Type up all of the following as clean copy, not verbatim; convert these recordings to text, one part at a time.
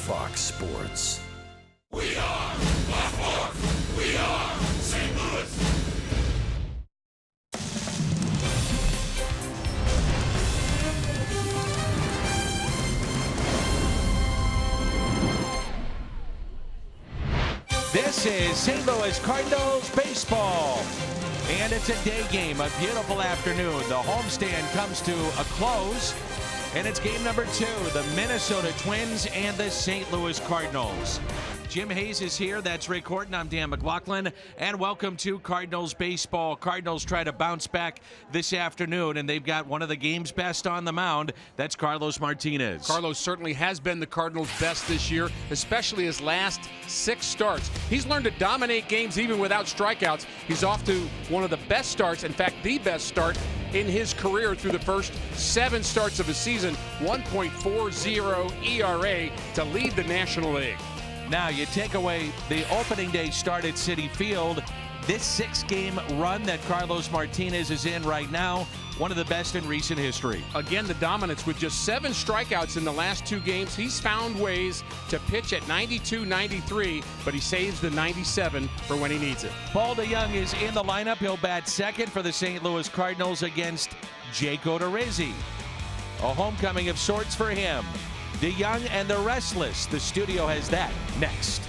Fox Sports. We are Black Hawks. We are St. Louis. This is St. Louis Cardinals baseball. And it's a day game, a beautiful afternoon. The homestand comes to a close. And it's game number 2, the Minnesota Twins and the St. Louis Cardinals. Jim Hayes is here. That's Rick Horton. I'm Dan McLaughlin. And welcome to Cardinals baseball. Cardinals try to bounce back this afternoon, and they've got one of the game's best on the mound. That's Carlos Martinez. Carlos certainly has been the Cardinals' best this year, especially his last 6 starts. He's learned to dominate games even without strikeouts. He's off to one of the best starts, in fact, the best start in his career through the first 7 starts of his season. 1.40 ERA to lead the National League. Now you take away the opening day start at Citi Field. This 6-game run that Carlos Martinez is in right now, one of the best in recent history. Again, the dominance with just 7 strikeouts in the last 2 games. He's found ways to pitch at 92, 93, but he saves the 97 for when he needs it. Paul DeJong is in the lineup. He'll bat second for the St. Louis Cardinals against Jake Odorizzi. A homecoming of sorts for him. DeJong and the Restless. The studio has that next.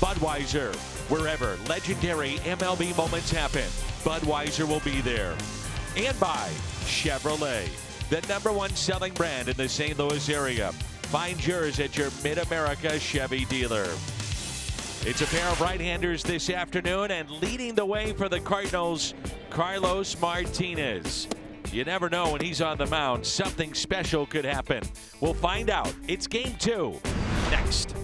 Budweiser. Wherever legendary MLB moments happen, Budweiser will be there. And by Chevrolet, the #1 selling brand in the St. Louis area. Find yours at your Mid-America Chevy dealer. It's a pair of right-handers this afternoon, and leading the way for the Cardinals, Carlos Martinez. You never know when he's on the mound. Something special could happen. We'll find out. It's Game 2 next.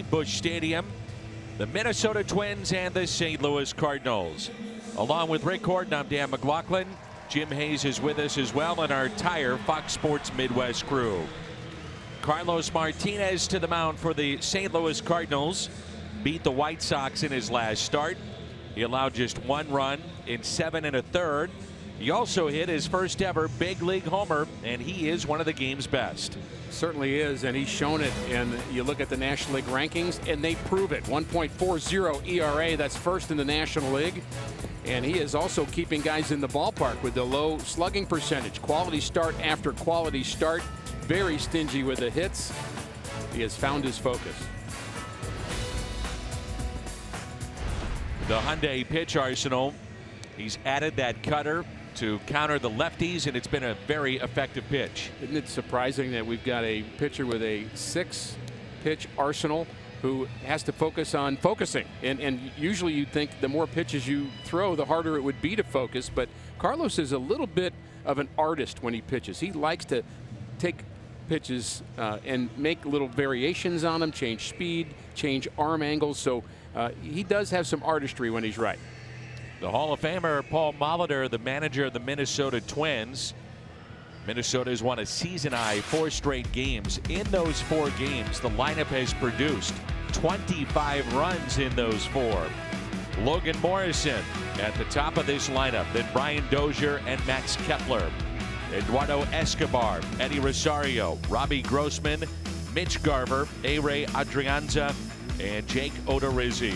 Busch Stadium, the Minnesota Twins and the St. Louis Cardinals. Along with Rick Horton, I'm Dan McLaughlin. Jim Hayes is with us as well, and our entire Fox Sports Midwest crew. Carlos Martinez to the mound for the St. Louis Cardinals. Beat the White Sox in his last start. He allowed just 1 run in 7 1/3. He also hit his first ever big league homer, and he is one of the game's best. Certainly is, and he's shown it. And you look at the National League rankings, and they prove it. 1.40 ERA, that's first in the National League. And he is also keeping guys in the ballpark with the low slugging percentage. Quality start after quality start. Very stingy with the hits. He has found his focus. The Hyundai pitch arsenal. He's added that cutter to counter the lefties, and it's been a very effective pitch. Isn't it surprising that we've got a pitcher with a 6-pitch arsenal who has to focus on focusing? And usually you'd think the more pitches you throw, the harder it would be to focus. But Carlos is a little bit of an artist when he pitches. He likes to take pitches and make little variations on them, change speed, change arm angles. So he does have some artistry when he's right. The Hall of Famer Paul Molitor, the manager of the Minnesota Twins. Minnesota has won a season-high 4 straight games. In those 4 games, the lineup has produced 25 runs in those 4. Logan Morrison at the top of this lineup, then Brian Dozier and Max Kepler. Eduardo Escobar, Eddie Rosario, Robbie Grossman, Mitch Garver, A-Ray Adrianza, and Jake Odorizzi.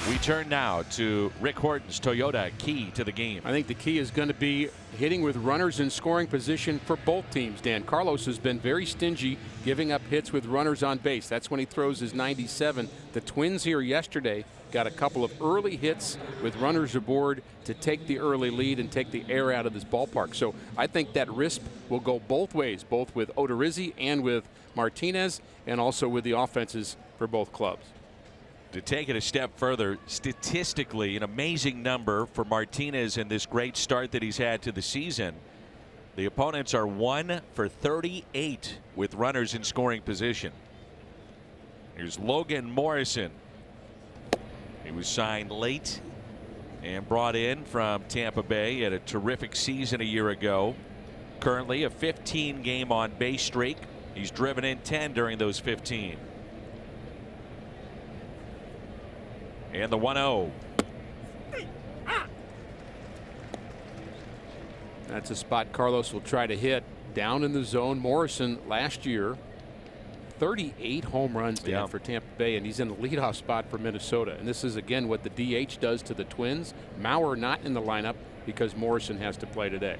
We turn now to Rick Horton's Toyota key to the game. I think the key is going to be hitting with runners in scoring position for both teams, Dan. Carlos has been very stingy giving up hits with runners on base. That's when he throws his 97. The Twins here yesterday got a couple of early hits with runners aboard to take the early lead and take the air out of this ballpark. So I think that risk will go both ways, both with Odorizzi and with Martinez, and also with the offenses for both clubs. To take it a step further, statistically, an amazing number for Martinez in this great start that he's had to the season. The opponents are 1 for 38 with runners in scoring position. Here's Logan Morrison. He was signed late and brought in from Tampa Bay. He had a terrific season a year ago. Currently a 15-game on base streak. He's driven in 10 during those 15. And the 1-0. That's a spot Carlos will try to hit down in the zone. Morrison last year 38 home runs down for Tampa Bay, and he's in the leadoff spot for Minnesota. And this is again what the DH does to the Twins. Mauer not in the lineup because Morrison has to play today.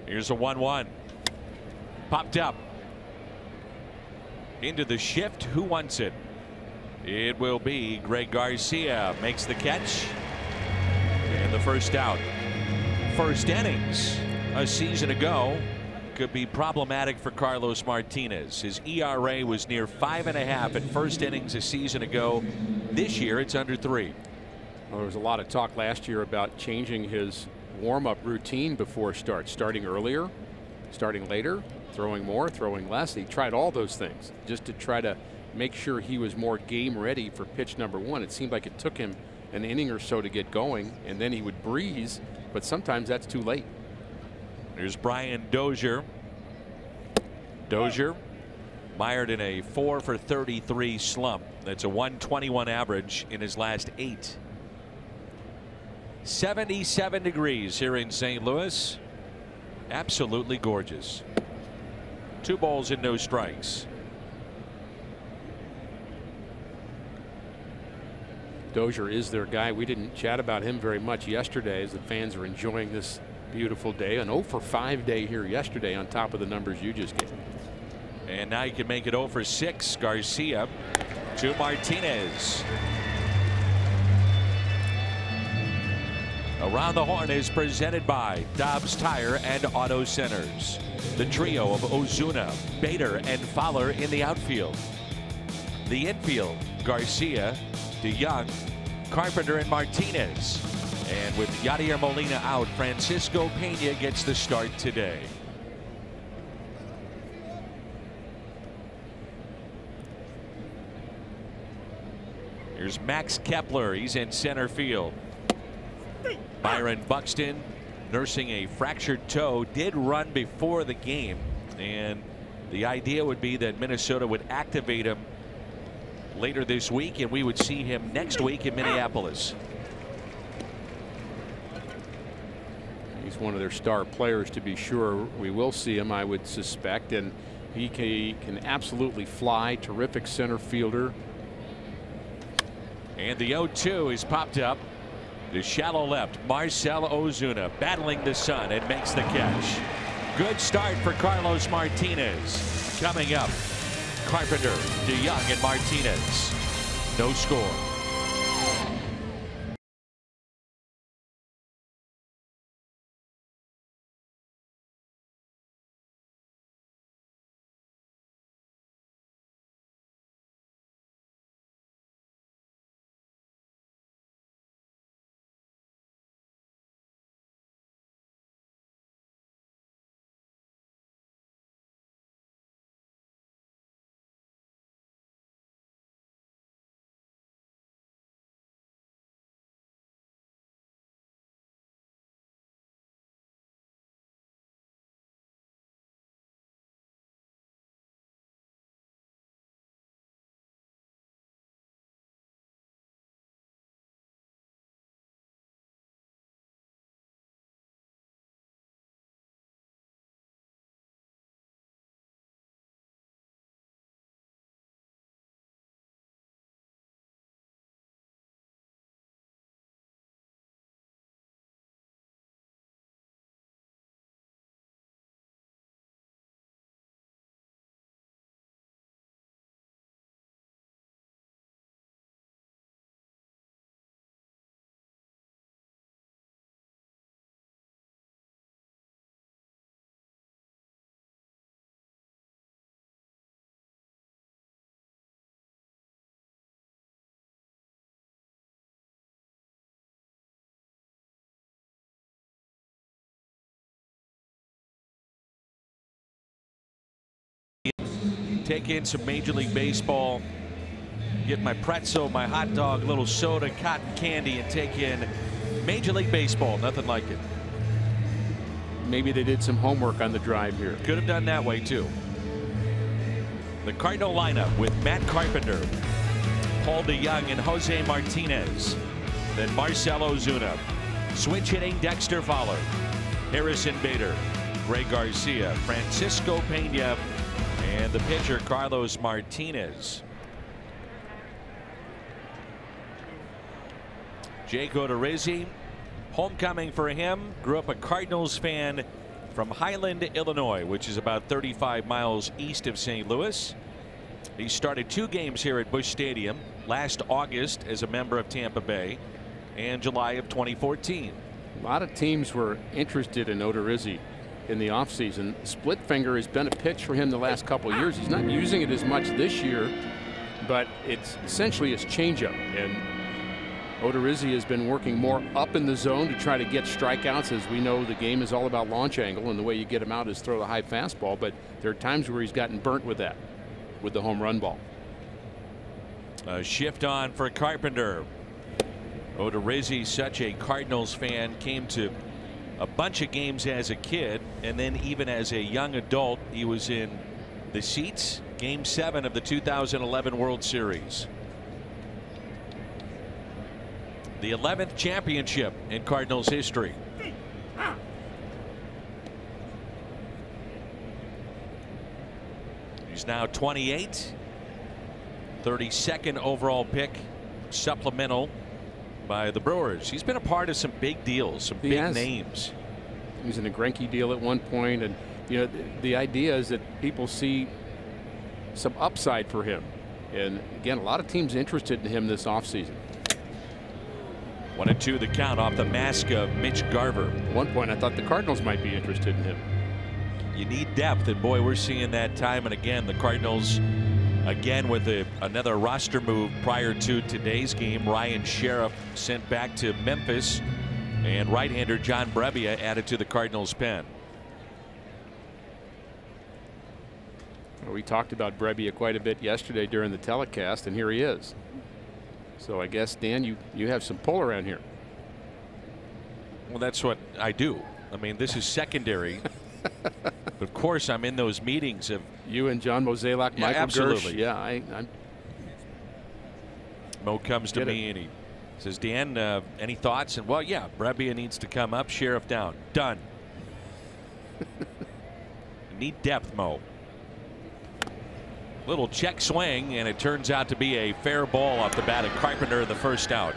Here's a 1-1. Popped up into the shift. Who wants it? It will be Greg Garcia. Makes the catch and the first out. First innings a season ago could be problematic for Carlos Martinez. His ERA was near 5.5 at first innings a season ago. This year it's under 3. Well, there was a lot of talk last year about changing his warm-up routine before start, starting earlier, starting later, throwing more, throwing less. He tried all those things just to try to make sure he was more game ready for pitch number 1. It seemed like it took him an inning or so to get going, and then he would breeze, but sometimes that's too late. There's Brian Dozier. Dozier mired in a 4 for 33 slump. That's a 121 average in his last 8. 77 degrees here in St. Louis. Absolutely gorgeous. 2 balls and no strikes. Dozier is their guy. We didn't chat about him very much yesterday as the fans are enjoying this beautiful day. An 0 for 5 day here yesterday on top of the numbers you just gave. And now you can make it 0 for 6. Garcia to Martinez. Around the Horn is presented by Dobbs Tire and Auto Centers. The trio of Ozuna, Bader, and Fowler in the outfield. The infield, Garcia, DeYoung, Carpenter, and Martinez. And with Yadier Molina out, Francisco Pena gets the start today. Here's Max Kepler. He's in center field. Byron Buxton, nursing a fractured toe, did run before the game, and the idea would be that Minnesota would activate him later this week, and we would see him next week in Minneapolis. He's one of their star players, to be sure. We will see him, I would suspect, and he can absolutely fly. Terrific center fielder. And the 0-2 is popped up. The shallow left, Marcell Ozuna battling the sun and makes the catch. Good start for Carlos Martinez. Coming up, Carpenter, DeYoung, and Martinez. No score. take in some Major League Baseball, get my pretzel, my hot dog, little soda, cotton candy, and take in Major League Baseball. Nothing like it. Maybe they did some homework on the drive here. Could have done that way too. The Cardinal lineup with Matt Carpenter, Paul DeYoung, and Jose Martinez. Then Marcell Ozuna. Switch hitting Dexter Fowler, Harrison Bader, Greg Garcia, Francisco Pena, and the pitcher Carlos Martinez. Jake Odorizzi, homecoming for him. Grew up a Cardinals fan from Highland, Illinois, which is about 35 miles east of St. Louis. He started 2 games here at Busch Stadium last August as a member of Tampa Bay and July of 2014. A lot of teams were interested in Odorizzi in the offseason. Split finger has been a pitch for him the last couple of years. He's not using it as much this year, but it's essentially his changeup. And Odorizzi has been working more up in the zone to try to get strikeouts. As we know, the game is all about launch angle, and the way you get him out is throw the high fastball. But there are times where he's gotten burnt with that, with the home run ball. A shift on for Carpenter. Odorizzi, such a Cardinals fan, came to a bunch of games as a kid, and then even as a young adult, he was in the seats. Game 7 of the 2011 World Series. The 11th championship in Cardinals history. He's now 28. 32nd overall pick, supplemental by the Brewers. He's been a part of some big deals, some big names. He was in a Greinke deal at one point, and you know the idea is that people see some upside for him. And again, a lot of teams interested in him this offseason. 1-2 the count off the mask of Mitch Garver. At one point, I thought the Cardinals might be interested in him. You need depth, and boy, we're seeing that time and again. The Cardinals, again, with another roster move prior to today's game. Ryan Sheriff sent back to Memphis, and right-hander John Brebbia added to the Cardinals pen. Well, we talked about Brebbia quite a bit yesterday during the telecast, and here he is. So I guess, Dan, you have some pull around here. Well, that's what I do. I mean, this is secondary. Of course, I'm in those meetings of you and John Mozeliak, yeah, Michael absolutely. Gersh. Yeah, I'm. Mo comes to me and he says, Dan, any thoughts? And well, yeah, Brebbia needs to come up. Sheriff down. Done. Need depth, Mo. Little check swing, and it turns out to be a fair ball off the bat of Carpenter in the first out.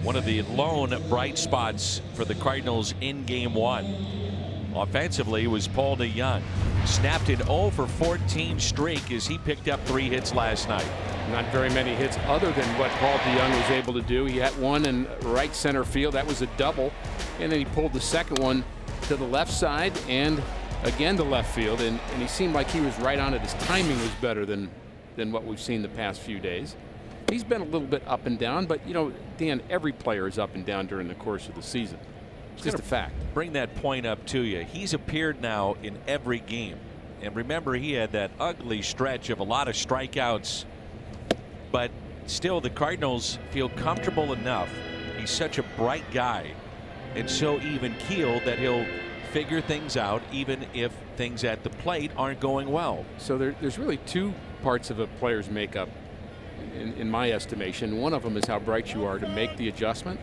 One of the lone bright spots for the Cardinals in game 1 offensively was Paul DeYoung. Snapped an 0 for 14 streak as he picked up 3 hits last night. Not very many hits other than what Paul DeYoung was able to do. He had one in right center field. That was a double, and then he pulled the second one to the left side and again to left field, and he seemed like he was right on it. His timing was better than what we've seen the past few days. He's been a little bit up and down, but you know, Dan, every player is up and down during the course of the season. It's just a fact. Bring that point up to you. He's appeared now in every game, and remember, he had that ugly stretch of a lot of strikeouts, but still the Cardinals feel comfortable enough. He's such a bright guy and so even-keeled that he'll figure things out even if things at the plate aren't going well. So there's really 2 parts of a player's makeup in my estimation. One of them is how bright you are to make the adjustment,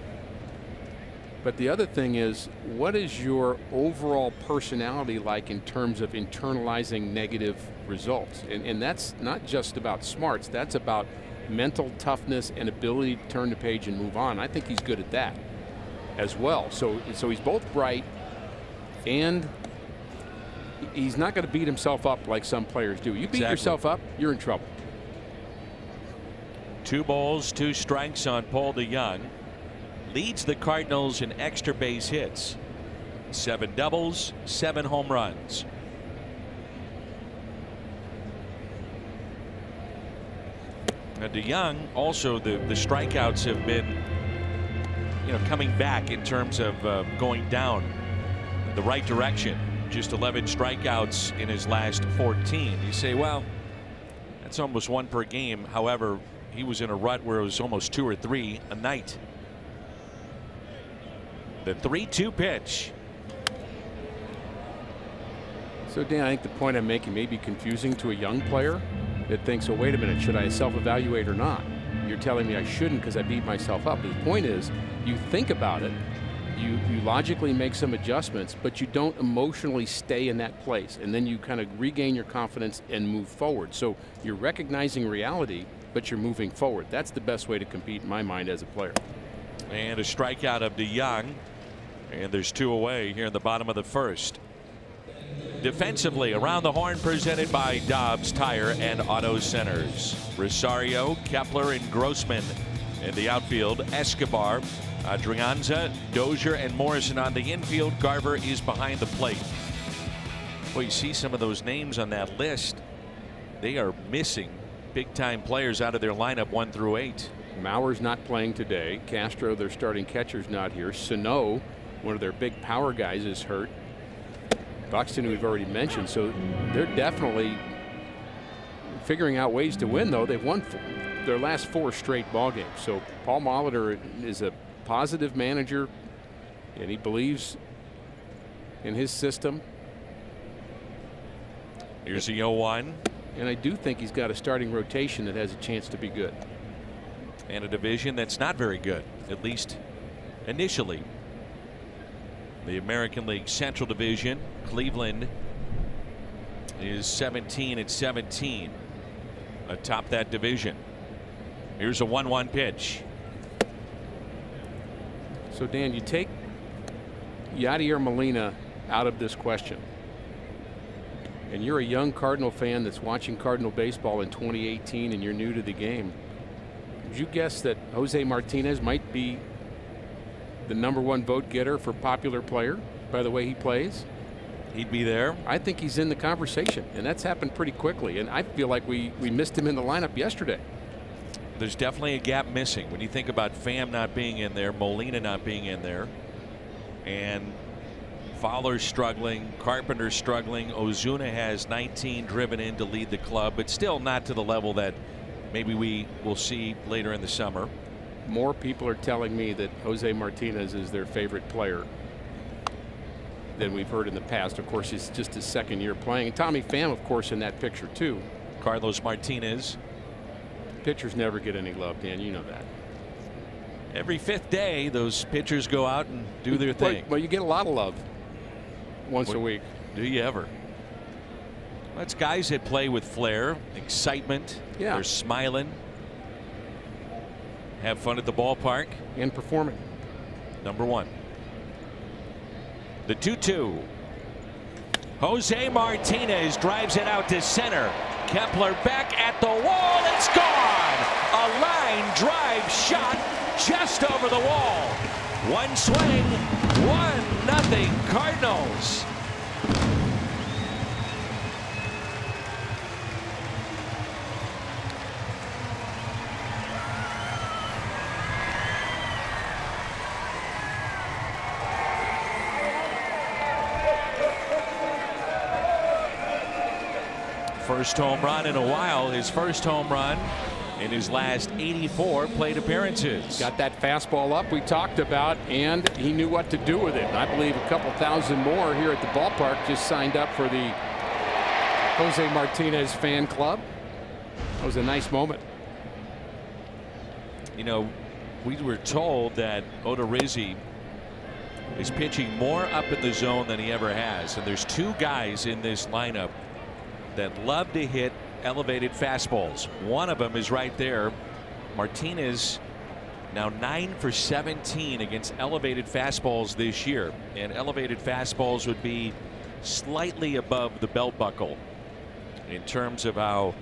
but the other thing is, what is your overall personality like in terms of internalizing negative results? And that's not just about smarts, that's about mental toughness and ability to turn the page and move on. I think he's good at that as well. So he's both bright, and he's not going to beat himself up like some players do. You beat yourself up, you're in trouble. 2 balls, 2 strikes on Paul DeYoung. Leads the Cardinals in extra base hits. 7 doubles, 7 home runs. Now DeYoung, also the strikeouts have been, you know, coming back in terms of going down the right direction. just 11 strikeouts in his last 14. You say, well, that's almost one per game. However, he was in a rut where it was almost 2 or 3 a night. The 3-2 pitch. So, Dan, I think the point I'm making may be confusing to a young player that thinks, oh, wait a minute, should I self-evaluate or not? You're telling me I shouldn't because I beat myself up. The point is, you think about it, you logically make some adjustments, but you don't emotionally stay in that place. And then you kind of regain your confidence and move forward. So you're recognizing reality, but you're moving forward. That's the best way to compete in my mind as a player. And a strikeout of DeYoung. And there's 2 away here in the bottom of the first. Defensively, around the horn presented by Dobbs Tire and Auto Centers. Rosario, Kepler, and Grossman in the outfield. Escobar, Adrianza, Dozier, and Morrison on the infield. Garver is behind the plate. Well, you see some of those names on that list. They are missing big-time players out of their lineup 1 through 8. Mauer's not playing today. Castro, their starting catcher's not here. Sano, one of their big power guys, is hurt. Buxton, we've already mentioned, so they're definitely figuring out ways to win, though. They've won their last 4 straight ball games. So Paul Molitor is a positive manager, and he believes in his system. Here's the 0-1. And I do think he's got a starting rotation that has a chance to be good. And a division that's not very good, at least initially. The American League Central Division, Cleveland is 17-17 atop that division. Here's a 1-1 pitch. So, Dan, you take Yadier Molina out of this question, and you're a young Cardinal fan that's watching Cardinal baseball in 2018 and you're new to the game. Would you guess that Jose Martinez might be the #1 vote getter for popular player by the way he plays? He'd be there. I think he's in the conversation, and that's happened pretty quickly, and I feel like we missed him in the lineup yesterday. There's definitely a gap missing when you think about Pham not being in there, Molina not being in there, and Fowler's struggling, Carpenter's struggling. Ozuna has 19 driven in to lead the club, but still not to the level that maybe we will see later in the summer. More people are telling me that Jose Martinez is their favorite player than we've heard in the past. Of course, it's just his 2nd year playing. And Tommy Pham, of course, in that picture too. Carlos Martinez. Pitchers never get any love, Dan. You know that. Every 5th day, those pitchers go out and do their thing. Well, you get a lot of love once a week. Do you ever? That's guys that play with flair, excitement. Yeah. They're smiling. Have fun at the ballpark. And performing. #1. The 2-2. Jose Martinez drives it out to center. Kepler back at the wall. It's gone. A line drive shot just over the wall. One swing, 1-0 Cardinals. First home run in a while. His first home run in his last 84 plate appearances. Got that fastball up we talked about, and he knew what to do with it. And I believe a couple thousand more here at the ballpark just signed up for the Jose Martinez fan club. That was a nice moment. You know, we were told that Odorizzi is pitching more up in the zone than he ever has. And there's 2 guys in this lineup that love to hit elevated fastballs. One of them is right there. Martinez now 9 for 17 against elevated fastballs this year, and elevated fastballs would be slightly above the belt buckle in terms of how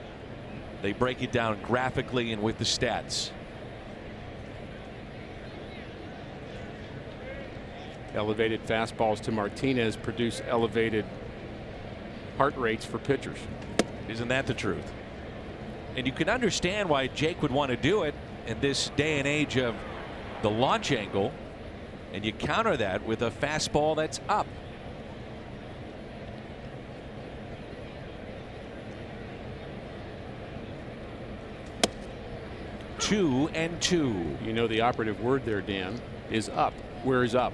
they break it down graphically and with the stats. Elevated fastballs to Martinez produce elevated heart rates for pitchers. Isn't that the truth? And you can understand why Jake would want to do it in this day and age of the launch angle, and you counter that with a fastball that's up. 2-2. You know, the operative word there, Dan, is up. Where is up?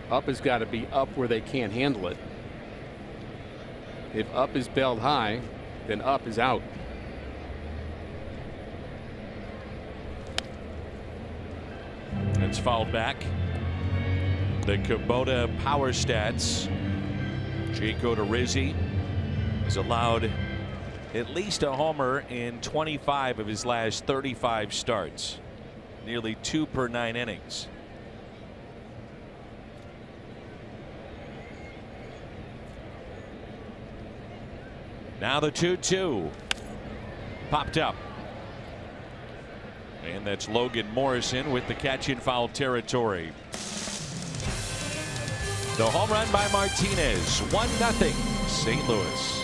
Up has got to be up where they can't handle it. If up is belled high, then up is out. It's fouled back. The Kubota power stats. Chico DeRizzi has allowed at least a homer in 25 of his last 35 starts. Nearly 2 per 9 innings. Now the 2-2. Popped up. And that's Logan Morrison with the catch in foul territory. The home run by Martinez. 1-0 St. Louis.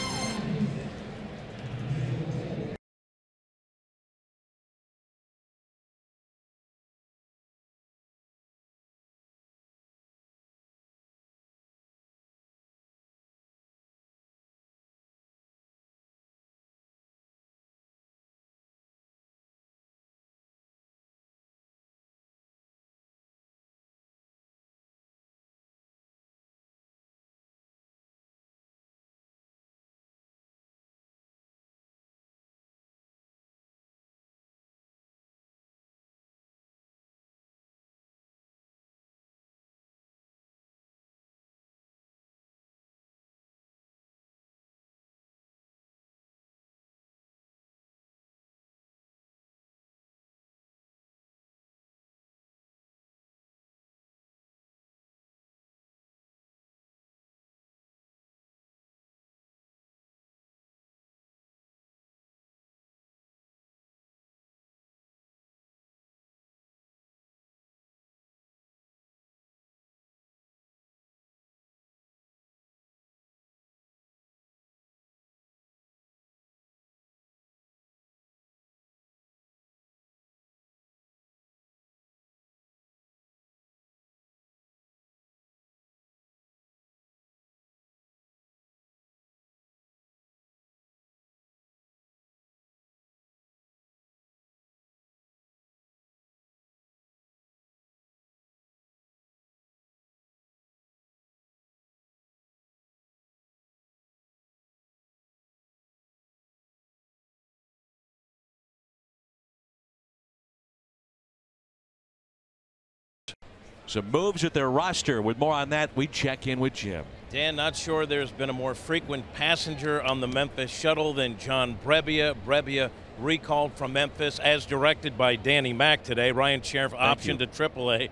Some moves with their roster. With more on that, we check in with Jim. Dan, not sure there's been a more frequent passenger on the Memphis shuttle than John Brebbia. Brebbia recalled from Memphis as directed by Danny Mack today. Ryan Sheriff optioned to AAA.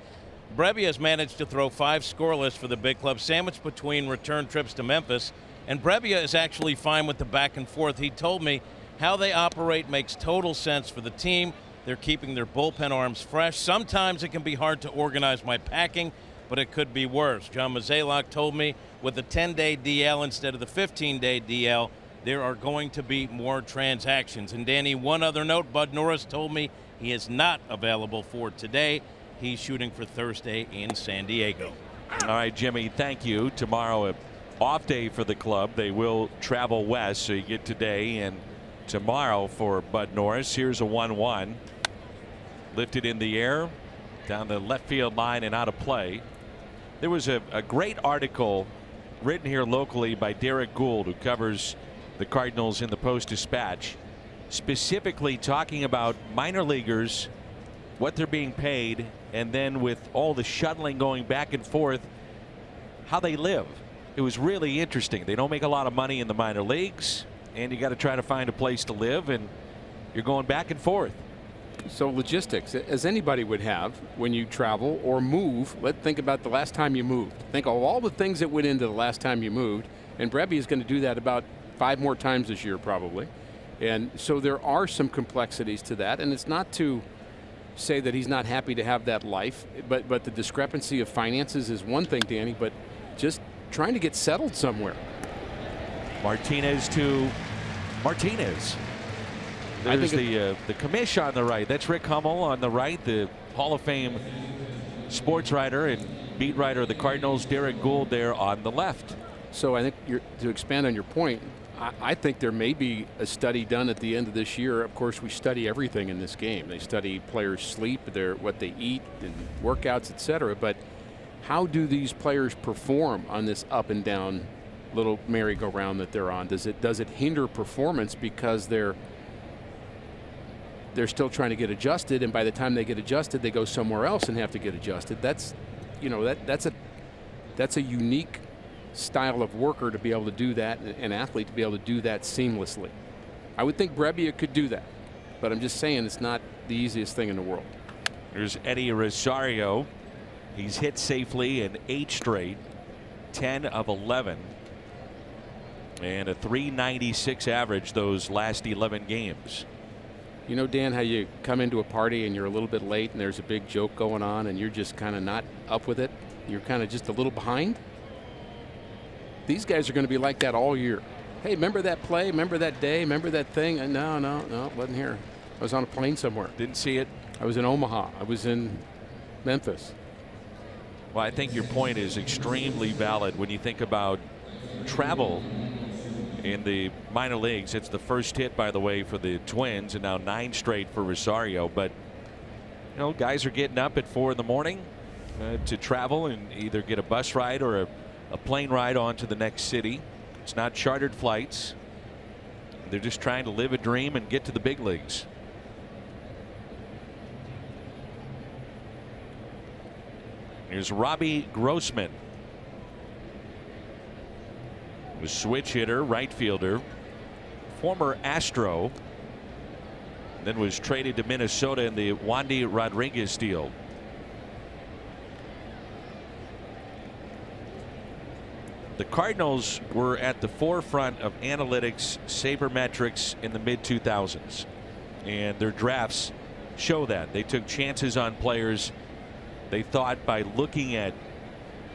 Brebbia has managed to throw 5 scoreless for the big club, sandwiched between return trips to Memphis. And Brebbia is actually fine with the back and forth. He told me how they operate makes total sense for the team. They're keeping their bullpen arms fresh. Sometimes it can be hard to organize my packing, but it could be worse. John Mozeliak told me with a 10-day DL instead of the 15-day DL, there are going to be more transactions. And Danny, one other note, Bud Norris told me he is not available for today. He's shooting for Thursday in San Diego. All right, Jimmy, thank you. Tomorrow, an off day for the club. They will travel west, so you get today and tomorrow for Bud Norris. Here's a 1-1. Lifted in the air, down the left field line and out of play. There was a great article written here locally by Derek Gould, who covers the Cardinals in the Post-Dispatch, specifically talking about minor leaguers, what they're being paid, and then with all the shuttling going back and forth, how they live. It was really interesting. They don't make a lot of money in the minor leagues, and you got to try to find a place to live, and you're going back and forth. So logistics, as anybody would have when you travel or move. Let's think about the last time you moved. Think of all the things that went into the last time you moved. And Brebbia is going to do that about 5 more times this year probably. And so there are some complexities to that. And it's not to say that he's not happy to have that life. But the discrepancy of finances is one thing, Danny. But just trying to get settled somewhere. Martinez to Martinez. There's the commish on the right. That's Rick Hummel on the right, the Hall of Fame sports writer and beat writer of the Cardinals. Derek Gould there on the left. So I think to expand on your point, I think there may be a study done at the end of this year. Of course, we study everything in this game. They study players' sleep, what they eat, and workouts, etc. But how do these players perform on this up and down little merry-go-round that they're on? Does it hinder performance because they're still trying to get adjusted, and by the time they get adjusted, they go somewhere else and have to get adjusted? That's a unique style of worker to be able to do that, an athlete to be able to do that seamlessly. I would think Brebbia could do that, but I'm just saying it's not the easiest thing in the world. There's Eddie Rosario. He's hit safely in 8 straight, 10 of 11, and a .396 average those last 11 games. You know, Dan, how you come into a party and you're a little bit late and there's a big joke going on and you're just kind of not up with it? You're kind of just a little behind? These guys are going to be like that all year. Hey, remember that play? Remember that day? Remember that thing? No, wasn't here. I was on a plane somewhere. Didn't see it. I was in Omaha. I was in Memphis. Well, I think your point is extremely valid when you think about travel in the minor leagues. It's the first hit, by the way, for the Twins, and now 9 straight for Rosario. But, you know, guys are getting up at 4 in the morning to travel and either get a bus ride or a plane ride on to the next city. It's not chartered flights. They're just trying to live a dream and get to the big leagues. Here's Robbie Grossman, the switch hitter, right fielder, former Astro, then was traded to Minnesota in the Wandy Rodriguez deal. The Cardinals were at the forefront of analytics, sabermetrics in the mid-2000s, and their drafts show that. They took chances on players they thought by looking at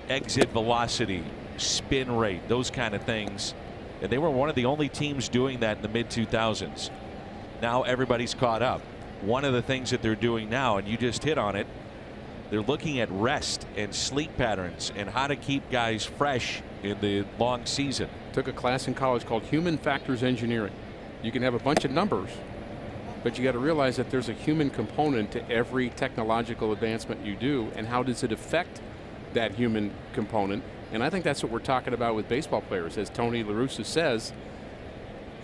exit velocity, spin rate, those kind of things, and they were one of the only teams doing that in the mid-2000s. Now everybody's caught up. One of the things that they're doing now, and you just hit on it, they're looking at rest and sleep patterns and how to keep guys fresh in the long season. Took a class in college called Human Factors Engineering. You can have a bunch of numbers, but you got to realize that there's a human component to every technological advancement you do, and how does it affect that human component? And I think that's what we're talking about with baseball players. As Tony La Russa says,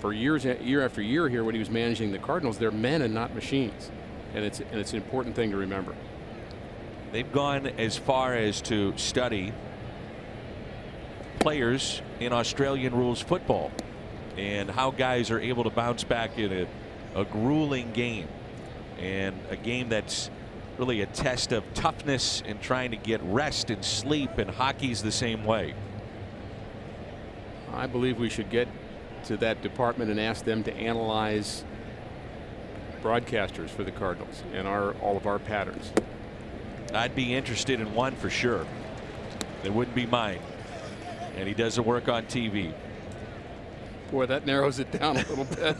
for years, year after year here when he was managing the Cardinals, they're men and not machines. And it's an important thing to remember. They've gone as far as to study players in Australian rules football and how guys are able to bounce back in a grueling game, and a game that's really a test of toughness and trying to get rest and sleep, and hockey's the same way. I believe we should get to that department and ask them to analyze broadcasters for the Cardinals and all of our patterns. I'd be interested in one for sure. It wouldn't be mine. And he doesn't work on TV. Boy, that narrows it down a little bit.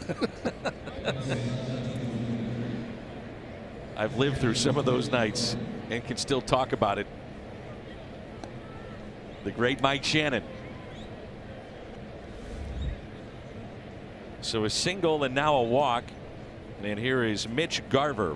I've lived through some of those nights and can still talk about it. The great Mike Shannon. So a single and now a walk. And here is Mitch Garver.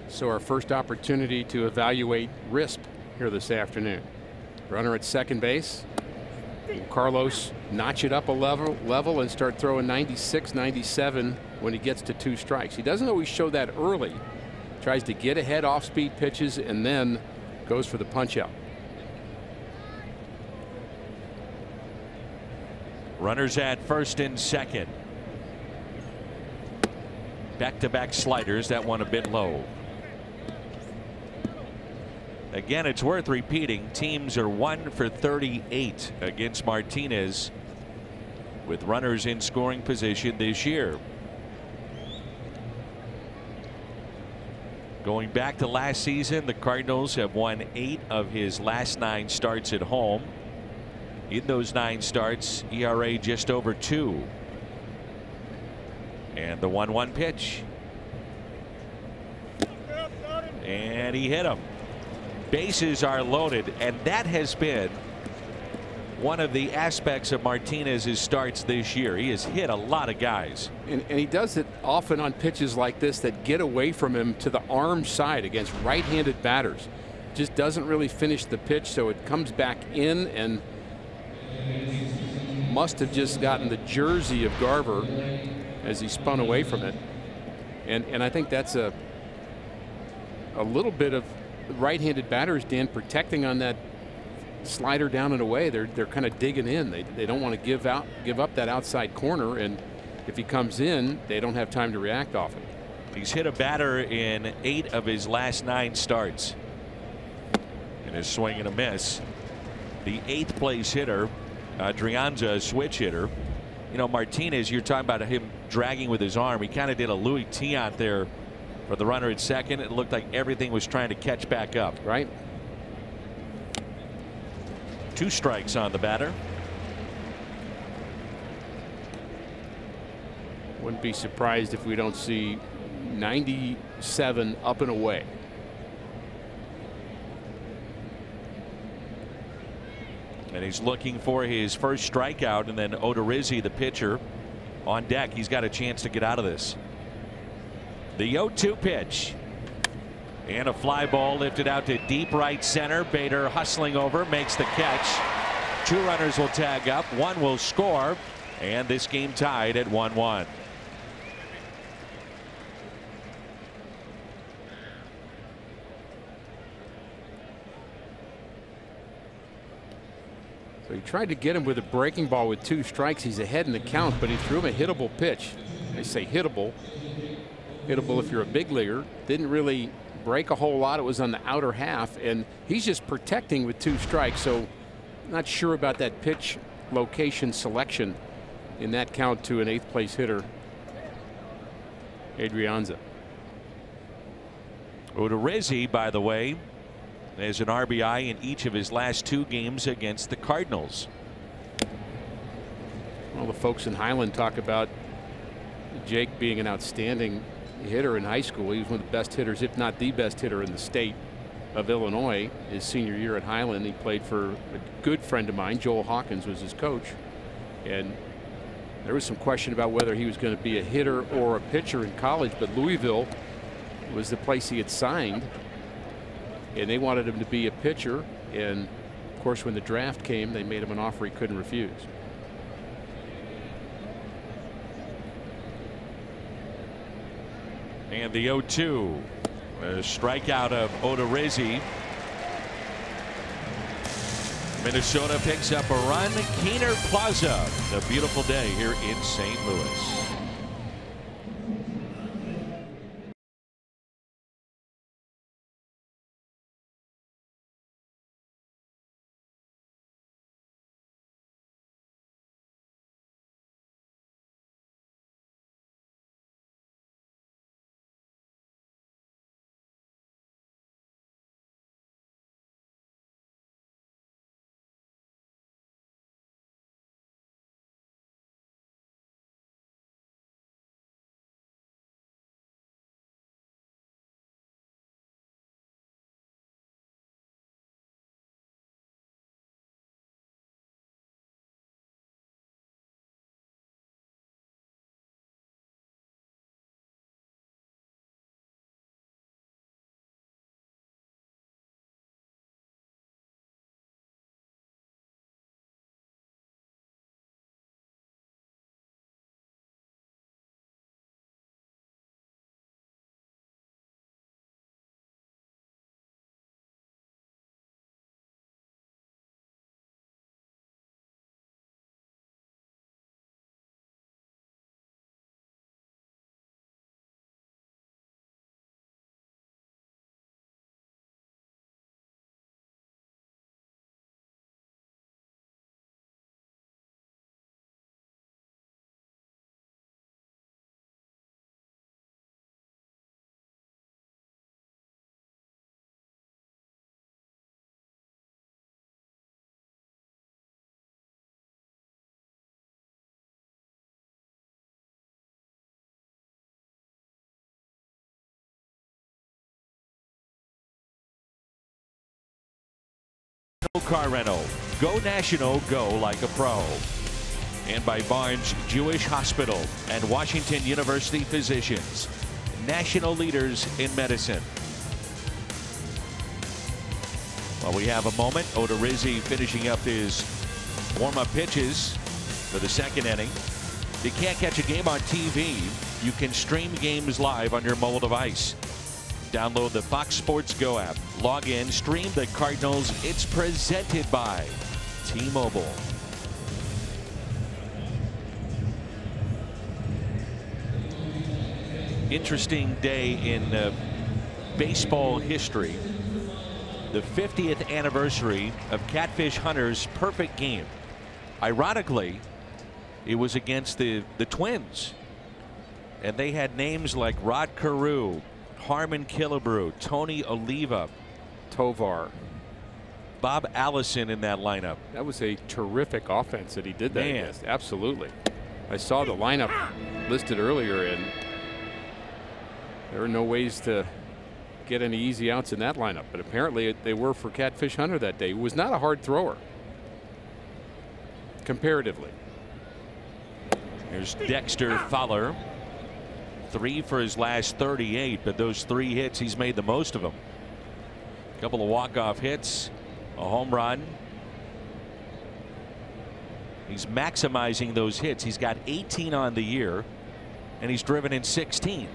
So our first opportunity to evaluate RISP here this afternoon. Runner at second base. Will Carlos notch it up a level and start throwing 96, 97 when he gets to 2 strikes. He doesn't always show that early. Tries to get ahead off speed pitches and then goes for the punch out. Runners at first and second. Back-to-back sliders. That one a bit low. Again, it's worth repeating. Teams are 1 for 38 against Martinez with runners in scoring position this year. Going back to last season, the Cardinals have won 8 of his last 9 starts at home. In those 9 starts, ERA just over 2. And the 1-1 pitch. And he hit him. Bases are loaded, and that has been one of the aspects of Martinez's starts this year. He has hit a lot of guys. And he does it often on pitches like this that get away from him to the arm side against right-handed batters. Just doesn't really finish the pitch, so it comes back in and must have just gotten the jersey of Garver as he spun away from it. And I think that's a little bit of right-handed batters, Dan, protecting on that slider down and away. They're kind of digging in. They don't want to give up that outside corner, and if he comes in, they don't have time to react off it. He's hit a batter in 8 of his last 9 starts. And his swing and a miss. The 8th place hitter, Drianza, a switch hitter. You know, Martinez, you're talking about him dragging with his arm. He kind of did a Louis T out there for the runner at second. It looked like everything was trying to catch back up. Right. 2 strikes on the batter. Wouldn't be surprised if we don't see 97 up and away. And he's looking for his first strikeout, and then Odorizzi, the pitcher, on deck. He's got a chance to get out of this. The 0-2 pitch. And a fly ball lifted out to deep right center. Bader hustling over, makes the catch. 2 runners will tag up, 1 will score, and this game tied at 1-1. So he tried to get him with a breaking ball with 2 strikes. He's ahead in the count, but he threw him a hittable pitch. They say hittable. Hittable if you're a big leaguer. Didn't really break a whole lot. It was on the outer half, and he's just protecting with 2 strikes. So not sure about that pitch location selection in that count to an 8th place hitter, Adrianza. Odorizzi, by the way, has an RBI in each of his last 2 games against the Cardinals. Well, the folks in Highland talk about Jake being an outstanding hitter in high school. He was one of the best hitters, if not the best hitter in the state of Illinois. His senior year at Highland, he played for a good friend of mine. Joel Hawkins was his coach, and there was some question about whether he was going to be a hitter or a pitcher in college, but Louisville was the place he had signed, and they wanted him to be a pitcher. And of course, when the draft came, they made him an offer he couldn't refuse. And the 0-2, a strikeout of Odorizzi. Minnesota picks up a run. Keener Plaza, a beautiful day here in St. Louis. Car rental. Go national, go like a pro. And by Barnes Jewish Hospital and Washington University Physicians, national leaders in medicine. Well, we have a moment. Odorizzi finishing up his warm-up pitches for the second inning. If you can't catch a game on TV, you can stream games live on your mobile device. Download the Fox Sports Go app. Log in, stream the Cardinals. It's presented by T-Mobile. Interesting day in baseball history. The 50th anniversary of Catfish Hunter's perfect game. Ironically, it was against the Twins. And they had names like Rod Carew, Harmon Killebrew, Tony Oliva, Tovar, Bob Allison in that lineup. That was a terrific offense that he did that against. Absolutely. I saw the lineup listed earlier, and there were no ways to get any easy outs in that lineup, but apparently they were for Catfish Hunter that day. He was not a hard thrower comparatively. There's Dexter Fowler. 3 for his last 38, but those 3 hits, he's made the most of them. A couple of walk-off hits, a home run. He's maximizing those hits. He's got 18 on the year, and he's driven in 16.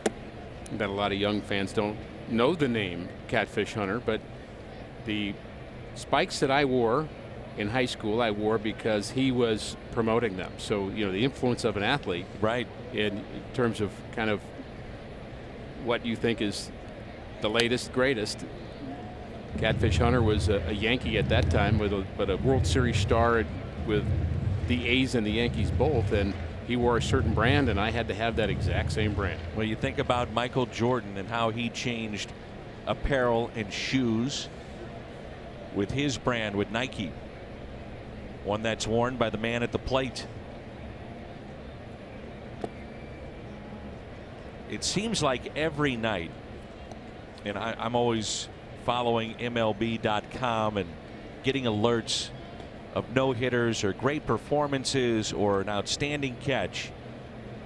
I bet a lot of young fans don't know the name Catfish Hunter, but the spikes that I wore in high school, I wore because he was promoting them. So, you know, the influence of an athlete, right, in terms of kind of what you think is the latest, greatest. Catfish Hunter was a Yankee at that time, but a World Series star with the A's and the Yankees both, and he wore a certain brand, and I had to have that exact same brand. Well, you think about Michael Jordan and how he changed apparel and shoes with his brand with Nike. One that's worn by the man at the plate. It seems like every night, and I'm always following MLB.com and getting alerts of no-hitters or great performances or an outstanding catch.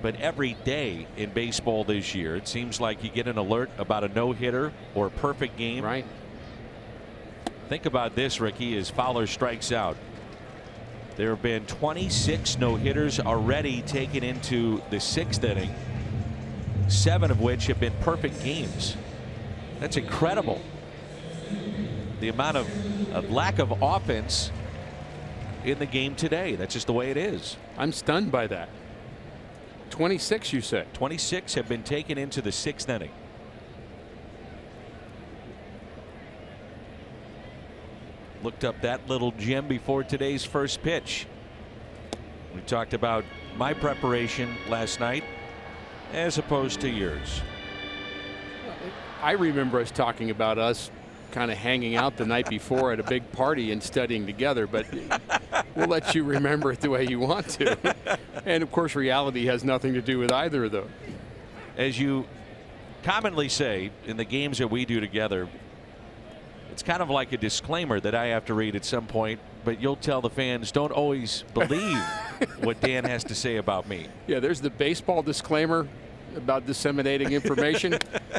But every day in baseball this year, it seems like you get an alert about a no-hitter or a perfect game. Right. Think about this, Ricky, as Fowler strikes out. There have been 26 no-hitters already taken into the 6th inning, 7 of which have been perfect games. That's incredible. The amount of lack of offense in the game today. That's just the way it is. I'm stunned by that. 26, you said. 26 have been taken into the 6th inning. Looked up that little gem before today's first pitch. We talked about my preparation last night as opposed to yours. I remember us talking about us kind of hanging out the night before at a big party and studying together, but we'll let you remember it the way you want to. And of course, reality has nothing to do with either of those. As you commonly say in the games that we do together, it's kind of like a disclaimer that I have to read at some point, but you'll tell the fans, don't always believe what Dan has to say about me. Yeah, there's the baseball disclaimer about disseminating information,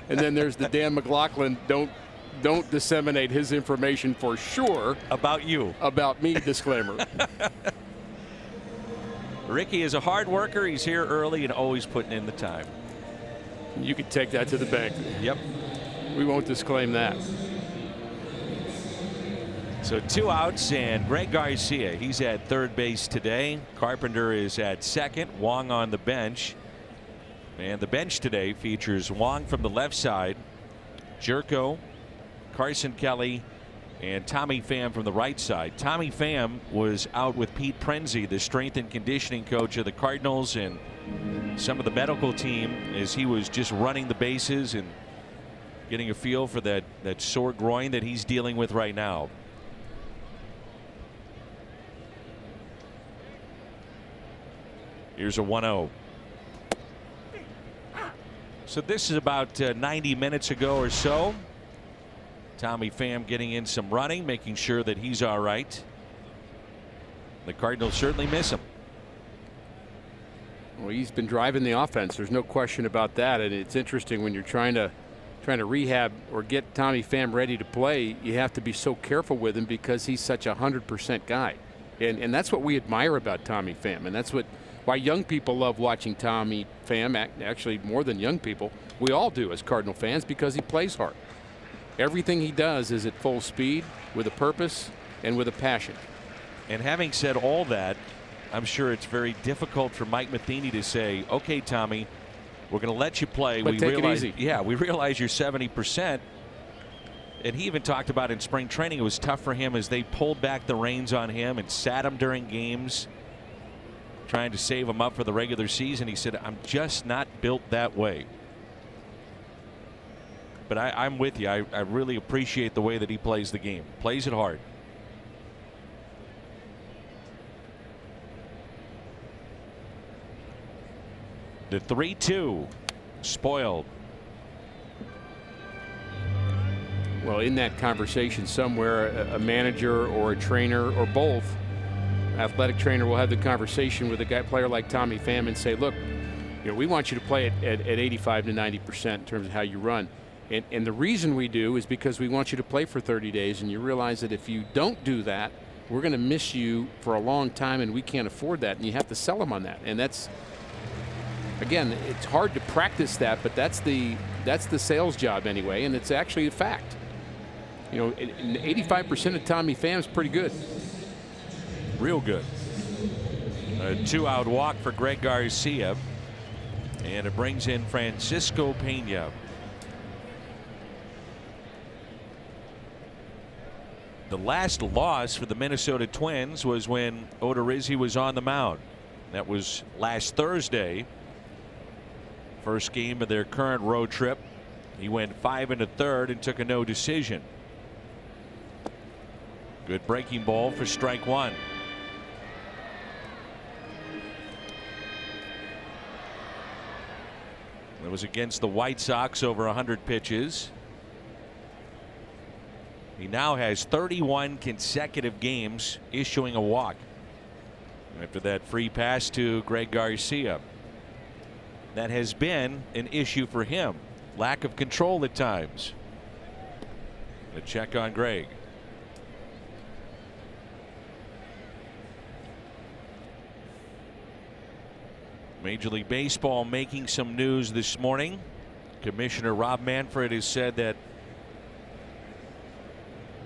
and then there's the Dan McLaughlin don't disseminate his information for sure about you, about me disclaimer. Ricky is a hard worker. He's here early and always putting in the time. You could take that to the bank. Yep. We won't disclaim that. So 2 outs, and Greg Garcia, he's at third base today. Carpenter is at second. Wong on the bench. And the bench today features Wong from the left side, Jerko, Carson Kelly, and Tommy Pham from the right side. Tommy Pham was out with Pete Prenzi, the strength and conditioning coach of the Cardinals, and some of the medical team, as he was just running the bases and getting a feel for that sore groin that he's dealing with right now. Here's a 1-0. So this is about 90 minutes ago or so. Tommy Pham getting in some running, making sure that he's all right. The Cardinals certainly miss him. Well, he's been driving the offense. There's no question about that. And it's interesting when you're trying to rehab or get Tommy Pham ready to play, you have to be so careful with him because he's such a 100% guy. And that's what we admire about Tommy Pham. And that's why young people love watching Tommy Pham, actually more than young people. We all do as Cardinal fans because he plays hard. Everything he does is at full speed with a purpose and with a passion. And having said all that, I'm sure it's very difficult for Mike Matheny to say, okay, Tommy, we're going to let you play. But take it easy. Yeah, we realize you're 70%. And he even talked about in spring training it was tough for him as they pulled back the reins on him and sat him during games, trying to save him up for the regular season. He said, I'm just not built that way. But I'm with you. I really appreciate the way that he plays the game. Plays it hard. The 3-2 spoiled. Well, in that conversation somewhere, a manager or a trainer or both, athletic trainer will have the conversation with a player like Tommy Pham and say, look, we want you to play at 85 to 90% in terms of how you run. And the reason we do is because we want you to play for 30 days, and you realize that if you don't do that, we're going to miss you for a long time, and we can't afford that, and you have to sell them on that. And that's, again, it's hard to practice that, but that's the sales job anyway, and it's actually a fact. 85% of Tommy Pham is pretty good. Real good. A 2-out walk for Greg Garcia, and it brings in Francisco Pena. The last loss for the Minnesota Twins was when Odorizzi was on the mound. That was last Thursday. First game of their current road trip. He went 5 1/3 and took a no decision. Good breaking ball for strike one. That was against the White Sox, over 100 pitches. He now has 31 consecutive games issuing a walk after that free pass to Greg Garcia. That has been an issue for him. Lack of control at times. A check on Greg. Major League Baseball making some news this morning. Commissioner Rob Manfred has said that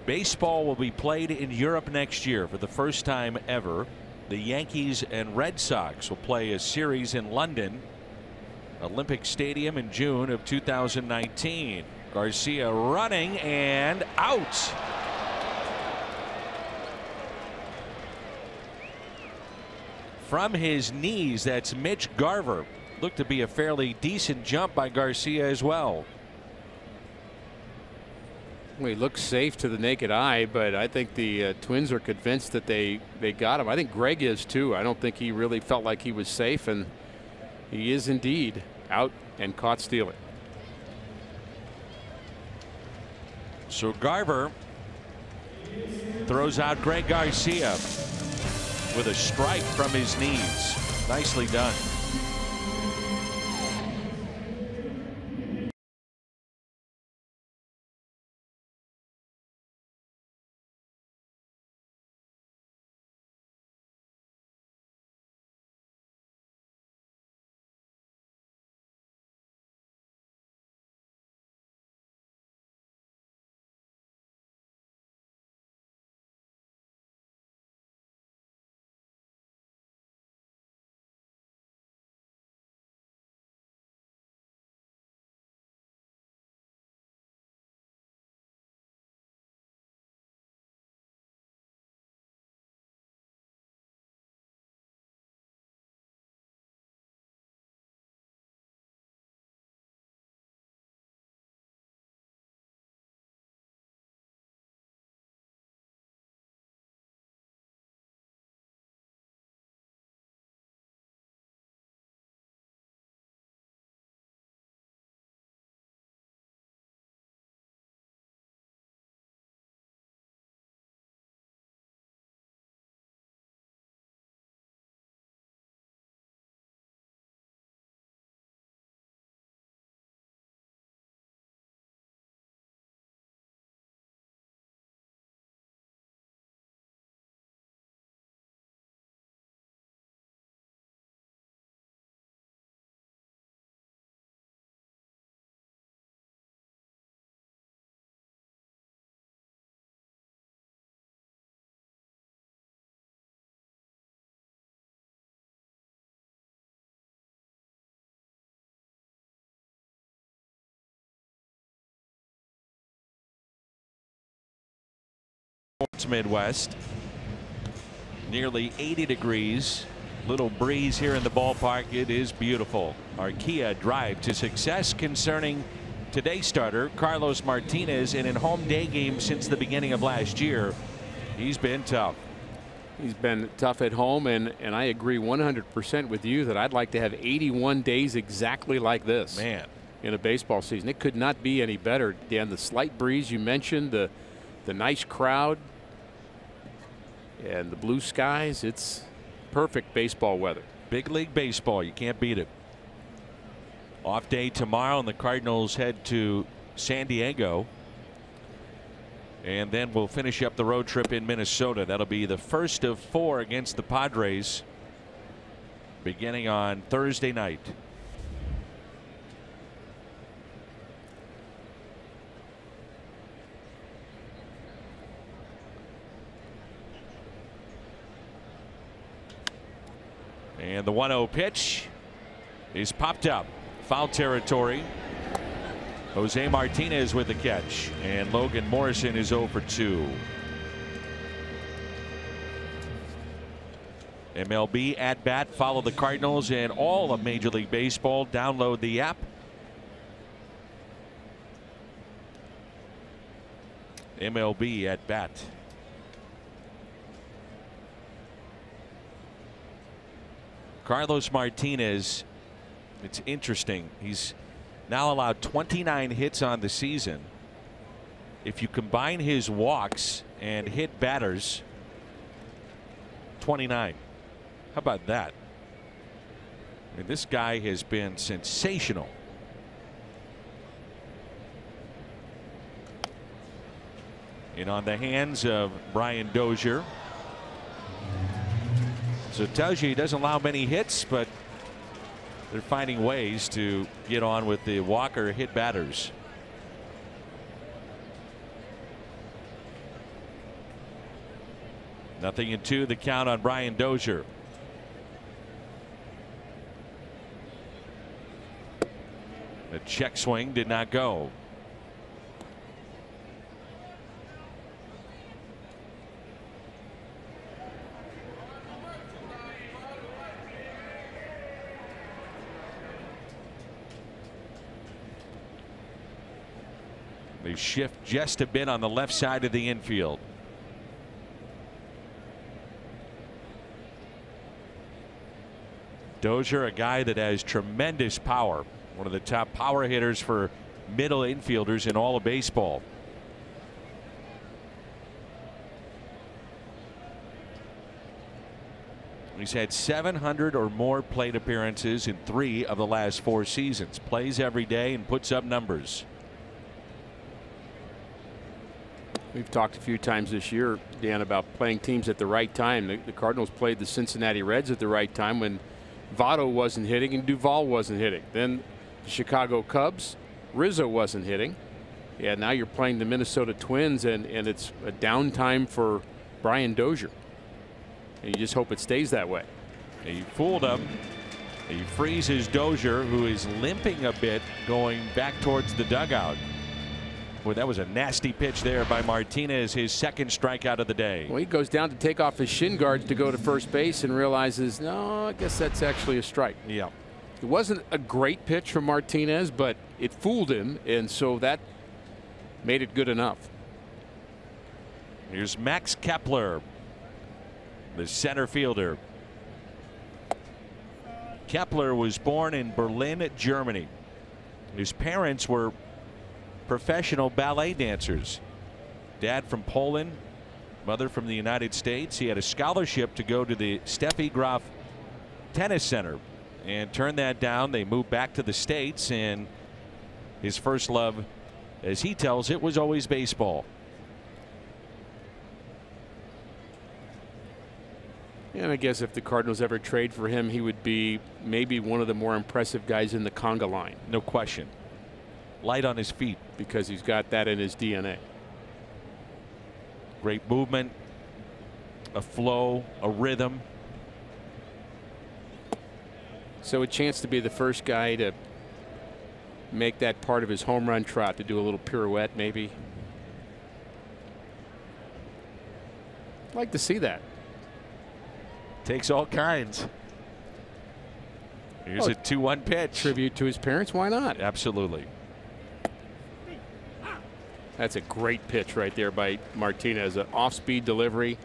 baseball will be played in Europe next year for the first time ever. The Yankees and Red Sox will play a series in London, Olympic Stadium, in June of 2019. Garcia running and out. From his knees, that's Mitch Garver. Looked to be a fairly decent jump by Garcia as well. Well, he looks safe to the naked eye, but I think the Twins are convinced that they got him. I think Greg is too. I don't think he really felt like he was safe, and he is indeed out and caught stealing. So Garver throws out Greg Garcia with a strike from his knees. Nicely done. Sports Midwest. Nearly 80 degrees. Little breeze here in the ballpark. It is beautiful. Our Kia drive to success concerning today's starter, Carlos Martinez, and in home day games since the beginning of last year, he's been tough. He's been tough at home, and I agree 100% with you that I'd like to have 81 days exactly like this. Man. In a baseball season. It could not be any better, Dan. The slight breeze you mentioned, the nice crowd, and the blue skies. It's perfect baseball weather. Big league baseball. You can't beat it. Off day tomorrow, and the Cardinals head to San Diego. And then we'll finish up the road trip in Minnesota. That'll be the first of 4 against the Padres beginning on Thursday night. And the 1-0 pitch is popped up. Foul territory. Jose Martinez with the catch, and Logan Morrison is 0 for 2. MLB at bat. Follow the Cardinals and all of Major League Baseball. Download the app. MLB at bat. Carlos Martinez, it's interesting. He's now allowed 29 hits on the season. If you combine his walks and hit batters, 29. How about that? And this guy has been sensational. And on the hands of Brian Dozier. So it tells you he doesn't allow many hits, but they're finding ways to get on with the walker hit batters. Nothing in 2, the count on Brian Dozier. The check swing did not go. They shift just a bit on the left side of the infield. Dozier, a guy that has tremendous power. One of the top power hitters for middle infielders in all of baseball. He's had 700 or more plate appearances in 3 of the last 4 seasons. Plays every day and puts up numbers. We've talked a few times this year, Dan, about playing teams at the right time. The Cardinals played the Cincinnati Reds at the right time when Votto wasn't hitting and Duvall wasn't hitting. Then the Chicago Cubs, Rizzo wasn't hitting. Yeah, now you're playing the Minnesota Twins, and it's a downtime for Brian Dozier. And you just hope it stays that way. He fooled him. He freezes Dozier, who is limping a bit going back towards the dugout. Boy, that was a nasty pitch there by Martinez, his 2nd strikeout of the day. Well, he goes down to take off his shin guards to go to first base and realizes, no, I guess that's actually a strike. Yeah. It wasn't a great pitch from Martinez, but it fooled him, and so that made it good enough. Here's Max Kepler, the center fielder. Kepler was born in Berlin, Germany. His parents were professional ballet dancers. Dad from Poland, mother from the United States. He had a scholarship to go to the Steffi Graf Tennis Center and turned that down. They moved back to the States, and his first love, as he tells it, was always baseball. And I guess if the Cardinals ever trade for him, he would be maybe one of the more impressive guys in the conga line. No question. Light on his feet. Because he's got that in his DNA. Great movement, a flow, a rhythm. So a chance to be the first guy to make that part of his home run trot, to do a little pirouette maybe. I'd like to see that. Takes all kinds. Here's a 2-1 pitch. Tribute to his parents. Why not? Absolutely. That's a great pitch right there by Martinez. An off-speed delivery.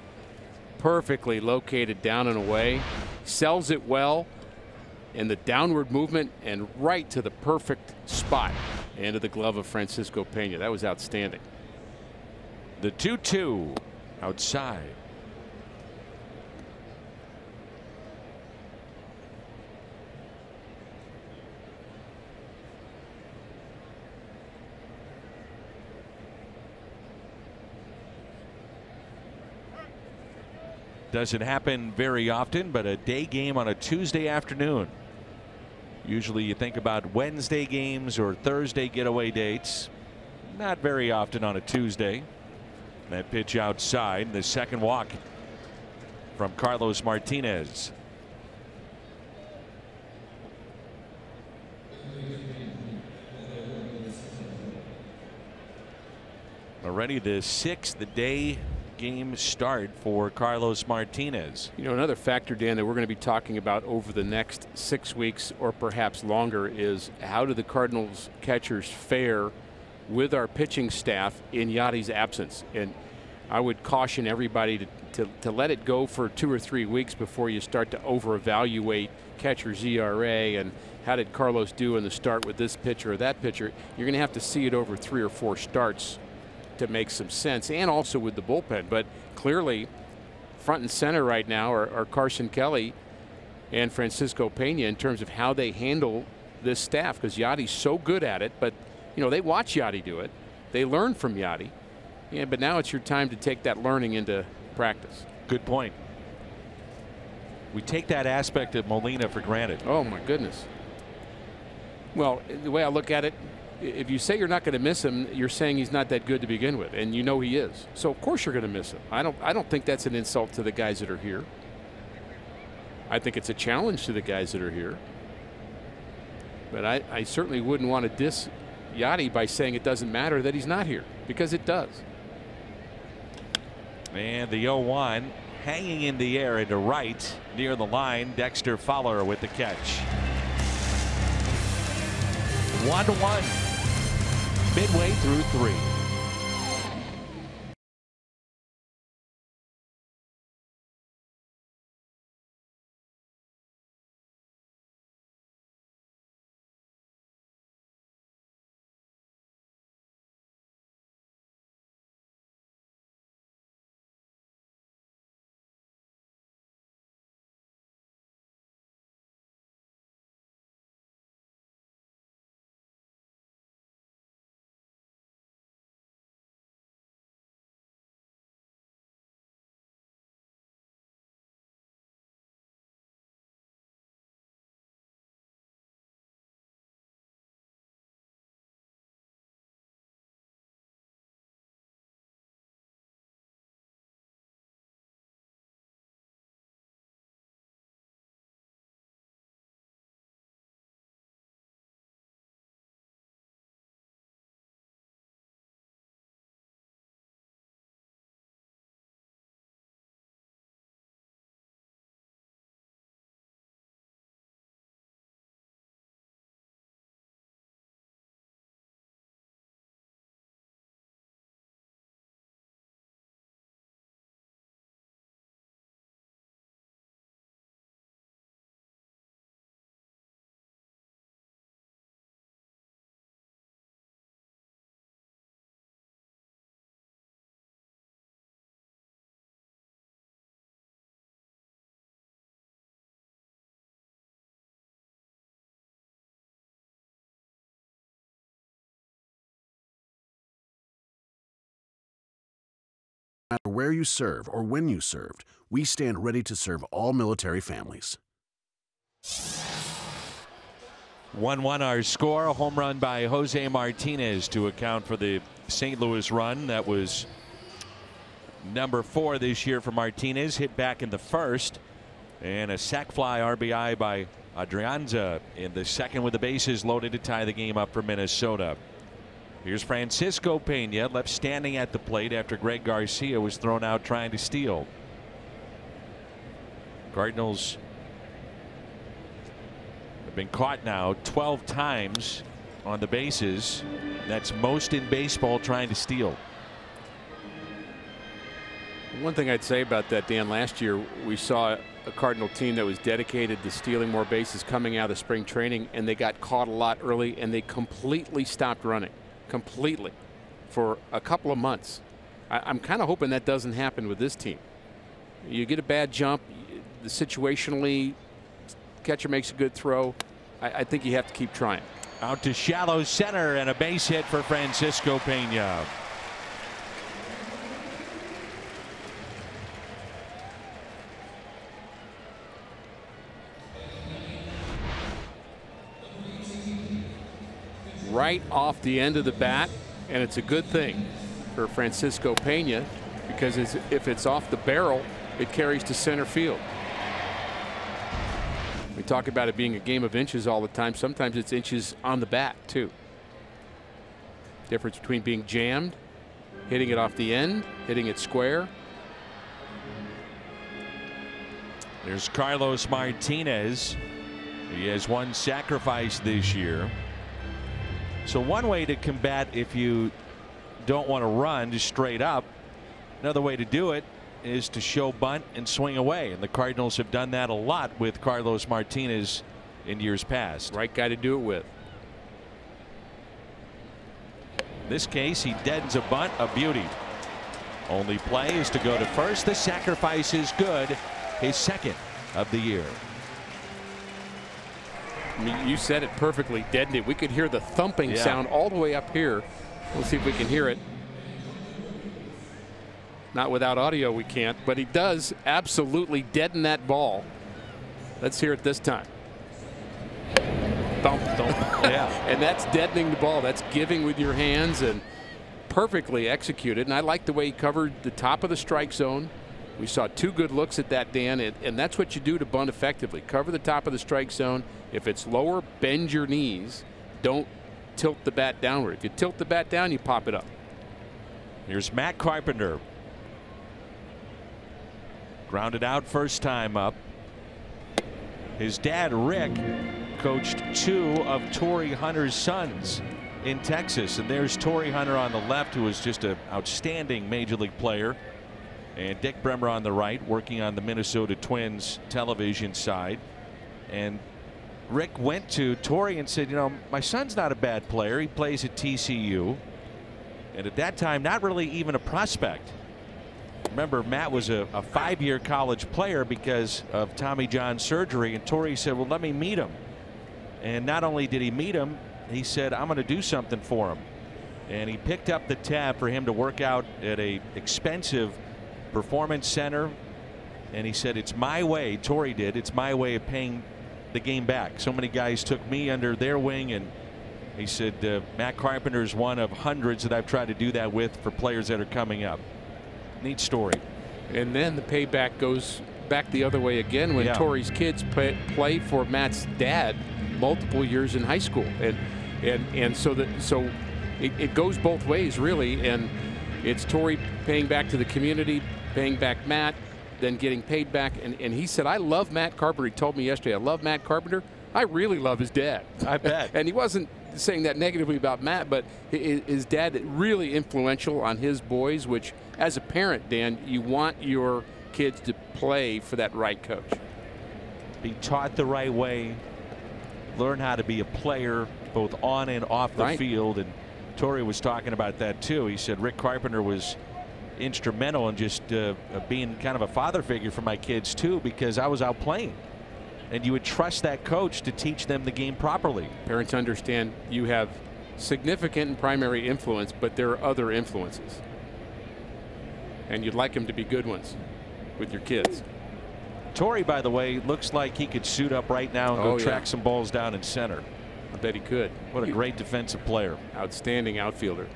Perfectly located down and away. Sells it well. And the downward movement and right to the perfect spot. Into the glove of Francisco Pena. That was outstanding. The 2-2 outside. Doesn't happen very often, but a day game on a Tuesday afternoon. Usually you think about Wednesday games or Thursday getaway dates. Not very often on a Tuesday. That pitch outside, the second walk from Carlos Martinez. Already the 6th day game start for Carlos Martinez. You know, another factor, Dan, that we're going to be talking about over the next 6 weeks or perhaps longer is how do the Cardinals catchers fare with our pitching staff in Yadi's absence. And I would caution everybody to let it go for 2 or 3 weeks before you start to over-evaluate catcher's ERA and how did Carlos do in the start with this pitcher or that pitcher. You're going to have to see it over 3 or 4 starts to make some sense, and also with the bullpen. But clearly front and center right now are Carson Kelly and Francisco Pena in terms of how they handle this staff, because Yadi's so good at it. But you know, they watch Yadi do it, they learn from Yadi. Yeah, but now it's your time to take that learning into practice. Good point. We take that aspect of Molina for granted. Oh my goodness. Well, the way I look at it, if you say you're not going to miss him, you're saying he's not that good to begin with, and you know he is. So of course you're going to miss him. I don't think that's an insult to the guys that are here. I think it's a challenge to the guys that are here. But I certainly wouldn't want to diss Yadi by saying it doesn't matter that he's not here, because it does. And the 0-1 hanging in the air into right near the line. Dexter Fowler with the catch. 1-1. Midway through 3. No matter where you serve or when you served, we stand ready to serve all military families. 1-1 our score. A home run by Jose Martinez to account for the St. Louis run. That was number 4 this year for Martinez. Hit back in the first. And a sac fly RBI by Adrianza in the second with the bases loaded to tie the game up for Minnesota. Here's Francisco Pena, left standing at the plate after Greg Garcia was thrown out trying to steal. Cardinals have been caught now 12 times on the bases. That's most in baseball trying to steal. One thing I'd say about that, Dan, last year we saw a Cardinal team that was dedicated to stealing more bases coming out of spring training, and they got caught a lot early and they completely stopped running, completely, for a couple of months. I'm kind of hoping that doesn't happen with this team. You get a bad jump, the situationally, catcher makes a good throw. I think you have to keep trying. Out to shallow center and a base hit for Francisco Pena. Right off the end of the bat, and it's a good thing for Francisco Pena, because if it's off the barrel, it carries to center field. We talk about it being a game of inches all the time. Sometimes it's inches on the bat too. Difference between being jammed, hitting it off the end, hitting it square. There's Carlos Martinez. He has one sacrifice this year. So one way to combat if you don't want to run just straight up, another way to do it is to show bunt and swing away, and the Cardinals have done that a lot with Carlos Martinez in years past. Right guy to do it with. In this case, he deadens a bunt, a beauty. Only play is to go to first. The sacrifice is good, his second of the year. I mean, you said it perfectly, deadened it. We could hear the thumping sound all the way up here. We'll see if we can hear it. Not without audio, we can't, but he does absolutely deaden that ball. Let's hear it this time. Thump, thump. And that's deadening the ball. That's giving with your hands, and perfectly executed. And I like the way he covered the top of the strike zone. We saw two good looks at that, Dan, and that's what you do to bunt effectively. Cover the top of the strike zone. If it's lower, bend your knees. Don't tilt the bat downward. If you tilt the bat down, you pop it up. Here's Matt Carpenter. Grounded out first time up. His dad, Rick, coached two of Torrey Hunter's sons in Texas. And there's Torrey Hunter on the left, who is just an outstanding major league player. And Dick Bremer on the right, working on the Minnesota Twins television side. And Rick went to Torrey and said, you know, my son's not a bad player. He plays at TCU. And at that time, not really even a prospect. Remember, Matt was a 5-year college player because of Tommy John surgery. And Torrey said, well, let me meet him. And not only did he meet him, he said, I'm going to do something for him. And he picked up the tab for him to work out at a expensive performance center. And he said, it's my way, Torrey did, it's my way of paying the game back. So many guys took me under their wing, and he said Matt Carpenter is one of hundreds that I've tried to do that with for players that are coming up. Neat story. And then the payback goes back the other way again when Torrey's kids play for Matt's dad multiple years in high school, and so it goes both ways really, and it's Torrey paying back to the community, paying back Matt, then getting paid back. And he said, I love Matt Carpenter. He told me yesterday, I love Matt Carpenter. I really love his dad. I bet. And he wasn't saying that negatively about Matt, but his dad really influential on his boys, which as a parent, Dan, you want your kids to play for that right coach. Be taught the right way, learn how to be a player both on and off the field. And Torrey was talking about that too. He said Rick Carpenter was instrumental in just being kind of a father figure for my kids too, because I was out playing, and you would trust that coach to teach them the game properly. Parents understand you have significant and primary influence, but there are other influences, and you'd like them to be good ones with your kids. Torrey, by the way, looks like he could suit up right now and go track some balls down in center. I bet he could. What a great defensive player. Outstanding outfielder.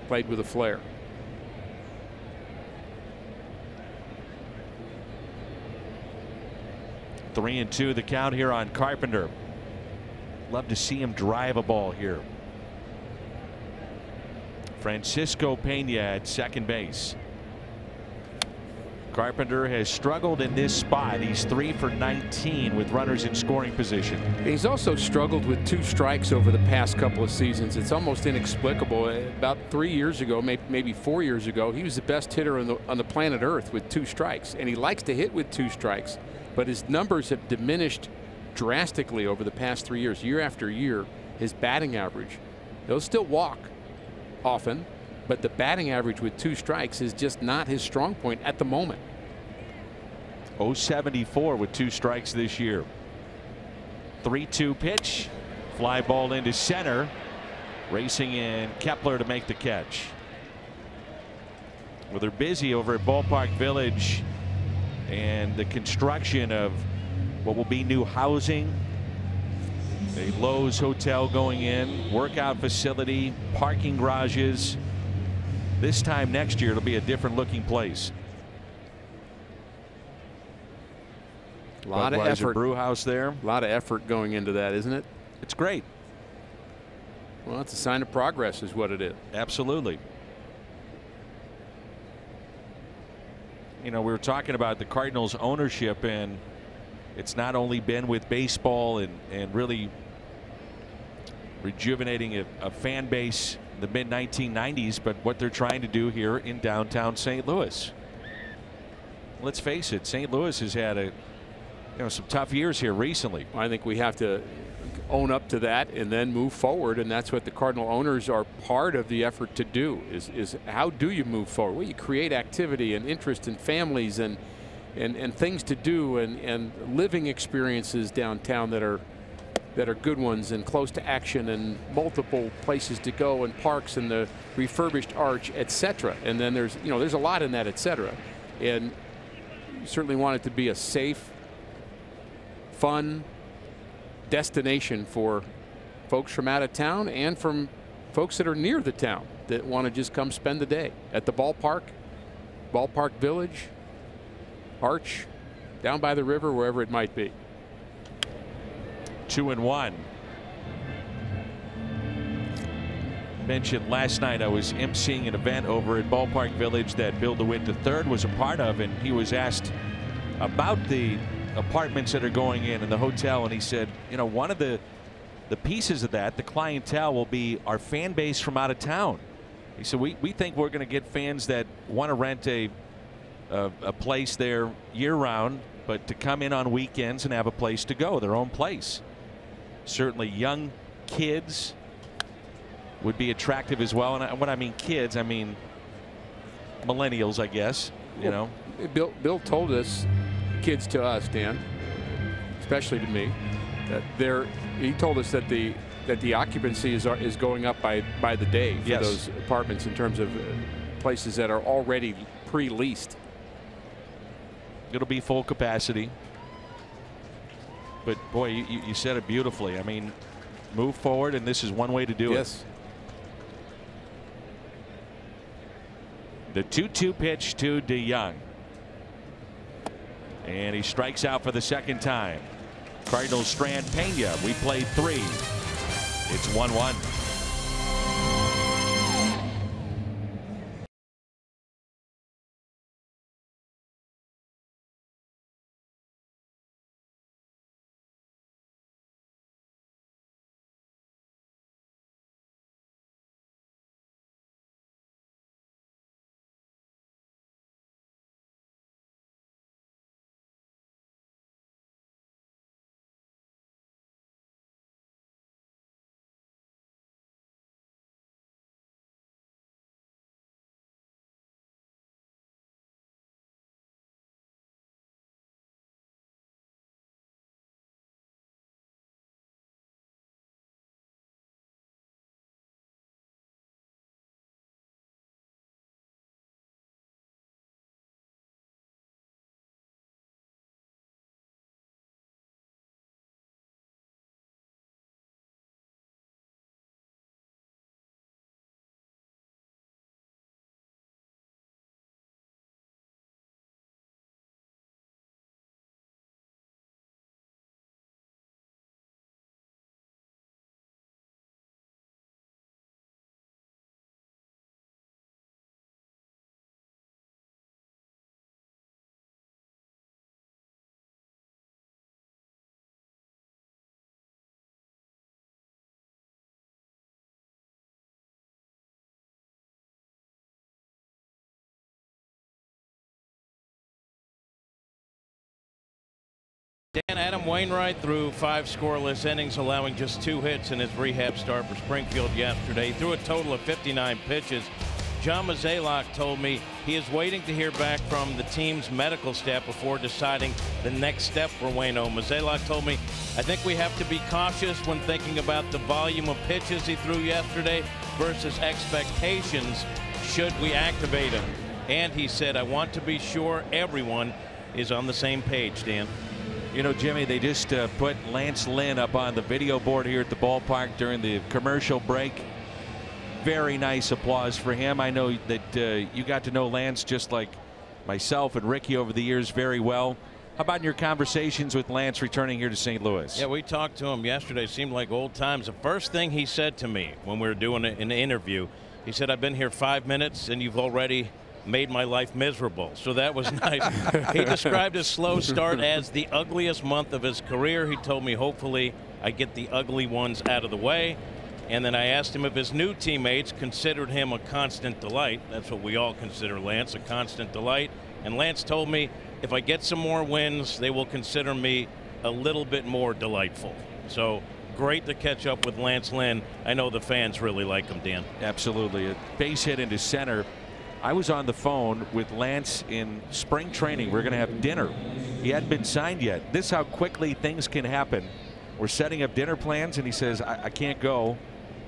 Played with a flair. Three and two the count here on Carpenter. Love to see him drive a ball here. Francisco Pena at second base. Carpenter has struggled in this spot. He's 3 for 19 with runners in scoring position. He's also struggled with 2 strikes over the past couple of seasons. It's almost inexplicable. About 3 years ago, maybe 4 years ago, he was the best hitter on the planet Earth with 2 strikes. And he likes to hit with 2 strikes. But his numbers have diminished drastically over the past 3 years. Year after year, his batting average, he'll still walk often, but the batting average with 2 strikes is just not his strong point at the moment. 074 with 2 strikes this year. 3-2 pitch. Fly ball into center. Racing in Kepler to make the catch. Well, they're busy over at Ballpark Village and the construction of what will be new housing. A Lowe's hotel going in, workout facility, parking garages. This time next year, it'll be a different looking place. A lot of effort. Brew house there. A lot of effort going into that, isn't it? It's great. Well, it's a sign of progress is what it is. Absolutely. You know, we were talking about the Cardinals ownership, and it's not only been with baseball and really rejuvenating a fan base in the mid 1990s, but what they're trying to do here in downtown St. Louis. Let's face it, St. Louis has had some tough years here recently. I think we have to own up to that and then move forward, and that's what the Cardinal owners are part of the effort to do. Is how do you move forward? Well, you create activity and interest in families and things to do and living experiences downtown that are good ones and close to action and multiple places to go and parks and the refurbished arch, etc. And then there's a lot in that, etc. And you certainly want it to be a safe, fun destination for folks from out of town and from folks that are near the town that want to just come spend the day at the ballpark, Ballpark Village, Arch, down by the river, wherever it might be. 2-1. Mentioned last night I was emceeing an event over at Ballpark Village that Bill DeWitt III was a part of, and he was asked about the apartments that are going in and the hotel, and he said, one of the pieces of that, the clientele, will be our fan base from out of town. He said we think we're going to get fans that want to rent a place there year round, but to come in on weekends and have a place to go, their own place. Certainly young kids would be attractive as well. And when I mean kids, I mean millennials, I guess. Bill told us, kids to us, Dan, especially to me, that he told us that the occupancy is going up by the day for those apartments in terms of places that are already pre-leased. It'll be full capacity. But boy, you said it beautifully. I mean, move forward, and this is one way to do it. Yes. The 2-2 pitch to DeYoung. And he strikes out for the second time. Cardinals strand Pena. We played 3. It's 1-1. Dan, Adam Wainwright threw 5 scoreless innings, allowing just 2 hits in his rehab start for Springfield yesterday. Threw a total of 59 pitches. John Mozeliak told me he is waiting to hear back from the team's medical staff before deciding the next step for Waino. Mozeliak told me, I think we have to be cautious when thinking about the volume of pitches he threw yesterday versus expectations should we activate him. And he said, I want to be sure everyone is on the same page, Dan. You know, Jimmy, they just put Lance Lynn up on the video board here at the ballpark during the commercial break. Very nice applause for him. I know that you got to know Lance just like myself and Ricky over the years very well. How about in your conversations with Lance returning here to St. Louis? Yeah, we talked to him yesterday. Seemed like old times. The first thing he said to me when we were doing an interview, he said, I've been here 5 minutes and you've already made my life miserable. So that was nice. He described his slow start as the ugliest month of his career. He told me hopefully I get the ugly ones out of the way. And then I asked him if his new teammates considered him a constant delight. That's what we all consider Lance, a constant delight. And Lance told me if I get some more wins, they will consider me a little bit more delightful. So great to catch up with Lance Lynn. I know the fans really like him, Dan. Absolutely. A base hit into center. I was on the phone with Lance in spring training. We're going to have dinner. He hadn't been signed yet. This is how quickly things can happen. We're setting up dinner plans, and he says, I can't go.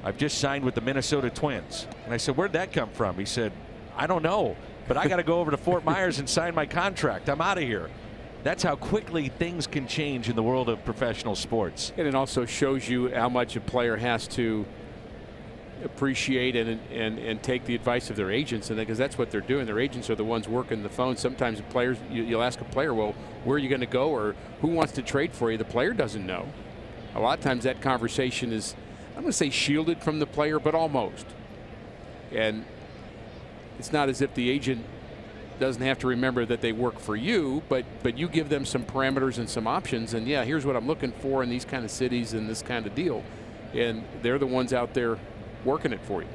I've just signed with the Minnesota Twins. And I said, where'd that come from? He said, I don't know, but I got to go over to Fort Myers and sign my contract. I'm out of here. That's how quickly things can change in the world of professional sports. And it also shows you how much a player has to appreciate and take the advice of their agents, and because that's what they're doing. Their agents are the ones working the phone. Sometimes players, you'll ask a player, well, where are you going to go, or who wants to trade for you? The player doesn't know. A lot of times that conversation is, I'm going to say, shielded from the player, but almost. And it's not as if the agent doesn't have to remember that they work for you, but you give them some parameters and some options, and yeah, here's what I'm looking for in these kind of cities and this kind of deal, and they're the ones out there working it for you.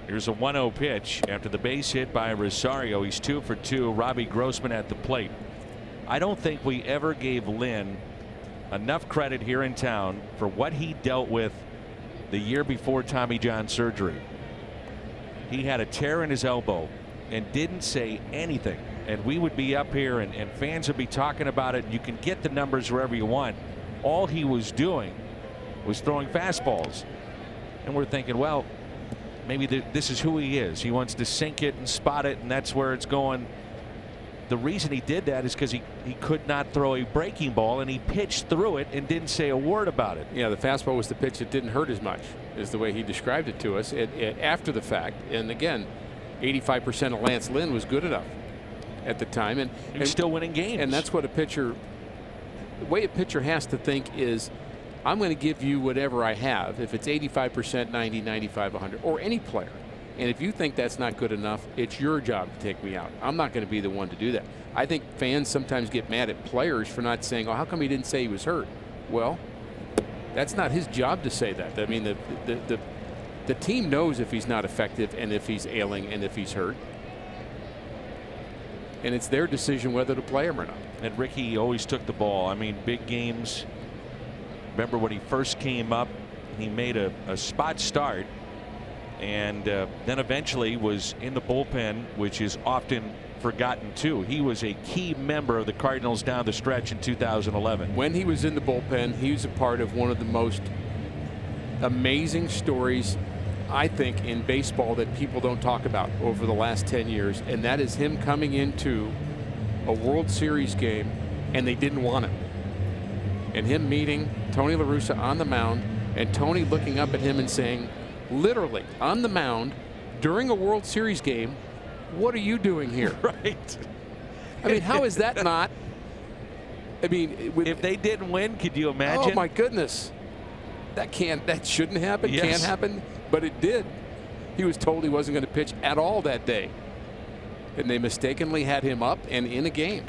Here's a 1-0 pitch after the base hit by Rosario. He's 2 for 2. Robbie Grossman at the plate. I don't think we ever gave Lynn enough credit here in town for what he dealt with the year before Tommy John surgery. He had a tear in his elbow and didn't say anything, and we would be up here and fans would be talking about it. You can get the numbers wherever you want. All he was doing was throwing fastballs, and we're thinking, well, maybe this is who he is. He wants to sink it and spot it, and that's where it's going. The reason he did that is because he could not throw a breaking ball, and he pitched through it and didn't say a word about it. Yeah, the fastball was the pitch that didn't hurt as much, is the way he described it to us after the fact. And again, 85% of Lance Lynn was good enough at the time, and he's still winning games. And that's what the way a pitcher has to think is, I'm going to give you whatever I have. If it's 85%, 90, 95, 100, or any player. And if you think that's not good enough, it's your job to take me out. I'm not going to be the one to do that. I think fans sometimes get mad at players for not saying, oh, how come he didn't say he was hurt? Well, that's not his job to say that. I mean, the team knows if he's not effective and if he's ailing and if he's hurt. And it's their decision whether to play him or not. And Ricky always took the ball. I mean, big games. Remember when he first came up, he made a spot start. And then eventually was in the bullpen, which is often forgotten too. He was a key member of the Cardinals down the stretch in 2011. When he was in the bullpen, he was a part of one of the most amazing stories, I think, in baseball that people don't talk about over the last 10 years. And that is him coming into a World Series game and they didn't want him. And him meeting Tony La Russa on the mound, and Tony looking up at him and saying, literally on the mound during a World Series game, what are you doing here? Right. I mean, how is that not? I mean, if they didn't win, could you imagine? Oh my goodness, that shouldn't happen. Yes. Can't happen, but it did. He was told he wasn't going to pitch at all that day, and they mistakenly had him up and in a game.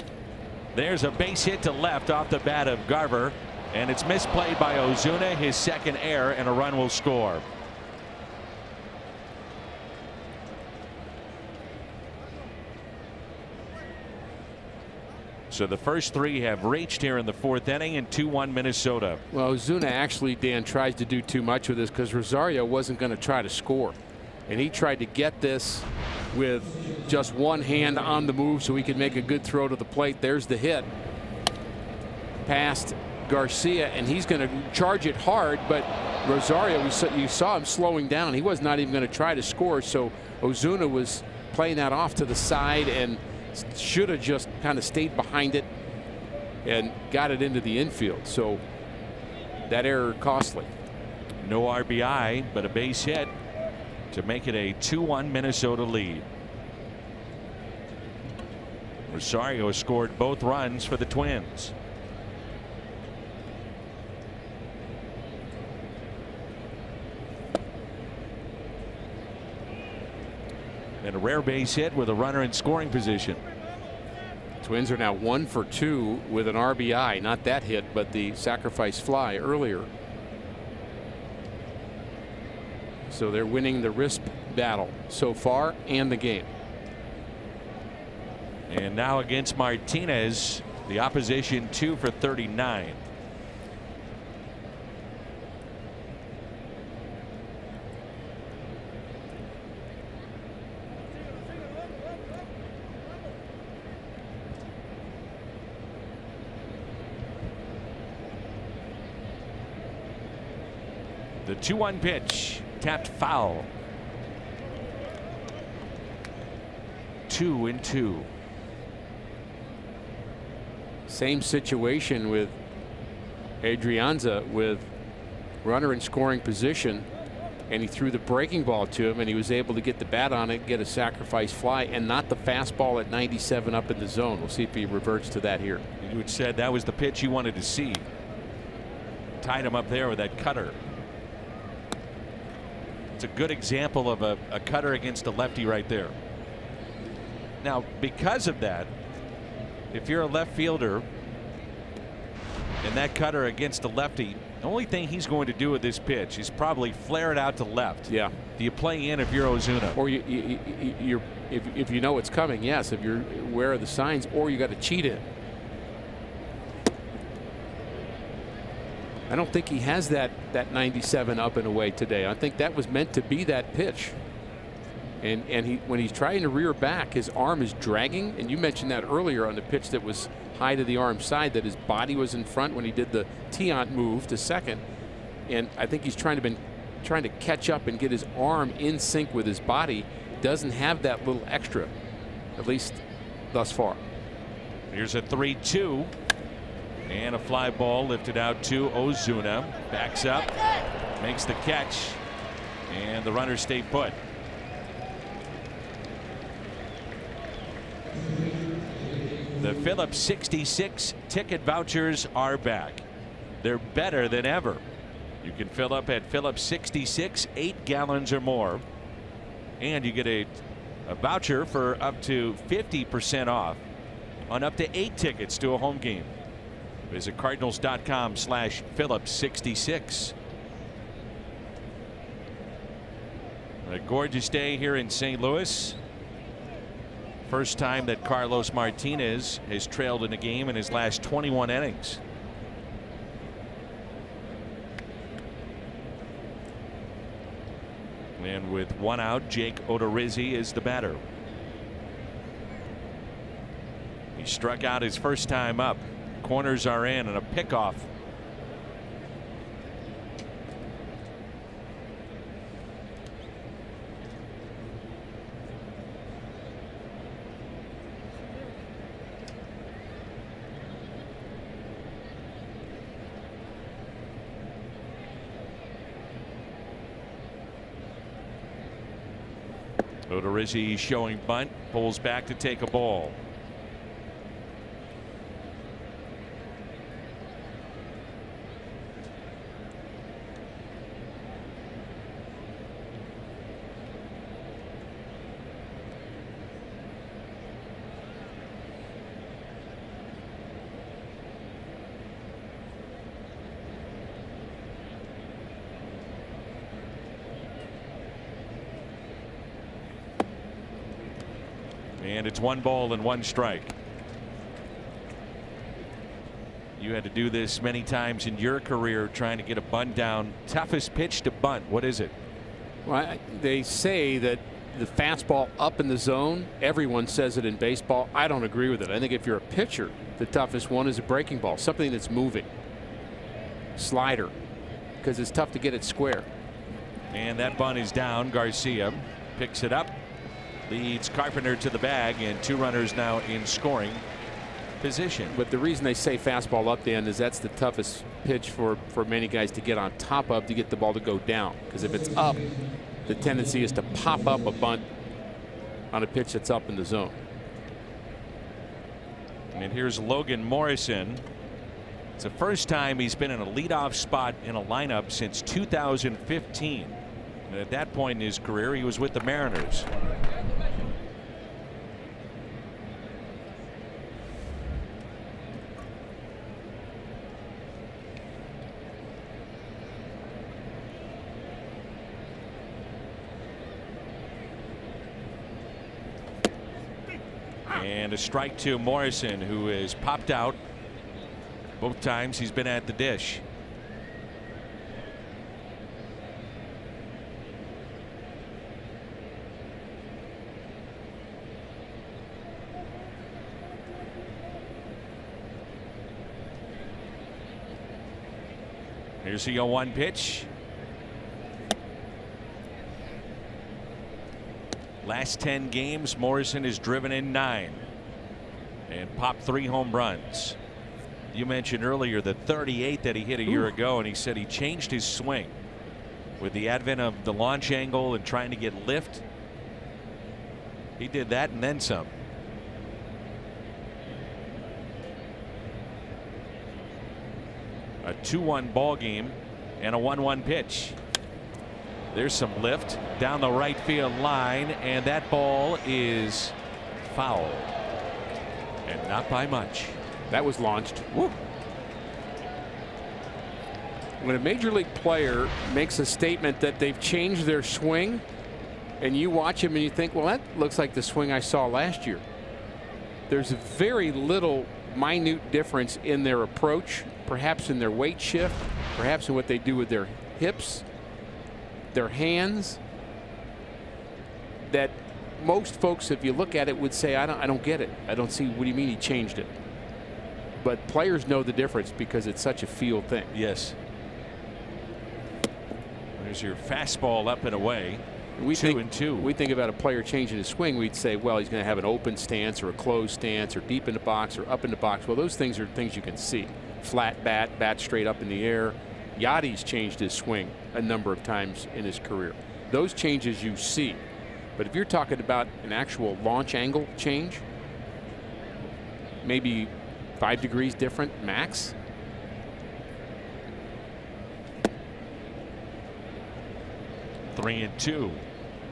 There's a base hit to left off the bat of Garver, and it's misplayed by Ozuna, his second error, and a run will score. So the first three have reached here in the fourth inning, and 2-1 Minnesota. Well, Ozuna actually, Dan, tries to do too much with this because Rosario wasn't going to try to score. And he tried to get this with just one hand on the move so he could make a good throw to the plate. There's the hit past Garcia, and he's going to charge it hard, but Rosario, you saw him slowing down. He was not even going to try to score, so Ozuna was playing that off to the side and should have just kind of stayed behind it and got it into the infield. So that error costly. No RBI, but a base hit to make it a 2-1 Minnesota lead. Rosario scored both runs for the Twins. And a rare base hit with a runner in scoring position. Twins are now 1 for 2 with an RBI. Not that hit, but the sacrifice fly earlier. So they're winning the wrist battle so far and the game. And now against Martinez, the opposition 2 for 39. The 2-1 pitch tapped foul. 2-2. Same situation with Adrianza, with runner in scoring position, and he threw the breaking ball to him and he was able to get the bat on it, get a sacrifice fly, and not the fastball at 97 up in the zone. We'll see if he reverts to that here. You had said that was the pitch you wanted to see. Tied him up there with that cutter. It's a good example of a cutter against a lefty right there. Now, because of that, if you're a left fielder and that cutter against a lefty, the only thing he's going to do with this pitch is probably flare it out to left. Yeah. Do you play in if you're Ozuna? Or if you know it's coming, yes. If you're aware of the signs, or you got to cheat it. I don't think he has that 97 up and away today. I think that was meant to be that pitch. And when he's trying to rear back, his arm is dragging. And you mentioned that earlier on the pitch that was high to the arm side, that his body was in front when he did the Tiant move to second. And I think he's trying to catch up and get his arm in sync with his body. Doesn't have that little extra, at least thus far. Here's a 3-2. And a fly ball lifted out to Ozuna. Backs up, makes the catch, and the runners stay put. The Phillips 66 ticket vouchers are back. They're better than ever. You can fill up at Phillips 66, 8 gallons or more, and you get a voucher for up to 50% off on up to 8 tickets to a home game. Visit Cardinals.com/Phillips66. A gorgeous day here in St. Louis. First time that Carlos Martinez has trailed in a game in his last 21 innings. And with one out, Jake Odorizzi is the batter. He struck out his first time up. Corners are in, and a pickoff. Odorizzi showing bunt, pulls back to take a ball. And it's 1 ball and 1 strike. You had to do this many times in your career trying to get a bunt down. Toughest pitch to bunt, what is it? Well, they say that the fastball up in the zone, everyone says it in baseball. I don't agree with it. I think if you're a pitcher, the toughest one is a breaking ball, something that's moving. Slider, because it's tough to get it square. And that bunt is down. Garcia picks it up, leads Carpenter to the bag, and 2 runners now in scoring position. But the reason they say fastball up, Dan, is that's the toughest pitch for many guys to get on top of, to get the ball to go down. Because if it's up, the tendency is to pop up a bunt on a pitch that's up in the zone. And here's Logan Morrison. It's the first time he's been in a leadoff spot in a lineup since 2015. And at that point in his career, he was with the Mariners. And a strike to Morrison, who has popped out both times he's been at the dish. Here's the 0-1 pitch. Last 10 games, Morrison has driven in 9 and popped 3 home runs. You mentioned earlier the 38 that he hit a year ago, and he said he changed his swing with the advent of the launch angle and trying to get lift. He did that and then some. A 2-1 ball game and a 1-1 pitch. There's some lift down the right field line, and that ball is foul, and not by much. That was launched. Woo. When a major league player makes a statement that they've changed their swing, and you watch him and you think, well, that looks like the swing I saw last year. There's very little minute difference in their approach, perhaps in their weight shift, perhaps in what they do with their hips, their hands, that most folks, if you look at it, would say, I don't get it. I don't see, what do you mean he changed it? But players know the difference because it's such a feel thing. Yes. There's your fastball up and away. We 2-2. We think about a player changing his swing, we'd say, well, he's going to have an open stance or a closed stance or deep in the box or up in the box. Well, those things are things you can see. Flat bat straight up in the air. Yadi's changed his swing a number of times in his career. Those changes you see. But if you're talking about an actual launch angle change, maybe 5 degrees different max. 3-2.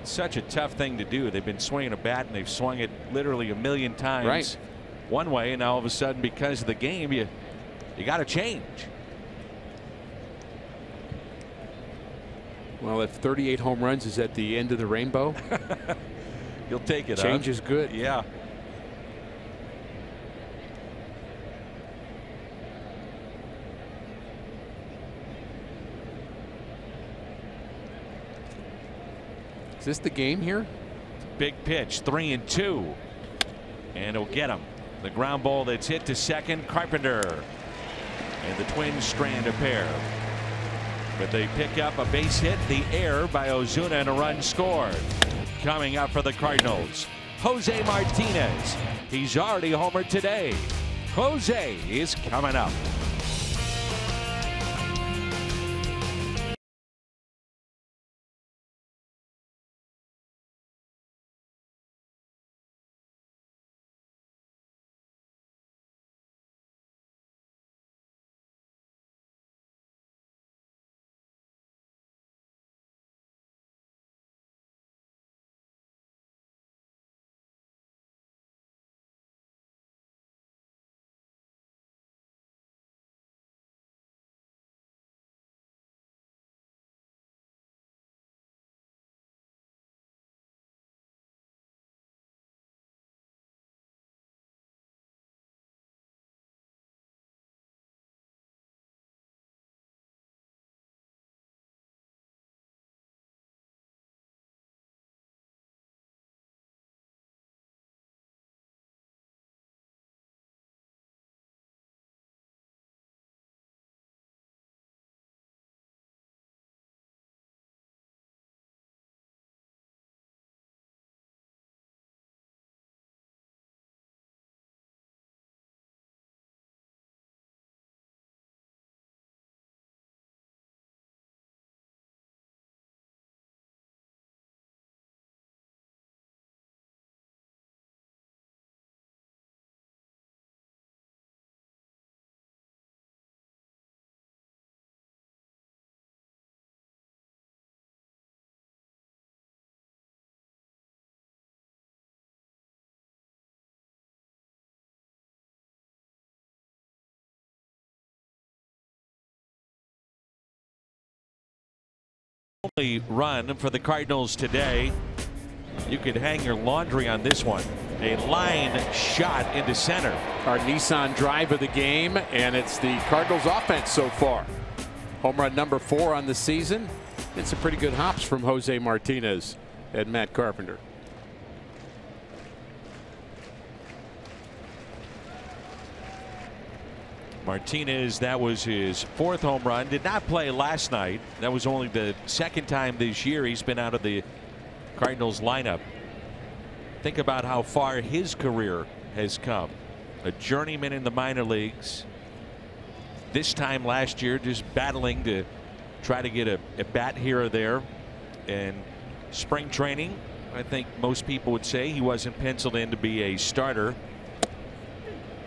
Such a tough thing to do. They've been swinging a bat and they've swung it literally a million times one way, and now all of a sudden, because of the game, you got to change. Well, if 38 home runs is at the end of the rainbow, you'll take it. Change is good. Yeah. Is this the game here? Big pitch, 3-2, and it'll get him. The ground ball that's hit to second. Carpenter and the Twins strand a pair, but they pick up a base hit, the air by Ozuna, and a run scored. Coming up for the Cardinals, Jose Martinez. He's already homered today. Jose is coming up. only run for the Cardinals today. You could hang your laundry on this one. A line shot into center. Our Nissan drive of the game, and it's the Cardinals offense so far. Home run number 4 on the season. It's some pretty good hops from Jose Martinez and Matt Carpenter. Martinez, that was his 4th home run. Did not play last night. That was only the 2nd time this year he's been out of the Cardinals lineup. Think about how far his career has come. A journeyman in the minor leagues. This time last year just battling to try to get a bat here or there. And spring training, I think most people would say he wasn't penciled in to be a starter.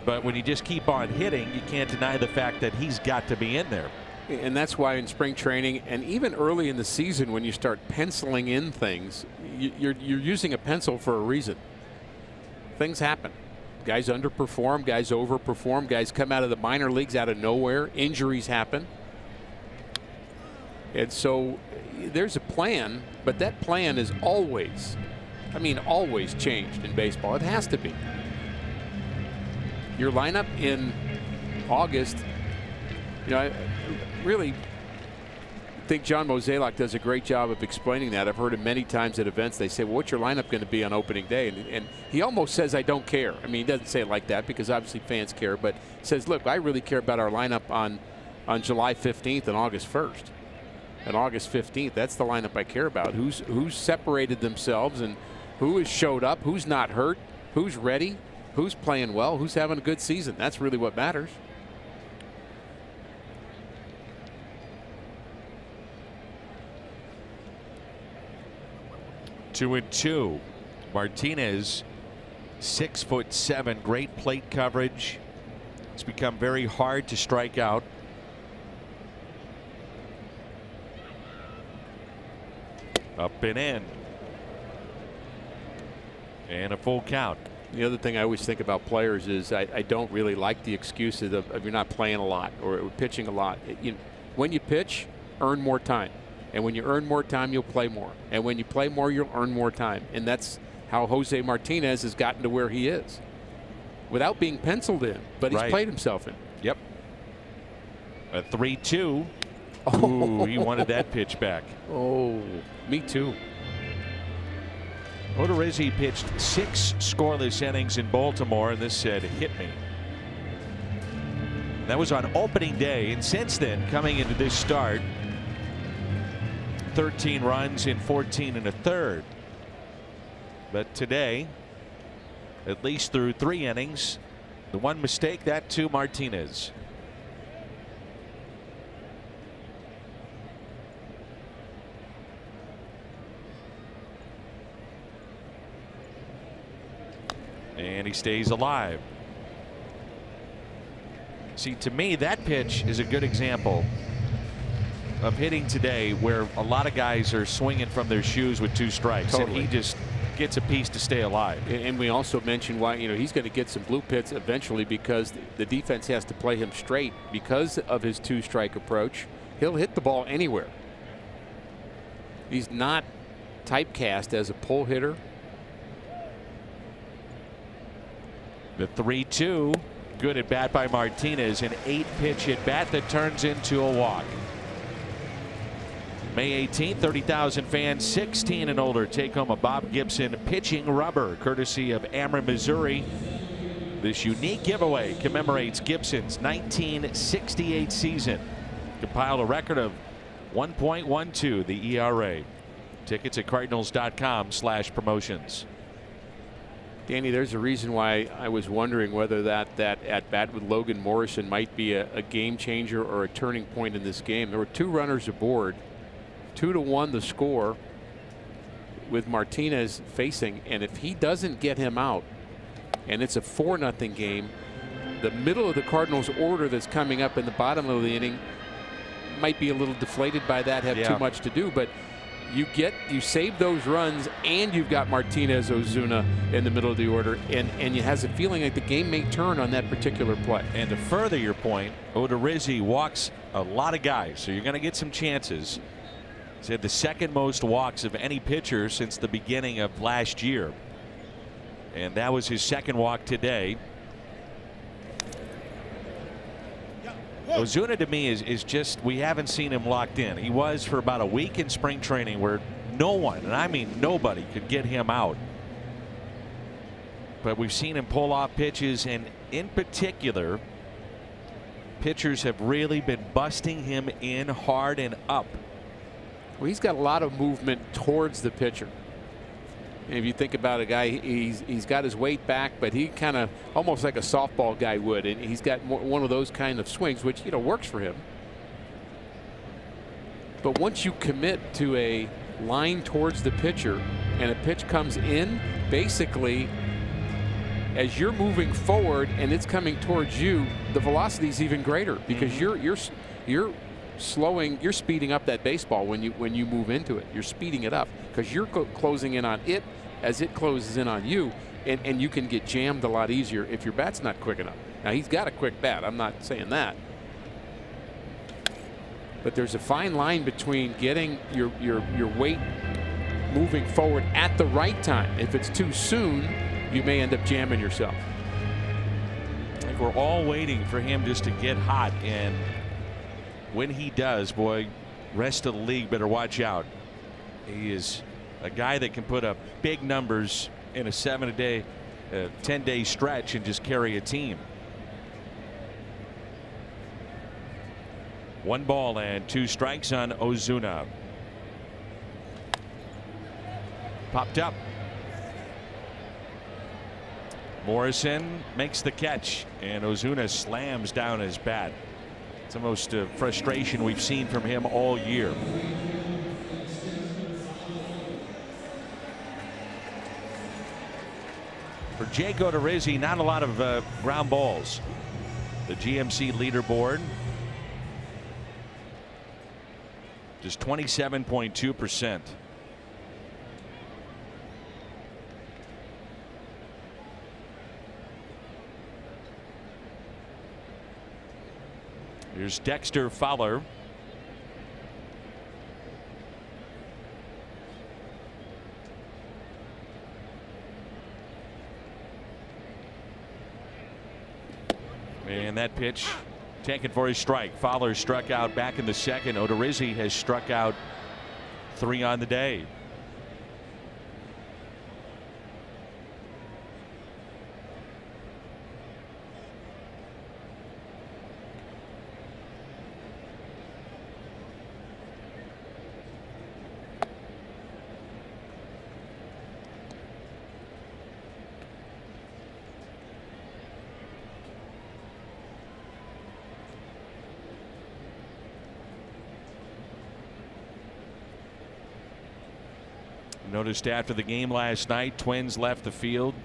But when you just keep on hitting, you can't deny the fact that he's got to be in there. And that's why in spring training and even early in the season, when you start penciling in things, you're using a pencil for a reason. Things happen. Guys underperform, guys overperform, guys come out of the minor leagues out of nowhere. Injuries happen. And so there's a plan, but that plan is always, I mean, always changed in baseball. It has to be. Your lineup in August, you know, I really think John Mozeliak does a great job of explaining that. I've heard him many times at events. They say, well, what's your lineup going to be on opening day? And he almost says, I don't care. I mean, he doesn't say it like that because obviously fans care, but he says, look, I really care about our lineup on July 15th and August 1st. And August 15th, that's the lineup I care about. Who's separated themselves and who has showed up, who's not hurt, who's ready, who's playing well, who's having a good season. That's really what matters. Two and two. Martinez, 6'7", great plate coverage. It's become very hard to strike out. Up and in. And a full count. The other thing I always think about players is I don't really like the excuses of you're not playing a lot or pitching a lot. When you pitch, earn more time. And when you earn more time, you'll play more. And when you play more, you'll earn more time. And that's how Jose Martinez has gotten to where he is. Without being penciled in, but he's played himself in. Yep. A 3-2. Ooh, he wanted that pitch back. Oh, me too. Odorizzi pitched 6 scoreless innings in Baltimore, and this said, hit me. That was on opening day, and since then, coming into this start, 13 runs in 14 1/3. But today, at least through 3 innings, the one mistake, that to Martinez. And he stays alive. See, to me, that pitch is a good example of hitting today where a lot of guys are swinging from their shoes with 2 strikes. Totally. And he just gets a piece to stay alive. And we also mentioned why, he's going to get some blue pits eventually because the defense has to play him straight because of his 2-strike approach. He'll hit the ball anywhere. He's not typecast as a pull hitter. The 3-2, good at bat by Martinez, an 8-pitch at bat that turns into a walk. May 18th, 30,000 fans 16 and older take home a Bob Gibson pitching rubber courtesy of Ameren, Missouri. This unique giveaway commemorates Gibson's 1968 season. Compiled a record of 1.12 the ERA. Tickets at cardinals.com/promotions. Danny, there's a reason why I was wondering whether that at bat with Logan Morrison might be a game changer or a turning point in this game. There were 2 runners aboard, 2-1 the score with Martinez facing, and if he doesn't get him out and it's a 4-0 game, the middle of the Cardinals order that's coming up in the bottom of the inning might be a little deflated by that, have too much to do, but you save those runs and you've got Martinez, Ozuna in the middle of the order, and it has a feeling like the game may turn on that particular play. And to further your point, Odorizzi walks a lot of guys, so you're going to get some chances. He's had the second most walks of any pitcher since the beginning of last year. And that was his second walk today. Ozuna to me is just, we haven't seen him locked in. He was for about a week in spring training where no one, and I mean nobody, could get him out. But we've seen him pull off pitches, and in particular, pitchers have really been busting him in hard and up. Well, he's got a lot of movement towards the pitcher. And if you think about a guy, he's got his weight back, but he kind of almost like a softball guy would, and he's got one of those kind of swings, which, you know, works for him. But once you commit to a line towards the pitcher and a pitch comes in, basically, as you're moving forward and it's coming towards you, the velocity is even greater because you're slowing, you're speeding up that baseball when you move into it. You're speeding it up because you're closing in on it as it closes in on you, and you can get jammed a lot easier if your bat's not quick enough. Now, he's got a quick bat, I'm not saying that, but there's a fine line between getting your weight moving forward at the right time. If it's too soon, you may end up jamming yourself. I think we're all waiting for him just to get hot, and when he does, boy, rest of the league better watch out. He is a guy that can put up big numbers in a 10-day stretch and just carry a team. 1 ball and 2 strikes on Ozuna. Popped up. Morrison makes the catch, and Ozuna slams down his bat. It's the most frustration we've seen from him all year. For Jake Odorizzi, not a lot of ground balls. The GMC leaderboard, just 27.2%. Here's Dexter Fowler. And that pitch taken for his strike. Fowler struck out back in the second. Odorizzi has struck out 3 on the day. Noticed after the game last night, Twins left the field.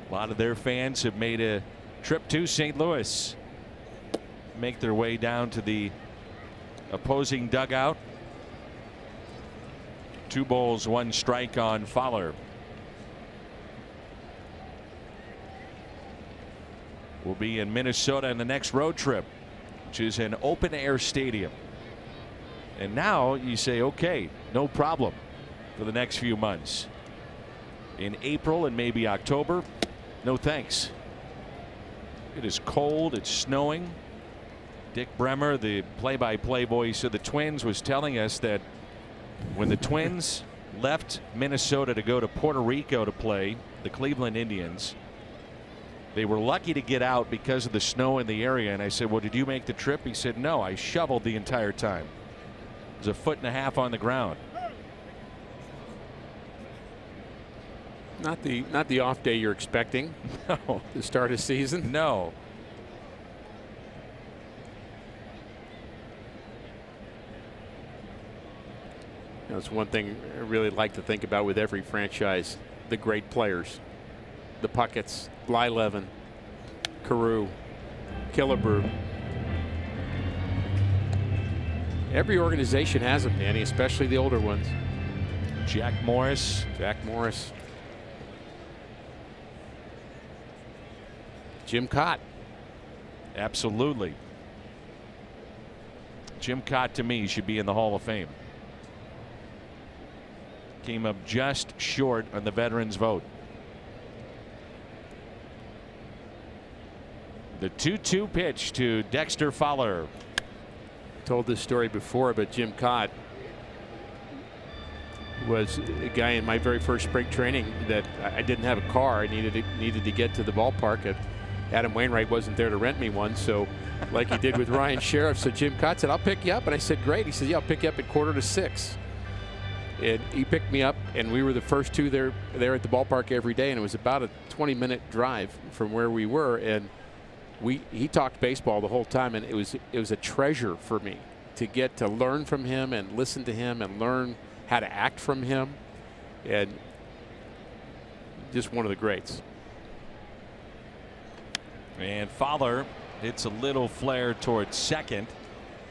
A lot of their fans have made a trip to St. Louis, make their way down to the opposing dugout. 2 balls, 1 strike on Fowler. We'll be in Minnesota in the next road trip, which is an open air stadium. And now you say, okay, no problem for the next few months. In April and maybe October, no thanks. It is cold, it's snowing. Dick Bremer, the play-by-play voice of the Twins, was telling us that when the Twins left Minnesota to go to Puerto Rico to play the Cleveland Indians, they were lucky to get out because of the snow in the area. And I said, well, did you make the trip? He said, no, I shoveled the entire time. It was 1.5 feet on the ground. Not the off day you're expecting. No. To start a season. No. You know, it's one thing I really like to think about with every franchise: the great players, the Pucketts, Blyleven, Carew, Killebrew. Every organization has them, Danny, especially the older ones. Jack Morris. Jim Cott. Absolutely. Jim Cott, to me, should be in the Hall of Fame. came up just short on the veterans vote. The 2-2 pitch to Dexter Fowler. Told this story before, but Jim Cott was a guy in my very first spring training that I didn't have a car. I needed to get to the ballpark. Adam Wainwright wasn't there to rent me one, so like he did with Ryan Sheriff. So Jim Cott said, "I'll pick you up," and I said, "Great." He said, "Yeah, I'll pick you up at 5:45." And he picked me up, and we were the first two there at the ballpark every day, and it was about a 20-minute drive from where we were. And he talked baseball the whole time, and it was a treasure for me to get to learn from him and listen to him and learn how to act from him, and just one of the greats. And Fowler hits a little flare towards second,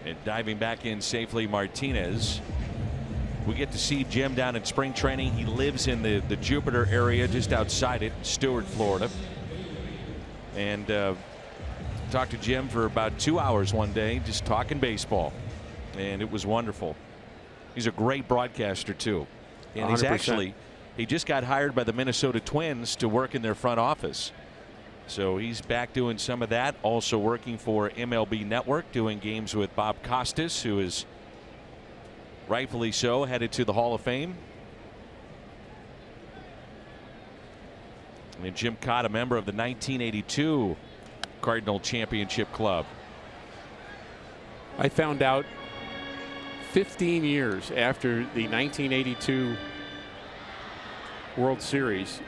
and diving back in safely, Martinez. We get to see Jim down in spring training. He lives in the Jupiter area just outside it, Stewart, Florida. And talked to Jim for about 2 hours one day, just talking baseball, and it was wonderful. He's a great broadcaster too, and 100%. he just got hired by the Minnesota Twins to work in their front office. So he's back doing some of that, also working for MLB Network, doing games with Bob Costas, who is rightfully so headed to the Hall of Fame. And Jim Cott, a member of the 1982 Cardinal Championship Club. I found out 15 years after the 1982 World Series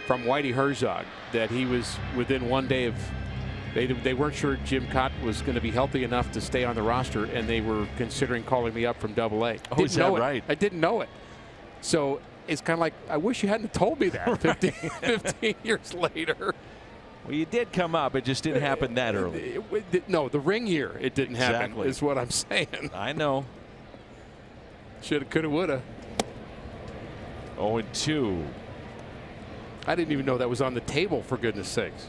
from Whitey Herzog that he was within 1 day of, they weren't sure Jim Cott was going to be healthy enough to stay on the roster, and they were considering calling me up from AA. Oh, is that right? I didn't know it. So it's kind of like, I wish you hadn't told me that 15 years later. Well, you did come up. It just didn't happen that early. No, the ring year, it didn't happen, Exactly. is what I'm saying. I know. Shoulda, coulda, woulda. 0-2. I didn't even know that was on the table, for goodness sakes.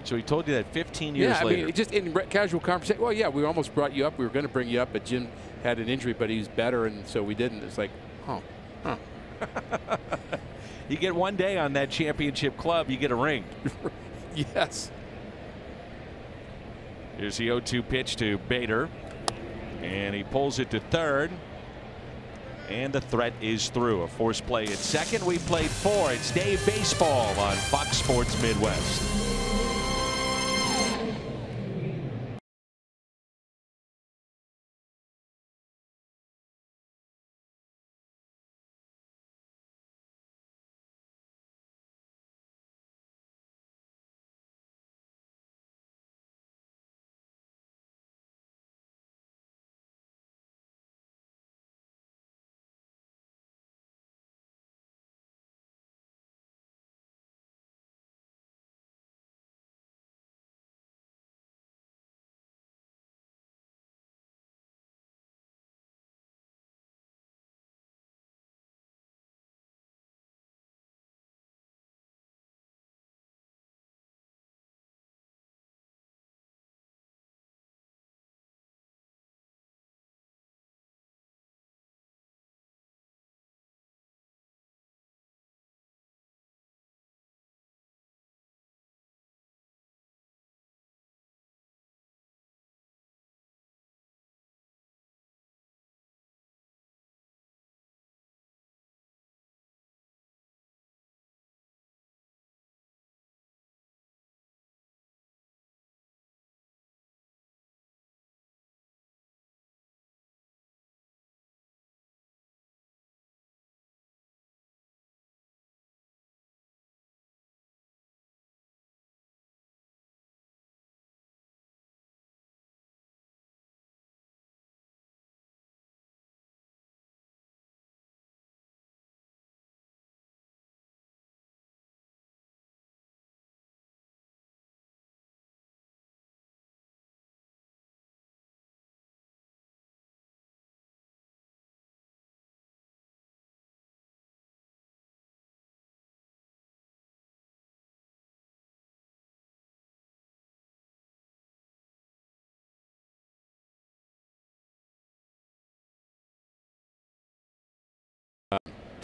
So he told you that 15 years later. later. Mean, just in casual conversation. Well, yeah, we almost brought you up. We were going to bring you up, but Jim had an injury, but he was better, and so we didn't. It's like, huh. You get 1 day on that championship club, you get a ring. Yes. Here's the 0-2 pitch to Bader, and he pulls it to third, and the threat is through. A forced play at second. We played 4. It's Dave Baseball on Fox Sports Midwest.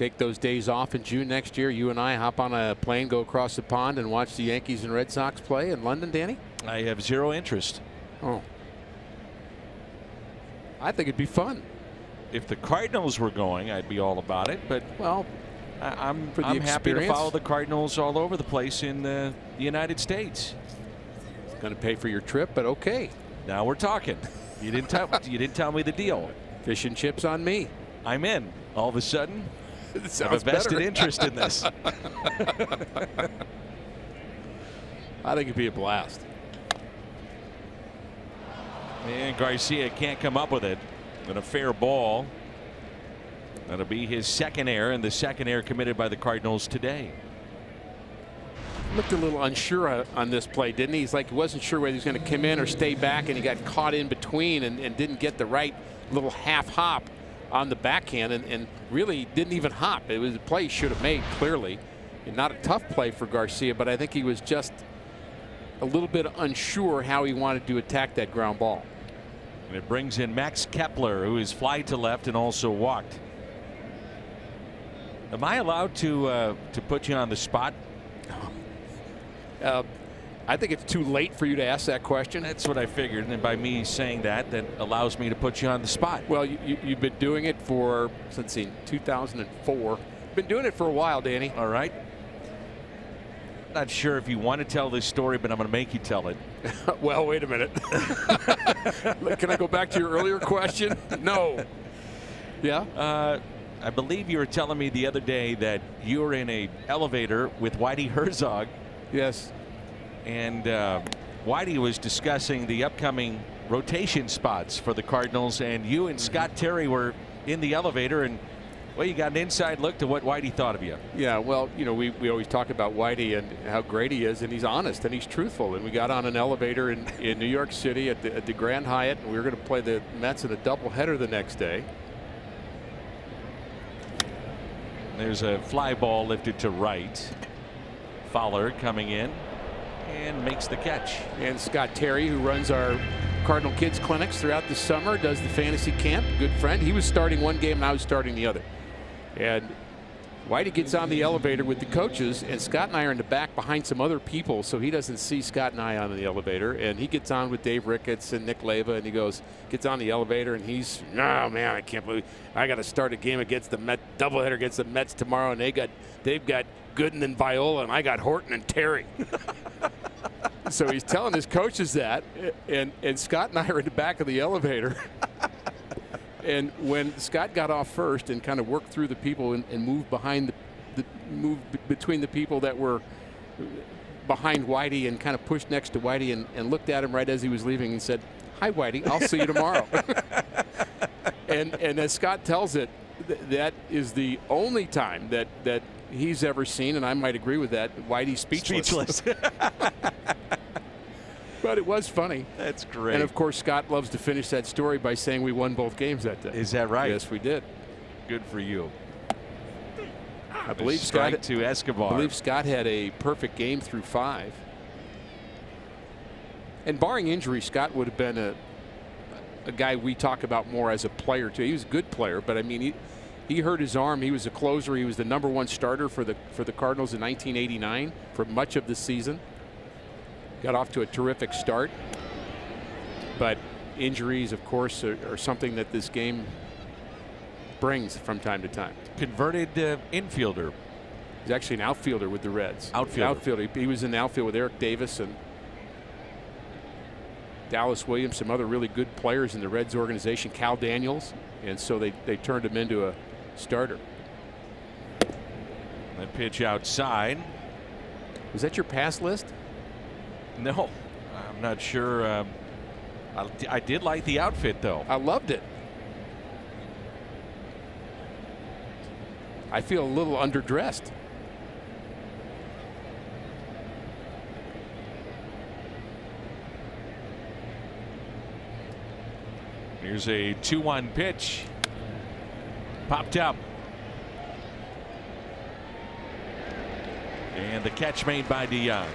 Take those days off in June next year. You and I hop on a plane, go across the pond, and watch the Yankees and Red Sox play in London, Danny? I have zero interest. Oh. I think it'd be fun. If the Cardinals were going, I'd be all about it. But well, I'm happy to follow the Cardinals all over the place in the United States. It's going to pay for your trip, but okay. Now we're talking. You didn't tell me the deal. Fish and chips on me. I'm in. All of a sudden, I have a vested interest in this. I think it'd be a blast. And Garcia can't come up with it. And a fair ball. That'll be his second error, and the second error committed by the Cardinals today. Looked a little unsure on this play, didn't he? He's like he wasn't sure whether he was going to come in or stay back, and he got caught in between and didn't get the right little half hop on the backhand, and really didn't even hop. It was a play he should have made, clearly. And not a tough play for Garcia, but I think he was just a little bit unsure how he wanted to attack that ground ball. And it brings in Max Kepler, who is fly to left and also walked. Am I allowed to put you on the spot? I think it's too late for you to ask that question. That's what I figured, and by me saying that allows me to put you on the spot. Well, you've been doing it for, let's see, 2004. Been doing it for a while, Danny. All right. Not sure if you want to tell this story, but I'm going to make you tell it. Well, wait a minute. Can I go back to your earlier question? No. Yeah? I believe you were telling me the other day that you were in an elevator with Whitey Herzog. Yes. And Whitey was discussing the upcoming rotation spots for the Cardinals, and you and Scott Terry were in the elevator, and well, you got an inside look to what Whitey thought of you. Yeah, well, you know, we always talk about Whitey and how great he is, and he's honest and he's truthful. And we got on an elevator in New York City at the Grand Hyatt, and we were going to play the Mets in a doubleheader the next day. There's a fly ball lifted to right. Fowler coming in and makes the catch. And Scott Terry, who runs our Cardinal Kids clinics throughout the summer, does the fantasy camp, good friend. He was starting one game and I was starting the other. And Whitey gets on the elevator with the coaches, and Scott and I are in the back behind some other people, so he doesn't see Scott and I on the elevator. And he gets on with Dave Ricketts and Nick Leyva, and he gets on the elevator, and he's, oh man, I can't believe I got to start a game against the Mets, doubleheader against the Mets tomorrow, and they've got Gooden and Viola, and I got Horton and Terry. So he's telling his coaches that, and Scott and I are in the back of the elevator. And when Scott got off first and kind of worked through the people and moved behind between the people that were behind Whitey and kind of pushed next to Whitey and looked at him right as he was leaving and said, "Hi, Whitey, I'll see you tomorrow." and as Scott tells it, that is the only time that he's ever seen, and I might agree with that, Whitey's speechless. But it was funny. That's great. And of course, Scott loves to finish that story by saying we won both games that day. Is that right? Yes, we did. Good for you. I believe Scott to Escobar. I believe Scott had a perfect game through 5. And barring injury, Scott would have been a guy we talk about more as a player too. He was a good player, but I mean, he hurt his arm. He was a closer. He was the #1 starter for the Cardinals in 1989 for much of the season. Got off to a terrific start, but injuries, of course, are something that this game brings from time to time. Converted infielder. He's actually an outfielder with the Reds. Outfielder. He was in the outfield with Eric Davis and Dallas Williams, some other really good players in the Reds organization, Cal Daniels, and so they turned him into a starter. That pitch outside. Was that your pass list? No, I'm not sure. I did like the outfit, though. I loved it. I feel a little underdressed. Here's a 2-1 pitch. Popped up. And the catch made by DeYoung.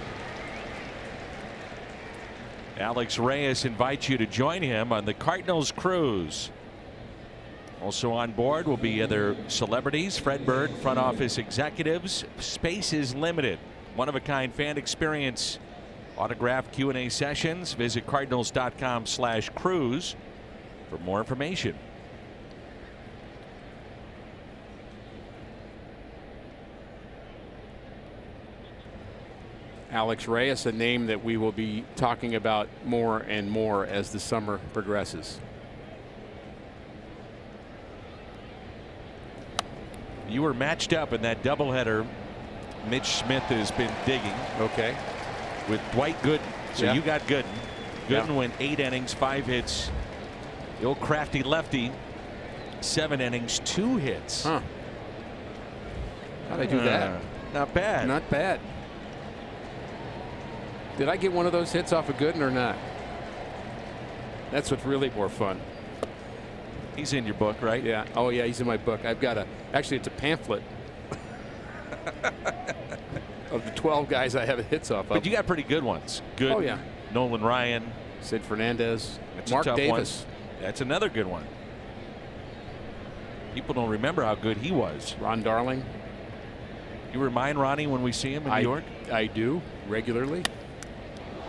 Alex Reyes invites you to join him on the Cardinals cruise. Also on board will be other celebrities, Fred Bird, front office executives. Space is limited. One-of-a-kind fan experience, autographed Q&A sessions. Visit Cardinals.com/cruise for more information. Alex Reyes, a name that we will be talking about more and more as the summer progresses. You were matched up in that doubleheader. Mitch Smith has been digging. Okay. With Dwight Gooden. So Yeah. you got Gooden. Gooden Yeah. went 8 innings, 5 hits. The old crafty lefty, 7 innings, 2 hits. Huh. How'd I do that? Not bad. Not bad. Did I get one of those hits off of Gooden or not? That's what's really more fun. He's in your book, right? Yeah. Oh, yeah, he's in my book. I've got actually, it's a pamphlet of the 12 guys I have hits off of. But you got pretty good ones. Good. Oh, yeah. Nolan Ryan. Sid Fernandez. That's Mark a tough Davis. one. That's another good one. People don't remember how good he was. Ron Darling. You remind Ronnie when we see him in New York? I do, regularly.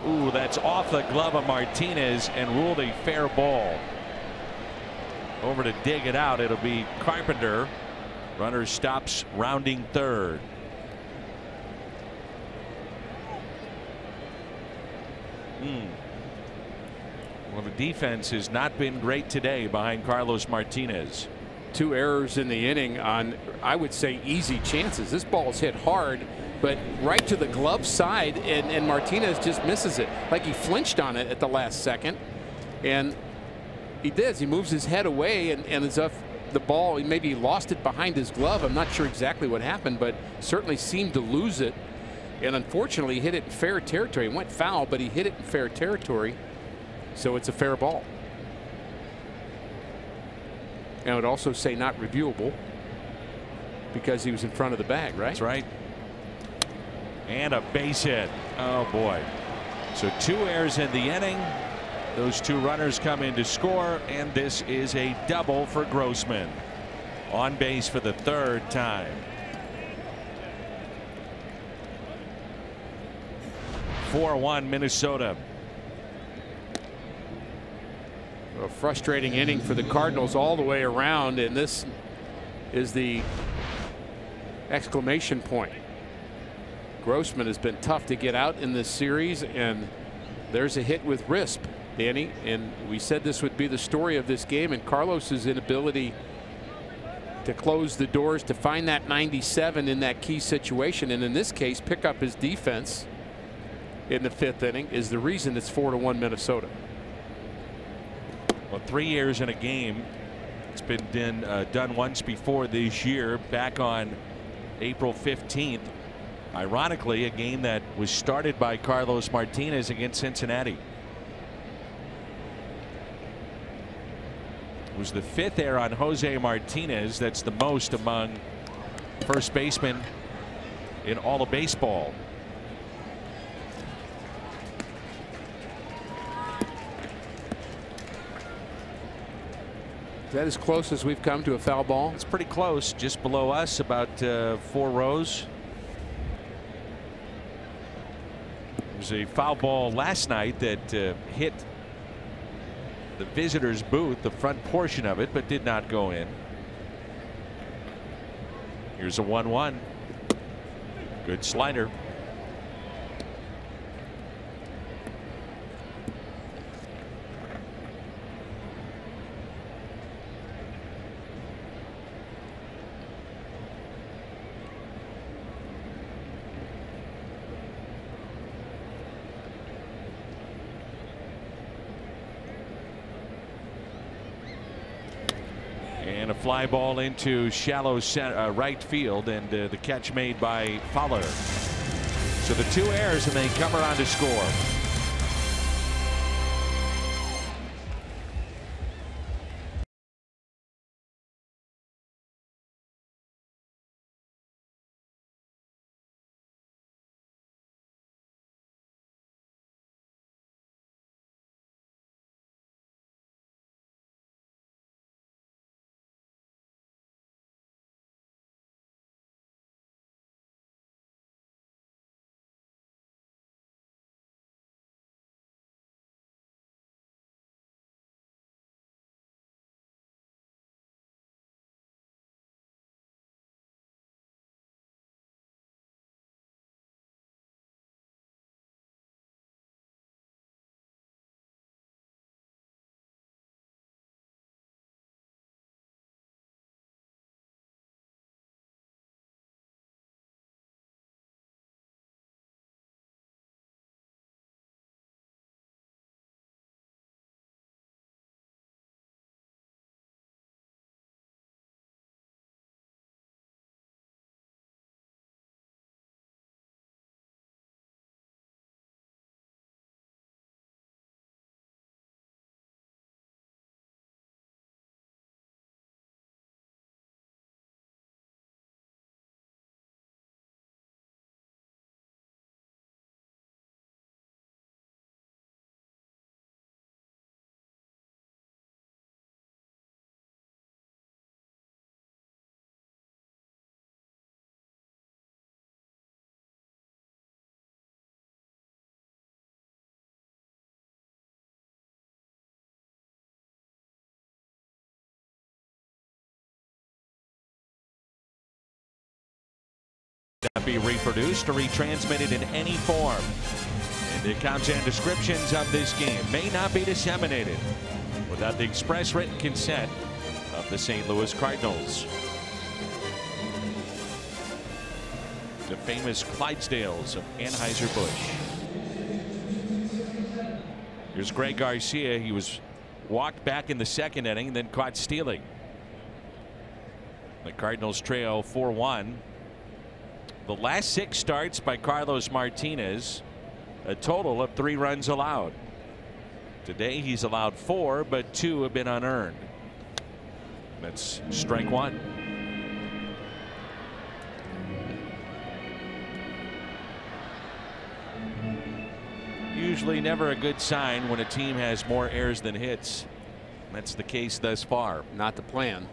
Ooh, that's off the glove of Martinez and ruled a fair ball. Over to dig it out. It'll be Carpenter. Runner stops rounding third. Well, the defense has not been great today behind Carlos Martinez. 2 errors in the inning on, I would say, easy chances. This ball's hit hard, but right to the glove side, and Martinez just misses it. Like he flinched on it at the last second. And he did. He moves his head away, and as if the ball, maybe he lost it behind his glove. I'm not sure exactly what happened, but certainly seemed to lose it. And unfortunately, he hit it in fair territory. It went foul, but he hit it in fair territory. So it's a fair ball. And I would also say not reviewable because he was in front of the bag, right? That's right. And a base hit. Oh, boy. So 2 errors in the inning. Those 2 runners come in to score, and this is a double for Grossman. On base for the 3rd time. 4-1 Minnesota. A frustrating inning for the Cardinals all the way around, and this is the exclamation point. Grossman has been tough to get out in this series, and there's a hit with Risp, Danny, and we said this would be the story of this game, and Carlos's inability to close the doors to find that 97 in that key situation, and in this case pick up his defense in the 5th inning is the reason it's 4-1 Minnesota. Well, 3 years in a game. It's been done once before this year, back on April 15th. Ironically, a game that was started by Carlos Martinez against Cincinnati. It was the 5th error on Jose Martinez. That's the most among first basemen in all of baseball. Is that as close as we've come to a foul ball? It's pretty close, just below us, about 4 rows. There was a foul ball last night that hit the visitors' booth, the front portion of it, but did not go in. Here's a 1-1. Good slider. And a fly ball into shallow right field, and the catch made by Fowler. So the 2 errors, and they come around to score. Not be reproduced or retransmitted in any form. And the accounts and descriptions of this game may not be disseminated without the express written consent of the St. Louis Cardinals. The famous Clydesdales of Anheuser-Busch. Here's Greg Garcia. He was walked back in the second inning, then caught stealing. The Cardinals trail 4-1. The last 6 starts by Carlos Martinez, a total of 3 runs allowed. Today he's allowed 4, but 2 have been unearned. That's strike 1. Usually never a good sign when a team has more errors than hits. That's the case thus far. Not the plan.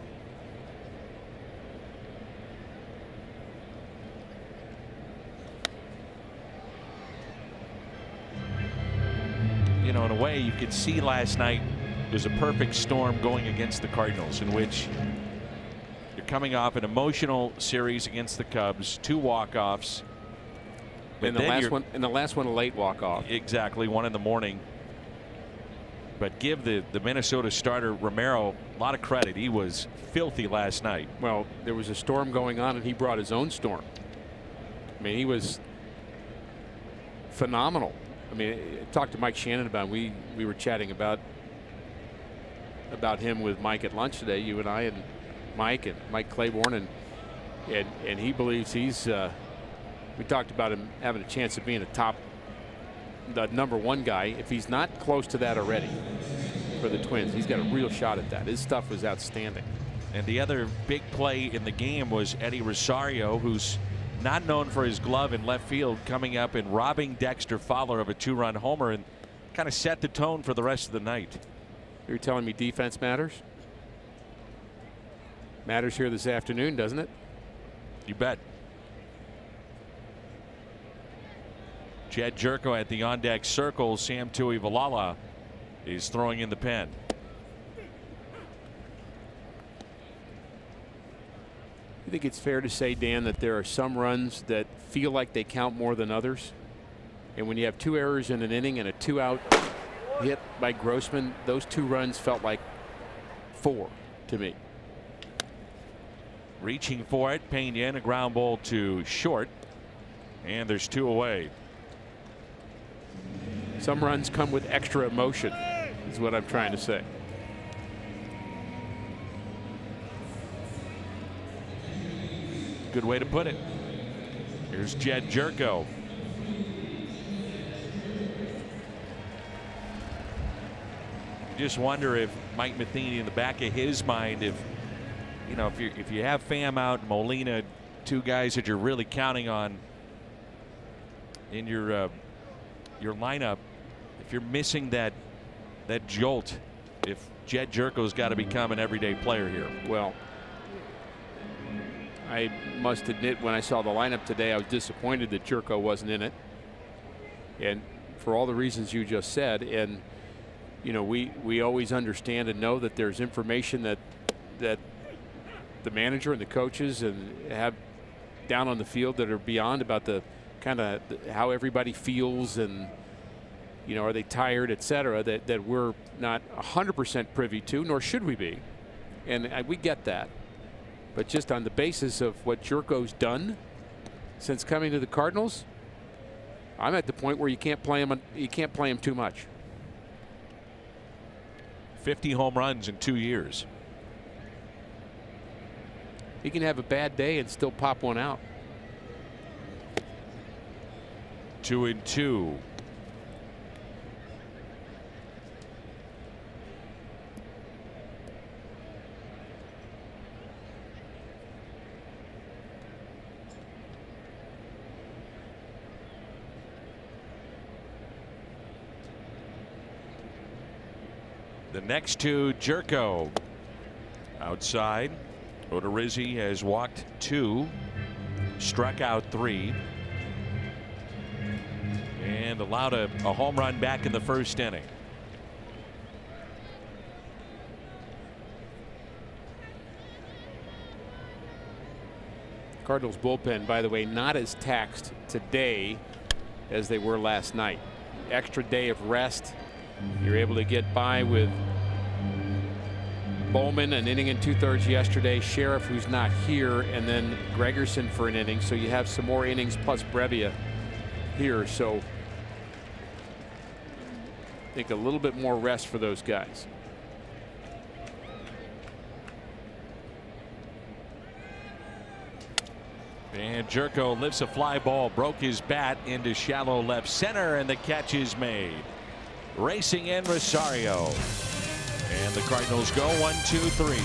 You know, in a way, you could see last night was a perfect storm going against the Cardinals, in which you're coming off an emotional series against the Cubs, 2 walk-offs. And the last one a late walk-off. Exactly, 1 in the morning. But give the Minnesota starter Romero a lot of credit. He was filthy last night. Well, there was a storm going on, and he brought his own storm. I mean, he was phenomenal. I mean, I talked to Mike Shannon about it. We were chatting about him with Mike at lunch today. You and I and Mike Claiborne, and he believes he's. We talked about him having a chance of being the #1 guy. If he's not close to that already for the Twins, he's got a real shot at that. His stuff was outstanding. And the other big play in the game was Eddie Rosario, who's not known for his glove in left field, coming up and robbing Dexter Fowler of a 2-run homer and kind of set the tone for the rest of the night. You're telling me defense matters? Matters here this afternoon, doesn't it? You bet. Jed Jerko at the on-deck circle. Sam Tuivailala is throwing in the pen. You think it's fair to say, Dan, that there are some runs that feel like they count more than others? And when you have 2 errors in an inning and a 2-out hit by Grossman, those 2 runs felt like 4 to me. Reaching for it, Pena in a ground ball to short, and there's 2 away. Some runs come with extra emotion, is what I'm trying to say. Good way to put it. Here's Jed Jerko. Just wonder if Mike Matheny, in the back of his mind, if you have Pham out and Molina, 2 guys that you're really counting on in your lineup, if you're missing that jolt, if Jed Jerko's got to become an everyday player here. Well, I must admit, when I saw the lineup today, I was disappointed that Jerko wasn't in it, and for all the reasons you just said. And you know, we always understand and know that there's information that the manager and the coaches and have down on the field that are beyond about the kind of how everybody feels, and you know, are they tired, etc., that we're not 100% privy to, nor should we be. And we get that. But just on the basis of what Jerko's done since coming to the Cardinals, I'm at the point where you can't play him. You can't play him too much. 50 home runs in 2 years. He can have a bad day and still pop one out. 2-2. The next 2, Jerko outside. Odorizzi has walked 2, struck out 3, and allowed a home run back in the first inning. Cardinals bullpen, by the way, not as taxed today as they were last night. Extra day of rest. You're able to get by with Bowman an inning and 2/3 yesterday, Sheriff who's not here, and then Gregerson for an inning. So you have some more innings plus Brebbia here. So I think a little bit more rest for those guys. And Jerko lifts a fly ball, broke his bat into shallow left center, and the catch is made. Racing in Rosario. And the Cardinals go 1-2-3.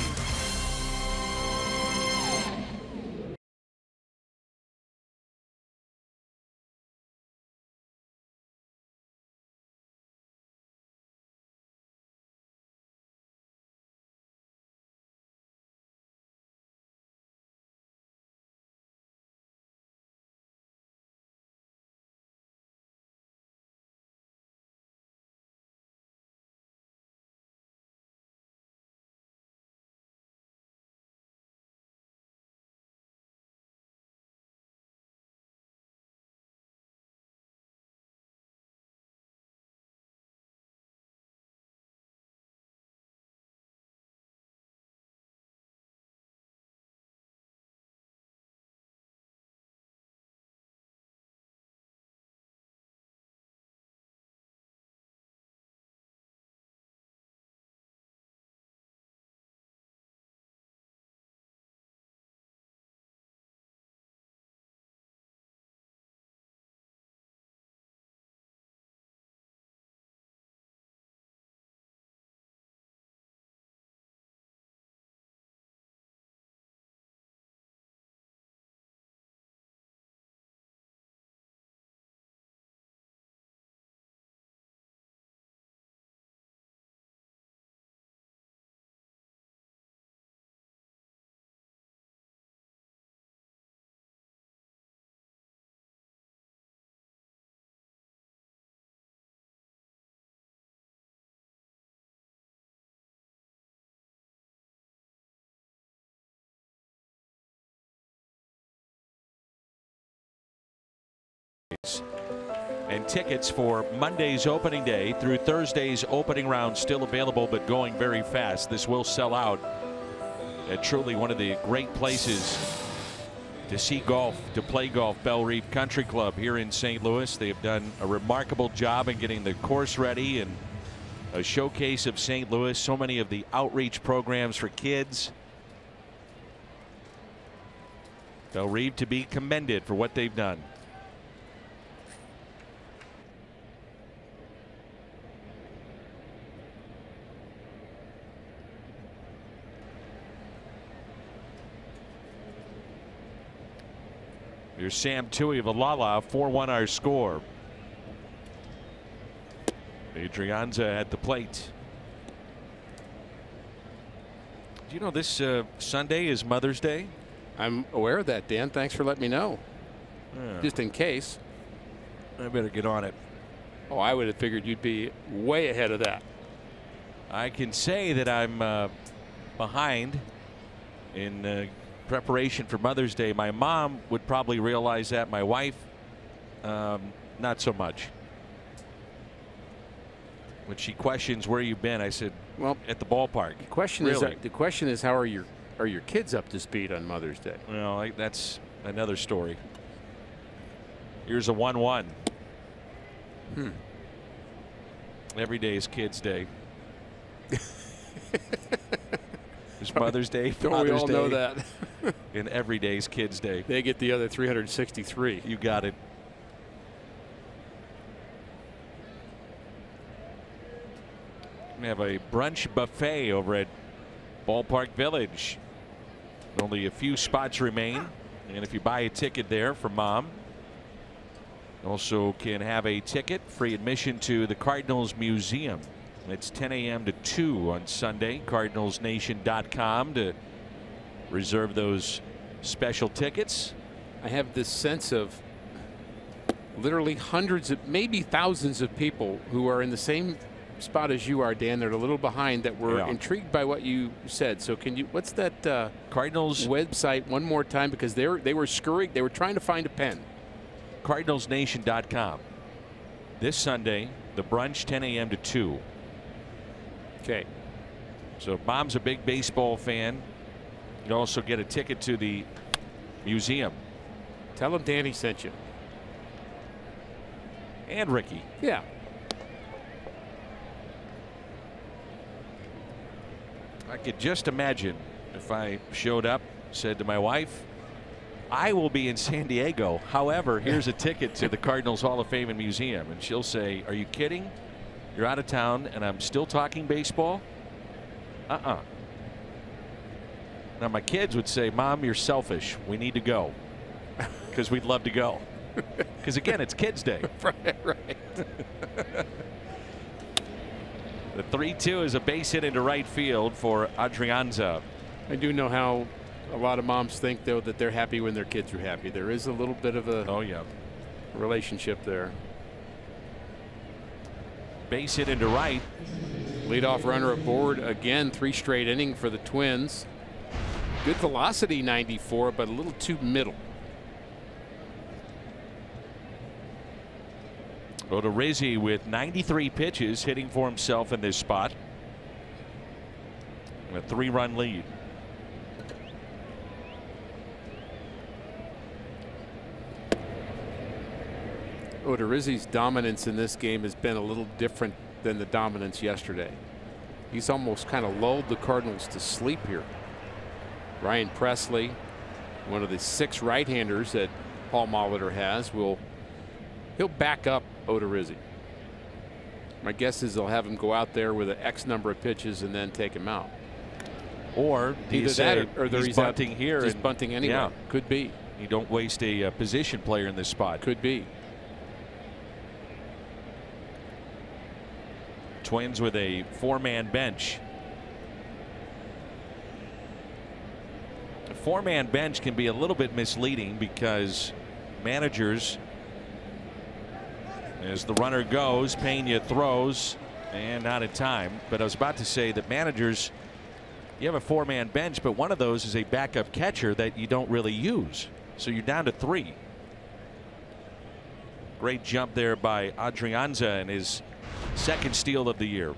And tickets for Monday's opening day through Thursday's opening round still available, but going very fast. This will sell out at truly one of the great places to see golf, to play golf. Belle Reve Country Club here in St. Louis. They have done a remarkable job in getting the course ready and a showcase of St. Louis. So many of the outreach programs for kids. Belle Reve to be commended for what they've done. Here's Sam Tui of Alala, 4-1 our score. Adrianza at the plate. Do you know this Sunday is Mother's Day? I'm aware of that, Dan. Thanks for letting me know. Yeah. Just in case. I better get on it. Oh, I would have figured you'd be way ahead of that. I can say that I'm behind in preparation for Mother's Day. My mom would probably realize that. My wife, not so much. When she questions where you've been, I said, well, at the ballpark. The question is how are your kids up to speed on Mother's Day? Well, that's another story. Here's a 1-1. Every day is Kids Day. There's Mother's Day, Father's we all Day, know that. and every day's Kids Day. They get the other 363. You got it. We have a brunch buffet over at Ballpark Village. Only a few spots remain, and if you buy a ticket there for Mom, you also can have a ticket, free admission to the Cardinals Museum. It's 10 a.m. to 2 on Sunday. CardinalsNation.com to reserve those special tickets. I have this sense of literally hundreds of, maybe thousands of people who are in the same spot as you are, Dan. They're a little behind. That we're intrigued by what you said. So can you? What's that Cardinals website one more time, because they were scurrying. They were trying to find a pen. CardinalsNation.com. This Sunday, the brunch 10 a.m. to 2. Okay. So Mom's a big baseball fan. You also get a ticket to the museum. Tell him Danny sent you. And Ricky. Yeah. I could just imagine if I showed up, said to my wife, I will be in San Diego. However, here's a ticket to the Cardinals Hall of Fame and Museum. And she'll say, are you kidding? You're out of town and I'm still talking baseball? Now my kids would say, Mom, you're selfish. We need to go. Because we'd love to go. Because again, it's Kids Day. right. The 3-2 is a base hit into right field for Adrianza. I do know how a lot of moms think, though, that they're happy when their kids are happy. There is a little bit of a relationship there. Base hit into right. Leadoff runner aboard again. 3 straight inning for the Twins. Good velocity, 94, but a little too middle. Odorizzi with 93 pitches hitting for himself in this spot. And a 3-run lead. Odorizzi's dominance in this game has been a little different than the dominance yesterday. He's almost kind of lulled the Cardinals to sleep here. Ryan Presley, one of the 6 right-handers that Paul Molitor has, he'll back up Odorizzi. My guess is they'll have him go out there with an X number of pitches and then take him out. Or either that or he's bunting here. He's bunting anyway. Yeah. Could be. You don't waste a position player in this spot. Could be. Twins with a 4-man bench. A 4-man bench can be a little bit misleading because managers, as the runner goes, Pena throws and not in time. But I was about to say that managers, you have a 4-man bench, but one of those is a backup catcher that you don't really use. So you're down to 3. Great jump there by Adrianza and his 2nd steal of the year.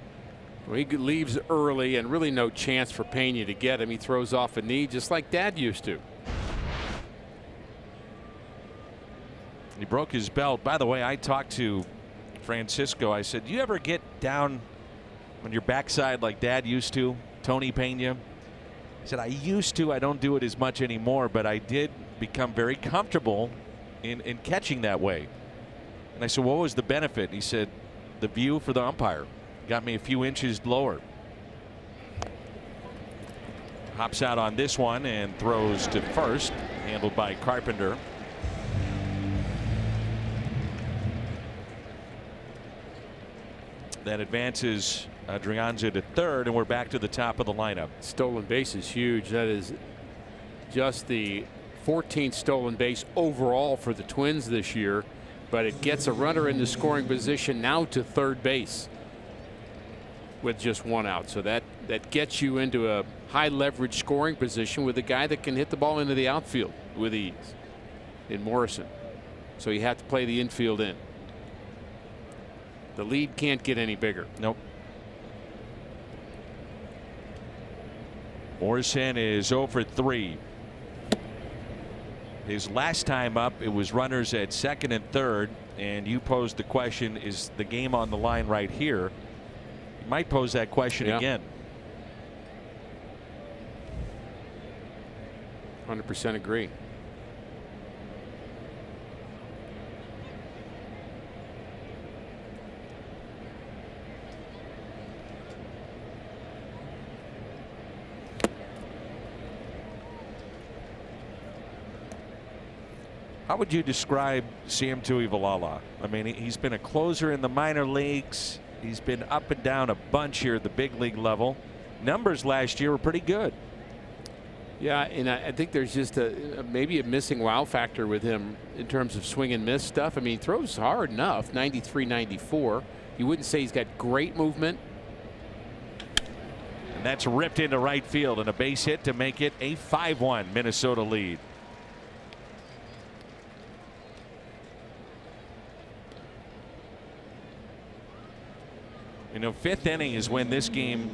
Well, he leaves early and really no chance for Pena to get him. He throws off a knee just like Dad used to. He broke his belt. By the way, I talked to Francisco. I said, do you ever get down on your backside like Dad used to, Tony Pena? He said, I used to. I don't do it as much anymore, but I did become very comfortable in catching that way. And I said, what was the benefit? And he said, the view for the umpire got me a few inches lower. Hops out on this one and throws to first, handled by Carpenter. That advances Adrianza to 3rd, and we're back to the top of the lineup. Stolen base is huge. That is just the 14th stolen base overall for the Twins this year, but it gets a runner in the scoring position now to 3rd base with just 1 out. So that gets you into a high leverage scoring position with a guy that can hit the ball into the outfield with ease in Morrison. So you have to play the infield in. The lead can't get any bigger. Nope. Morrison is 0 for 3. His last time up, it was runners at 2nd and 3rd, and you posed the question, is the game on the line right here? You might pose that question again. 100% agree. How would you describe Sam Tuivailala? I mean, he's been a closer in the minor leagues. He's been up and down a bunch here at the big league level. Numbers last year were pretty good. Yeah, and I think there's just maybe a missing wow factor with him in terms of swing and miss stuff. I mean, he throws hard enough, 93, 94, You wouldn't say he's got great movement. And that's ripped into right field, and a base hit to make it a 5-1 Minnesota lead. You know, 5th inning is when this game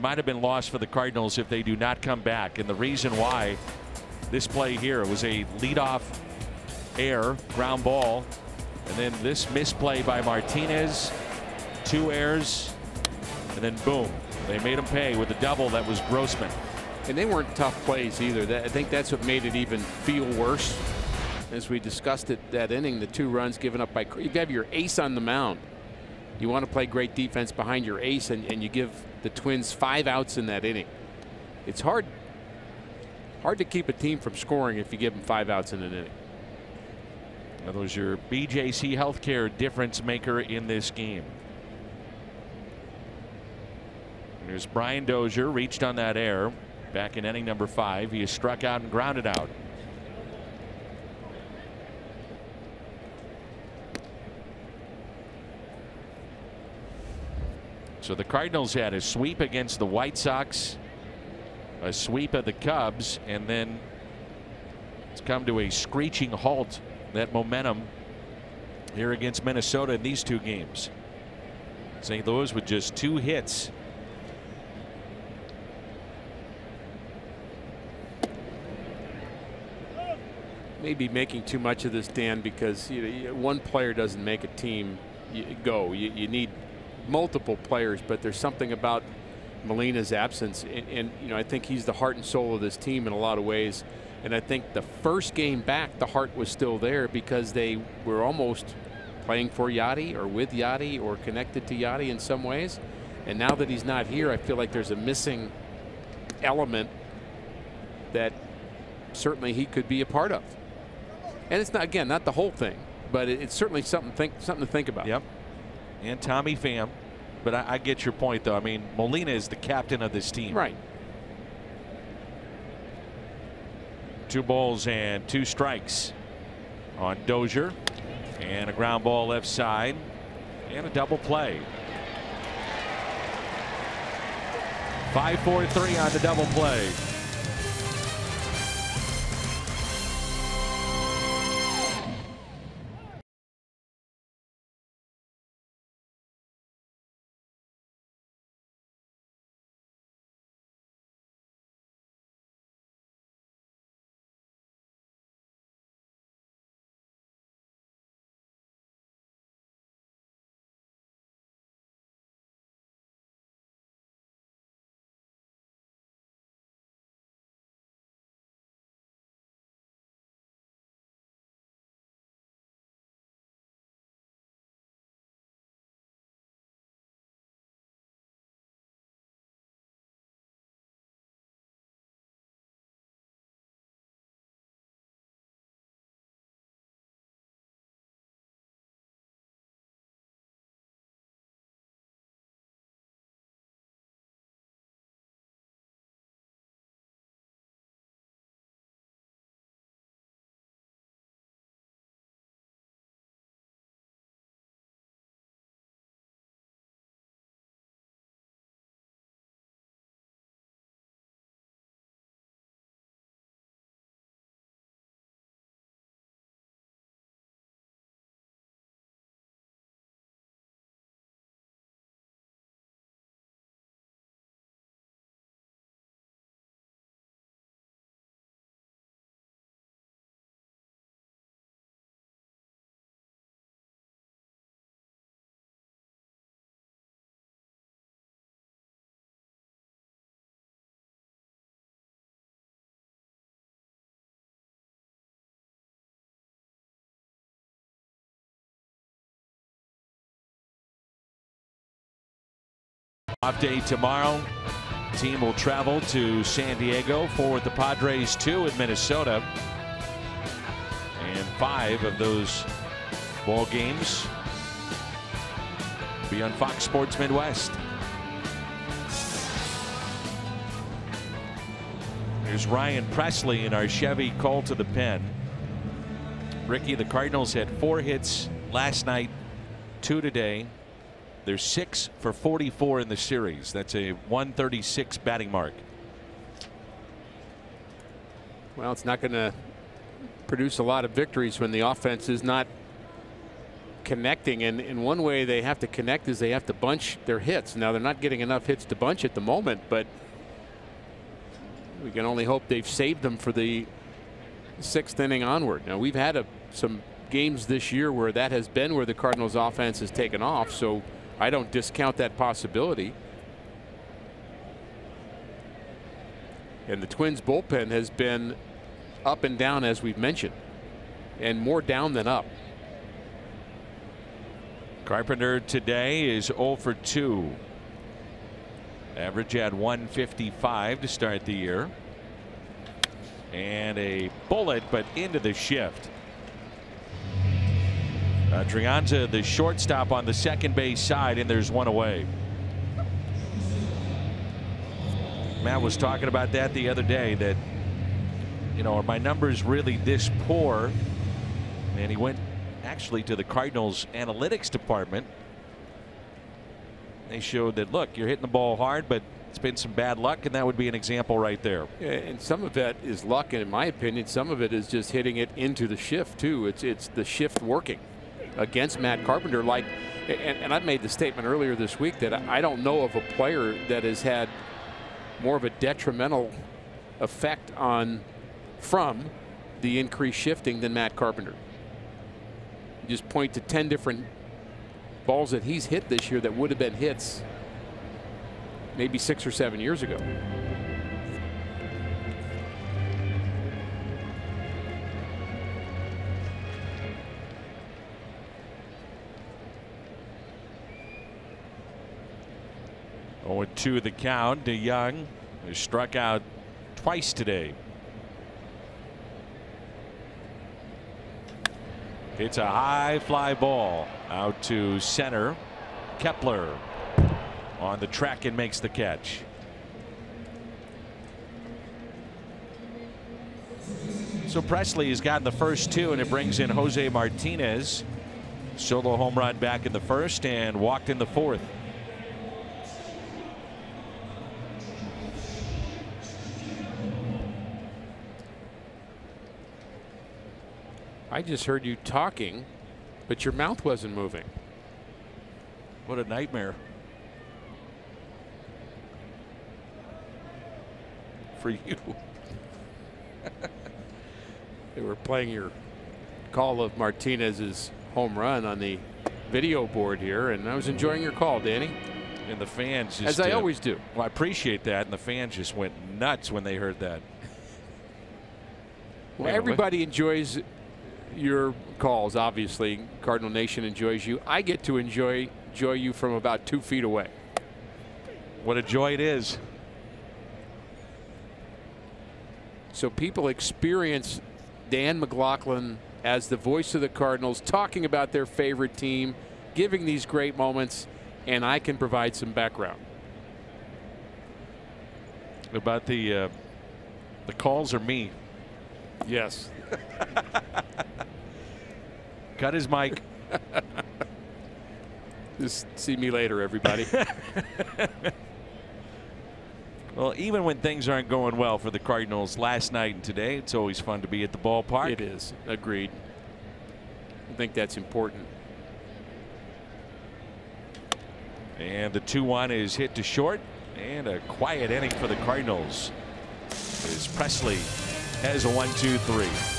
might have been lost for the Cardinals if they do not come back. And the reason why, this play here was a leadoff air ground ball, and then this misplay by Martinez, 2 errors, and then boom, they made him pay with a double that was Grossman. And they weren't tough plays either. I think that's what made it even feel worse. As we discussed it that inning, the 2 runs given up by, you have your ace on the mound. You want to play great defense behind your ace, and you give the Twins 5 outs in that inning. It's hard to keep a team from scoring if you give them 5 outs in an inning. That was your BJC Healthcare difference maker in this game. There's Brian Dozier, reached on that error back in inning number 5. He is struck out and grounded out. So the Cardinals had a sweep against the White Sox, a sweep of the Cubs, and then it's come to a screeching halt, that momentum here against Minnesota in these 2 games. St. Louis with just 2 hits. Maybe making too much of this, Dan, because one player doesn't make a team go. You need multiple players, but there's something about Molina's absence, and I think he's the heart and soul of this team in a lot of ways. And I think the first game back, the heart was still there because they were almost playing for Yachty or with Yachty or connected to Yachty in some ways. And now that he's not here, I feel like there's a missing element that certainly he could be a part of. And it's not, again, not the whole thing, but it's certainly something to think about. Yep. And Tommy Pham. But I get your point, though. I mean, Molina is the captain of this team. Right. 2 balls and 2 strikes on Dozier, and a ground ball left side, and a double play. 5-4-3 on the double play. Off day tomorrow. Team will travel to San Diego for the Padres 2 in Minnesota. And 5 of those ball games will be on Fox Sports Midwest. Here's Ryan Presley in our Chevy call to the pen. Ricky, the Cardinals had 4 hits last night, 2 today. They're 6 for 44 in the series. That's a 136 batting mark. Well, it's not going to produce a lot of victories when the offense is not connecting. And in one way they have to connect is they have to bunch their hits. Now they're not getting enough hits to bunch at the moment, but we can only hope they've saved them for the 6th inning onward. Now we've had some games this year where that has been where the Cardinals offense has taken off, so I don't discount that possibility. And the Twins bullpen has been up and down, as we've mentioned, and more down than up. Carpenter today is 0 for 2. Average at 155 to start the year. And a bullet, but into the shift. Trianza, the shortstop, on the second base side, and there's one away. Matt was talking about that the other day, that, you know, are my numbers really this poor? And he went actually to the Cardinals analytics department. They showed that, look, you're hitting the ball hard, but it's been some bad luck, and that would be an example right there. Yeah, and some of that is luck, and in my opinion, some of it is just hitting it into the shift too. It's the shift working against Matt Carpenter. Like, and I've made the statement earlier this week that I don't know of a player that has had more of a detrimental effect from the increased shifting than Matt Carpenter. You just point to 10 different balls that he's hit this year that would have been hits maybe 6 or 7 years ago. Oh, 2 the count to Young, who struck out twice today. It's a high fly ball out to center. Kepler on the track and makes the catch. So Presley has gotten the first 2, and it brings in Jose Martinez. Solo home run back in the first and walked in the 4th. I just heard you talking, but your mouth wasn't moving. What a nightmare for you. They were playing your call of Martinez's home run on the video board here, and I was enjoying your call, Danny. And the fans just, as I always do. Well, I appreciate that, and the fans just went nuts when they heard that. Well, everybody enjoys your calls. Obviously, Cardinal Nation enjoys you. I get to enjoy you from about 2 feet away. What a joy it is. So people experience Dan McLaughlin as the voice of the Cardinals, talking about their favorite team, giving these great moments, and I can provide some background. About the calls are me. Yes. Cut his mic. Just see me later, everybody. Well, even when things aren't going well for the Cardinals last night and today, it's always fun to be at the ballpark. It is. Agreed. I think that's important. And the 2-1 is hit to short, and a quiet inning for the Cardinals as Presley has a 1-2-3.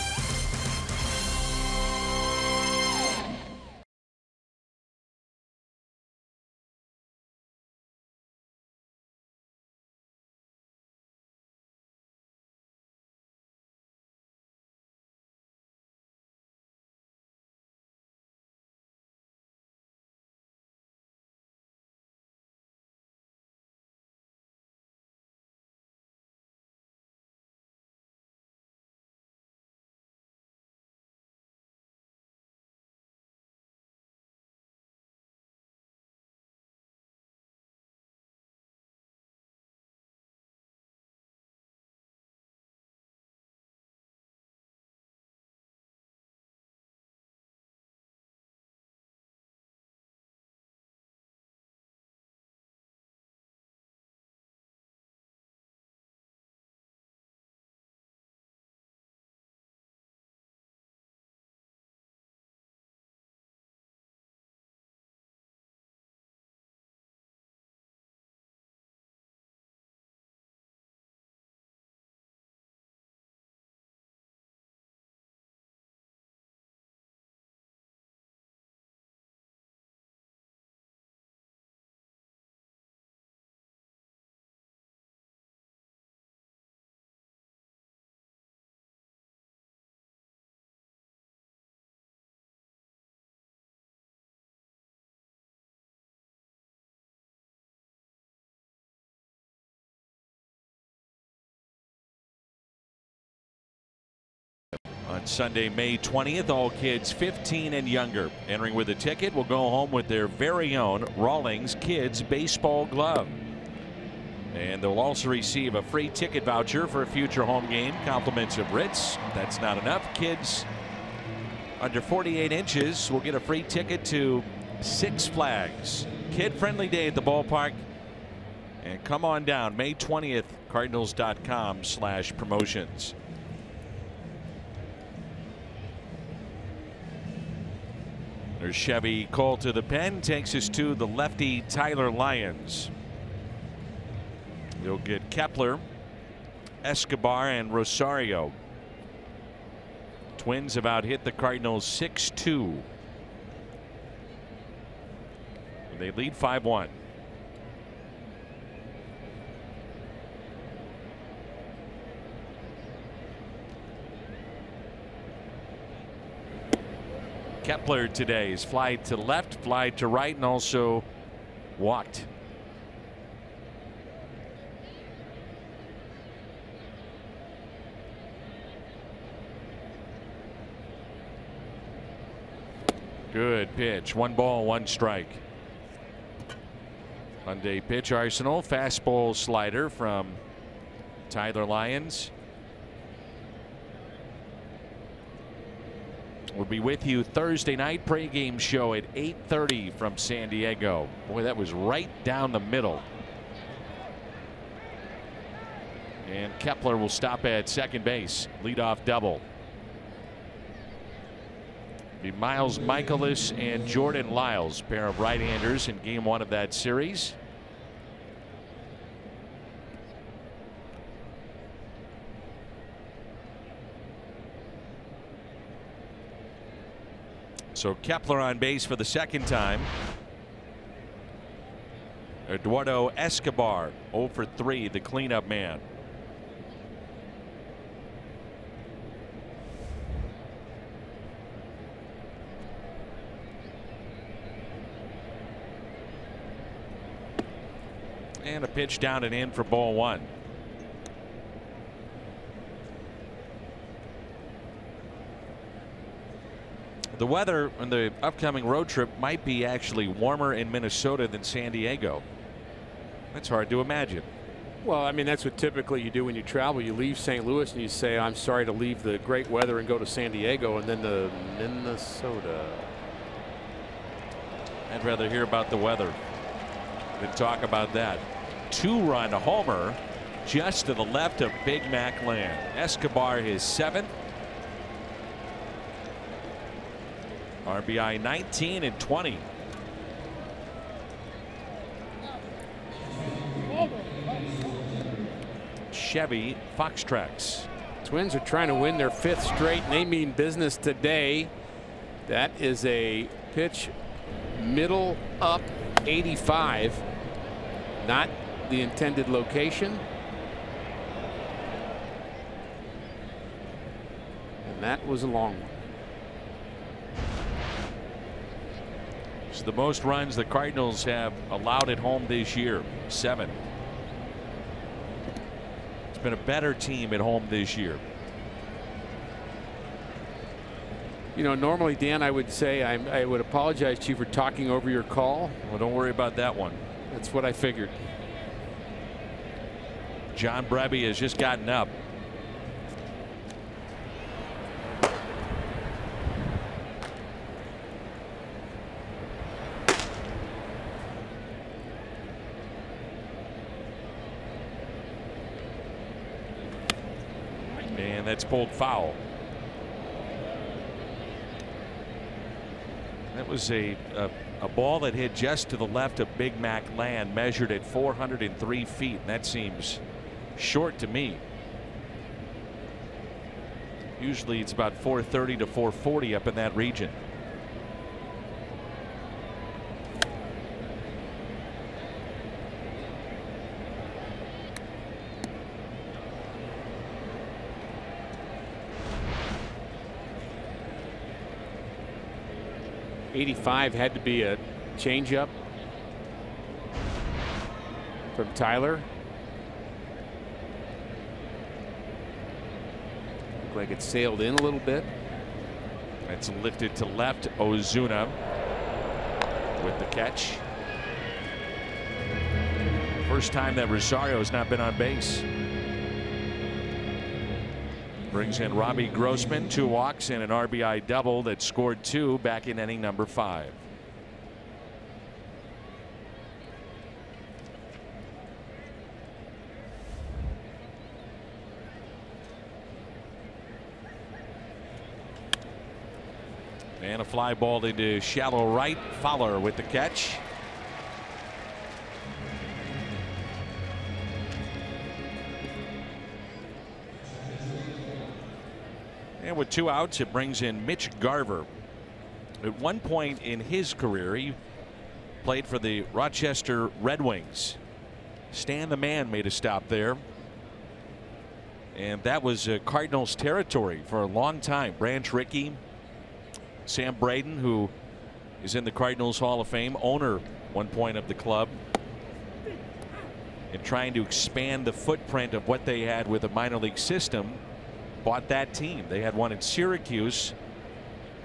On Sunday, May 20th, all kids 15 and younger entering with a ticket will go home with their very own Rawlings Kids Baseball Glove. And they'll also receive a free ticket voucher for a future home game, compliments of Ritz. If that's not enough, kids under 48 inches will get a free ticket to Six Flags. Kid-friendly day at the ballpark. And come on down, May 20th, Cardinals.com/promotions. There's Chevy Cole to the pen, takes us to the lefty Tyler Lyons. You'll get Kepler, Escobar, and Rosario. Twins have out hit the Cardinals 6-2. They lead 5-1. Kepler today is fly to left, fly to right, and also walked. Good pitch. 1 ball, 1 strike. Monday pitch arsenal. Fastball slider from Tyler Lyons. We'll be with you Thursday night pregame show at 8:30 from San Diego. Boy, that was right down the middle. And Kepler will stop at second base. Leadoff double. Be Miles Michaelis and Jordan Lyles, pair of right-handers in game 1 of that series. So Kepler on base for the second time. Eduardo Escobar 0 for 3, the cleanup man. And a pitch down and in for ball 1. The weather on the upcoming road trip might be actually warmer in Minnesota than San Diego. That's hard to imagine. Well, I mean, that's what typically you do when you travel. You leave St. Louis and you say, I'm sorry to leave the great weather and go to San Diego, and then to Minnesota. I'd rather hear about the weather than talk about that. 2-run homer just to the left of Big Mac land. Escobar his 7th. RBI 19 and 20. Chevy Foxtrot's. Twins are trying to win their 5th straight, and they mean business today. That is a pitch middle up 85. Not the intended location. And that was a long one. It's the most runs the Cardinals have allowed at home this year, 7. It's been a better team at home this year. You know, normally, Dan, I would say I would apologize to you for talking over your call. Well, don't worry about that one. That's what I figured. John Brebbia has just gotten up. And that's pulled foul. That was a ball that hit just to the left of Big Mac land, measured at 403 feet. And that seems short to me. Usually it's about 430 to 440 up in that region. '85 had to be a changeup from Tyler. Looked like it sailed in a little bit. It's lifted to left. Ozuna with the catch. First time that Rosario has not been on base. Brings in Robbie Grossman, 2 walks and an RBI double that scored 2 back in inning number 5. And a fly ball into shallow right. Fowler with the catch. And with 2 outs, it brings in Mitch Garver. At one point in his career, he played for the Rochester Red Wings. Stan the Man made a stop there. And that was Cardinals territory for a long time. Branch Rickey, Sam Braden, who is in the Cardinals Hall of Fame, owner one point of the club, and trying to expand the footprint of what they had with a minor league system, bought that team. They had one in Syracuse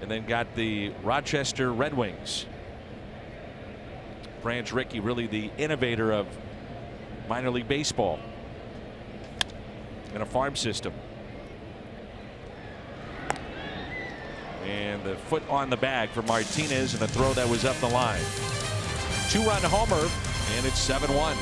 and then got the Rochester Red Wings. Branch Rickey, really the innovator of minor league baseball in a farm system. And the foot on the bag for Martinez, and a throw that was up the line. 2-run homer, and it's 7-1.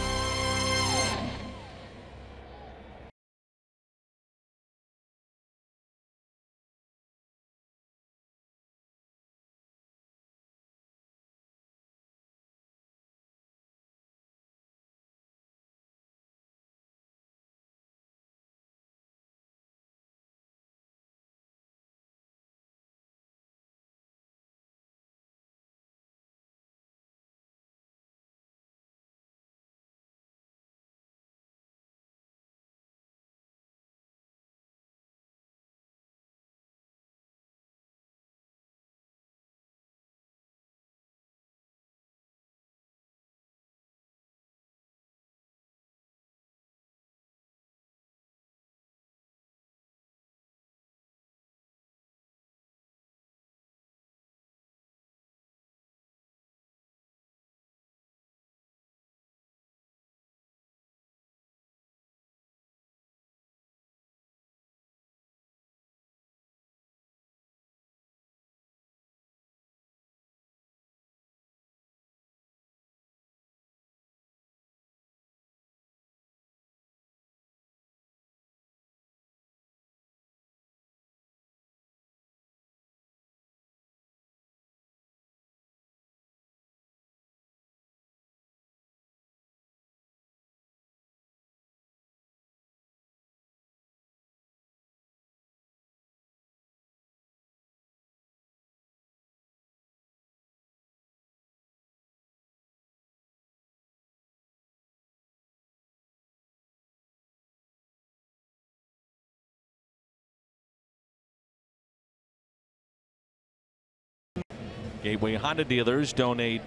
Gateway Honda dealers donate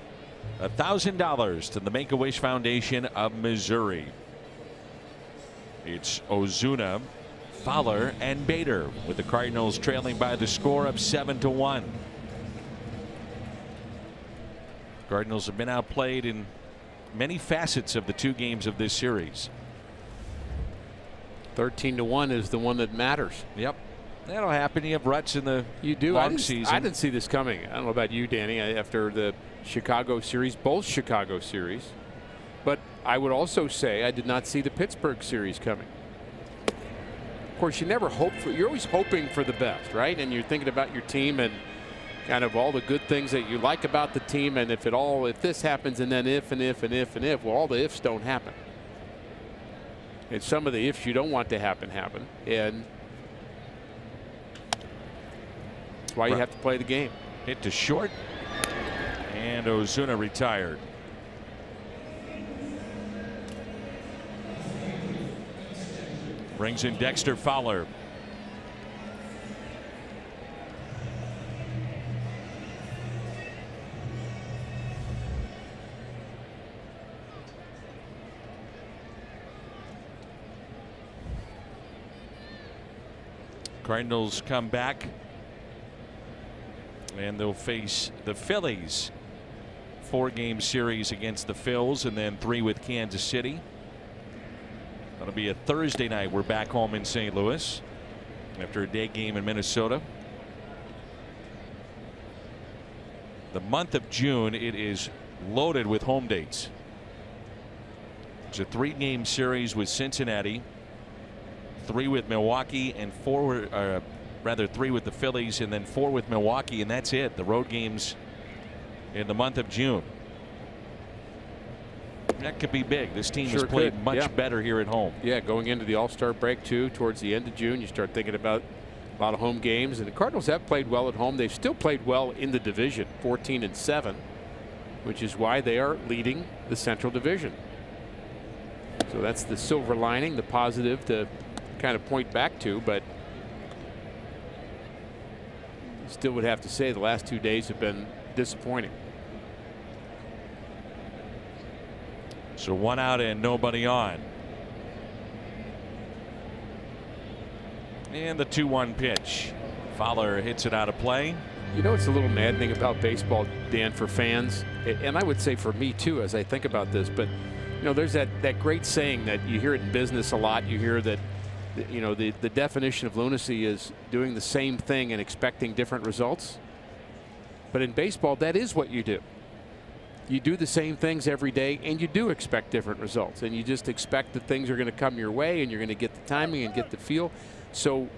$1,000 to the Make-A-Wish Foundation of Missouri. It's Ozuna, Fowler, and Bader, with the Cardinals trailing by the score of 7-1. Cardinals have been outplayed in many facets of the 2 games of this series. 13-1 is the one that matters. Yep. That'll happen. You have ruts in the long season. I didn't see this coming. I don't know about you, Danny, after the Chicago series, both Chicago series. But I would also say I did not see the Pittsburgh series coming. Of course, you never hope for, you're always hoping for the best, right? And you're thinking about your team and kind of all the good things that you like about the team. And if this happens, and then if, well, all the ifs don't happen. And some of the ifs you don't want to happen. And that's why you have to play the game. Hit to short, and Ozuna retired. Brings in Dexter Fowler. Cardinals come back and they'll face the Phillies. 4-game series against the Phils and then 3 with Kansas City. That'll be a Thursday night. We're back home in St. Louis after a day game in Minnesota. The month of June, it is loaded with home dates. It's a 3-game series with Cincinnati, 3 with Milwaukee, and 3 with the Phillies, and then 4 with Milwaukee, and that's it. The road games in the month of June. That could be big. This team has played much better here at home. Yeah, going into the All-Star break too, towards the end of June, you start thinking about a lot of home games, and the Cardinals have played well at home. They've still played well in the division, 14-7, which is why they are leading the Central Division. So that's the silver lining, the positive to kind of point back to, but still would have to say the last 2 days have been disappointing. So 1 out and nobody on. And the 2-1 pitch. Fowler hits it out of play. You know, it's a little maddening about baseball, Dan, for fans, and I would say for me too as I think about this, but you know, there's that great saying that you hear it in business a lot. You hear that, you know, the definition of lunacy is doing the same thing and expecting different results. But in baseball, that is what you do. You do the same things every day and you do expect different results, and you just expect that things are going to come your way and you're going to get the timing and get the feel. So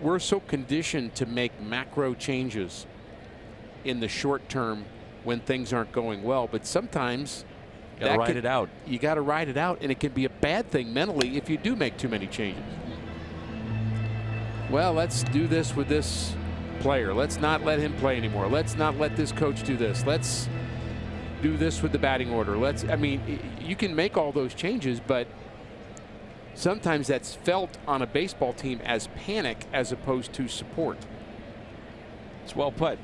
we're so conditioned to make macro changes in the short term when things aren't going well, but sometimes you got to ride it out. You got to ride it out, and it can be a bad thing mentally if you do make too many changes. Well, let's do this with this player. Let's not let him play anymore. Let's not let this coach do this. Let's do this with the batting order. I mean, you can make all those changes, but sometimes that's felt on a baseball team as panic as opposed to support. It's well put.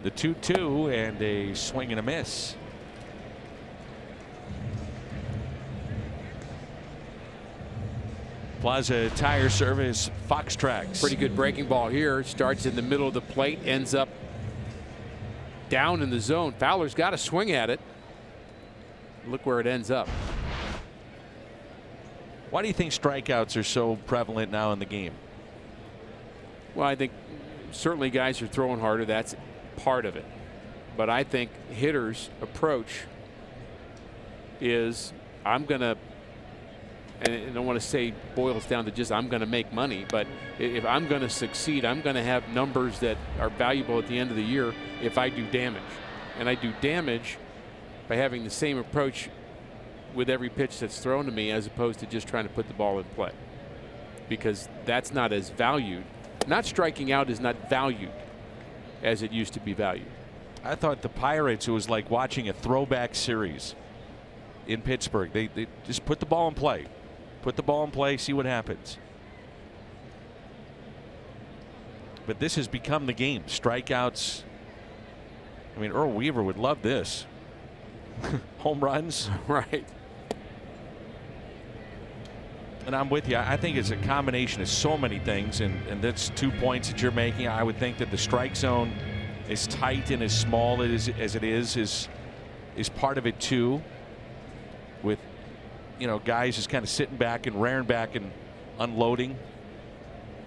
The 2-2 and a swing and a miss. Plaza Tire Service, Fox Tracks. Pretty good breaking ball here. Starts in the middle of the plate, ends up down in the zone. Fowler's got to swing at it. Look where it ends up. Why do you think strikeouts are so prevalent now in the game? Well, I think certainly guys are throwing harder. That's part of it. But I think hitters' approach is, I'm going to, and I don't want to say boils down to just I'm going to make money, but if I'm going to succeed, I'm going to have numbers that are valuable at the end of the year if I do damage. And I do damage by having the same approach with every pitch that's thrown to me as opposed to just trying to put the ball in play, because that's not as valued. Not striking out is not valued as it used to be valued. I thought the Pirates, it was like watching a throwback series in Pittsburgh. They just put the ball in play. Put the ball in play, see what happens. But this has become the game. Strikeouts. I mean, Earl Weaver would love this. Home runs. Right. And I'm with you. I think it's a combination of so many things, and that's 2 points that you're making. I would think that the strike zone, as tight and as small as it is part of it too. With, you know, guys just kind of sitting back and rearing back and unloading.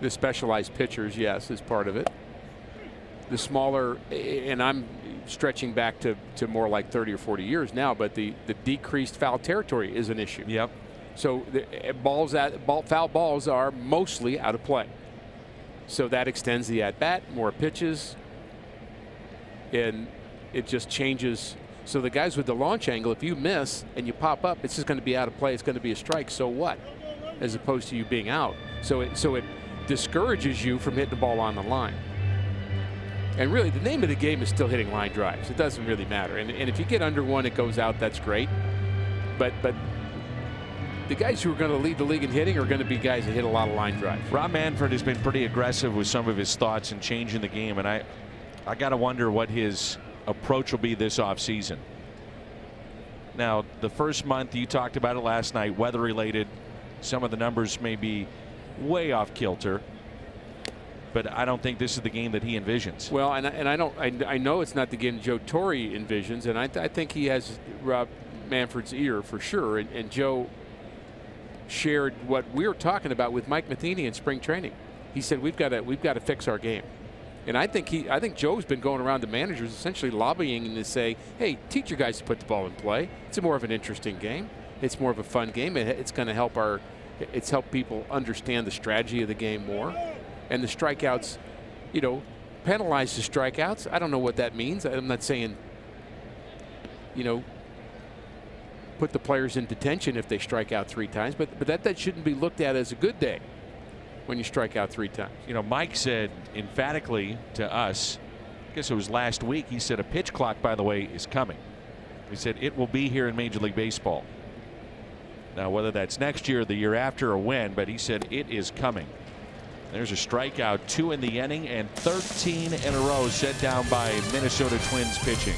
The specialized pitchers, yes, is part of it. The smaller, and I'm stretching back to more like 30 or 40 years now, but the decreased foul territory is an issue. Yep. So the foul balls are mostly out of play. So that extends the at bat, more pitches, and it just changes. So the guys with the launch angle, if you miss and you pop up, it's just going to be out of play. It's going to be a strike. So what? As opposed to you being out. So it discourages you from hitting the ball on the line. And really, the name of the game is still hitting line drives. It doesn't really matter. And if you get under one, it goes out. That's great. But the guys who are going to lead the league in hitting are going to be guys that hit a lot of line drives. Rob Manfred has been pretty aggressive with some of his thoughts and changing the game, and I got to wonder what his approach will be this offseason. Now, the first month, you talked about it last night, weather related. Some of the numbers may be way off kilter. But I don't think this is the game that he envisions. Well, I know it's not the game Joe Torre envisions, and I think he has Rob Manfred's ear for sure. And Joe shared what we were talking about with Mike Matheny in spring training. He said we've got to fix our game. And I think Joe's been going around to managers essentially lobbying to say, hey, teach your guys to put the ball in play. It's more of an interesting game. It's more of a fun game. It's going to help helped people understand the strategy of the game more. And the strikeouts, you know, penalize the strikeouts. I don't know what that means. I'm not saying, you know, put the players in detention if they strike out 3 times, but that shouldn't be looked at as a good day when you strike out 3 times. You know, Mike said emphatically to us, I guess it was last week, he said a pitch clock, by the way, is coming. He said it will be here in Major League Baseball. Now, whether that's next year or the year after or when, but he said it is coming. There's a strikeout, 2 in the inning, and 13 in a row set down by Minnesota Twins pitching.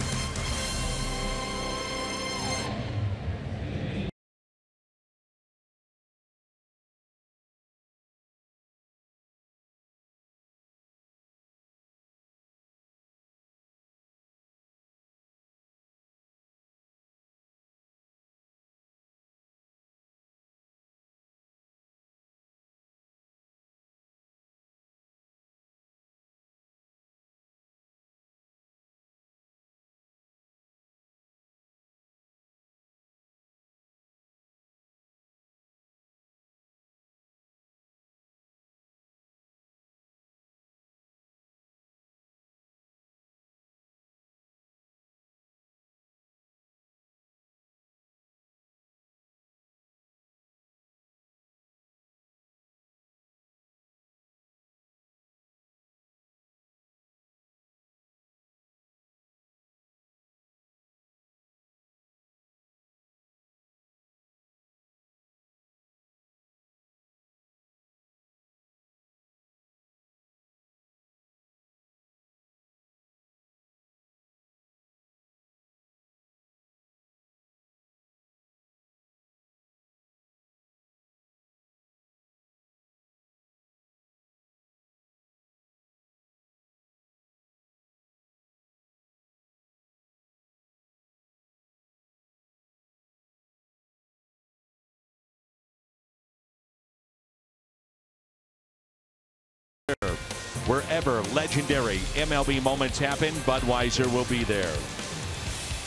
Wherever legendary MLB moments happen, Budweiser will be there.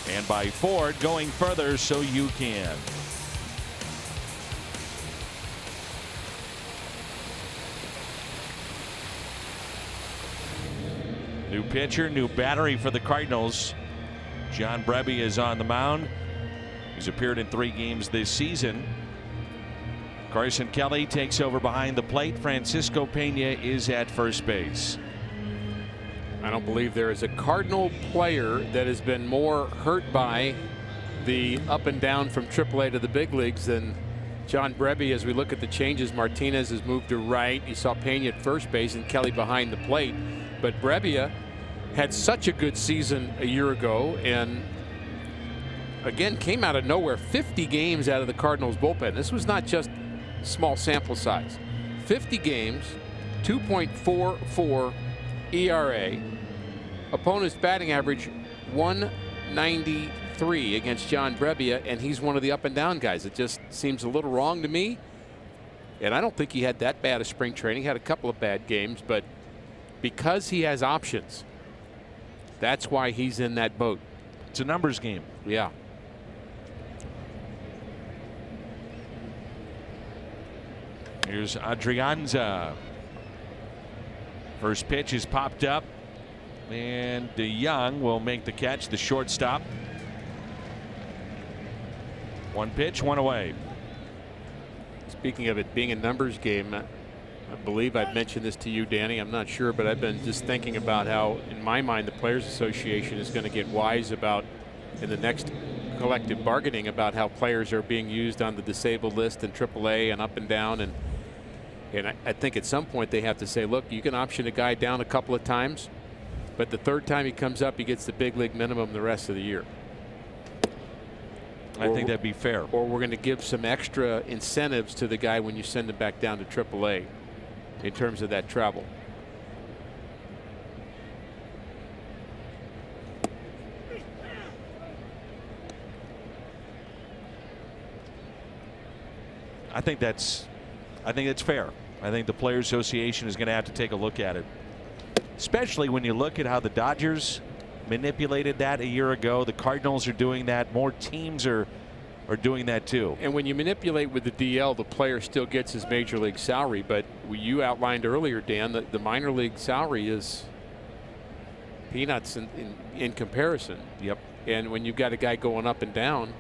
And by Ford, going further so you can. New pitcher, new battery for the Cardinals. John Brebbia is on the mound. He's appeared in 3 games this season. Carson Kelly takes over behind the plate. Francisco Pena is at first base. I don't believe there is a Cardinal player that has been more hurt by the up and down from AAA to the big leagues than John Brebbia. As we look at the changes, Martinez has moved to right. You saw Pena at first base and Kelly behind the plate. But Brebbia had such a good season a year ago and again came out of nowhere. 50 games out of the Cardinals bullpen. This was not just small sample size. 50 games, 2.44 ERA. Opponent's batting average 193 against John Brebbia, and he's one of the up and down guys. It just seems a little wrong to me. And I don't think he had that bad a spring training. He had a couple of bad games, but because he has options, that's why he's in that boat. It's a numbers game. Yeah. Here's Adrianza. First pitch is popped up, and DeYoung will make the catch, the shortstop. 1 pitch, 1 away. Speaking of it being a numbers game, I believe I've mentioned this to you, Danny. I'm not sure, but I've been just thinking about how, in my mind, the Players Association is going to get wise about, in the next collective bargaining, about how players are being used on the disabled list in AAA and up and down. And I think at some point they have to say, look, you can option a guy down a couple of times, but the 3rd time he comes up, he gets the big league minimum the rest of the year. I think that'd be fair. Or we're going to give some extra incentives to the guy when you send him back down to AAA in terms of that travel. I think that's fair. I think the Players Association is going to have to take a look at it, especially when you look at how the Dodgers manipulated that a year ago. The Cardinals are doing that. More teams are doing that too. And when you manipulate with the DL, the player still gets his major league salary. But you outlined earlier, Dan, that the minor league salary is peanuts in comparison. Yep. And when you've got a guy going up and down,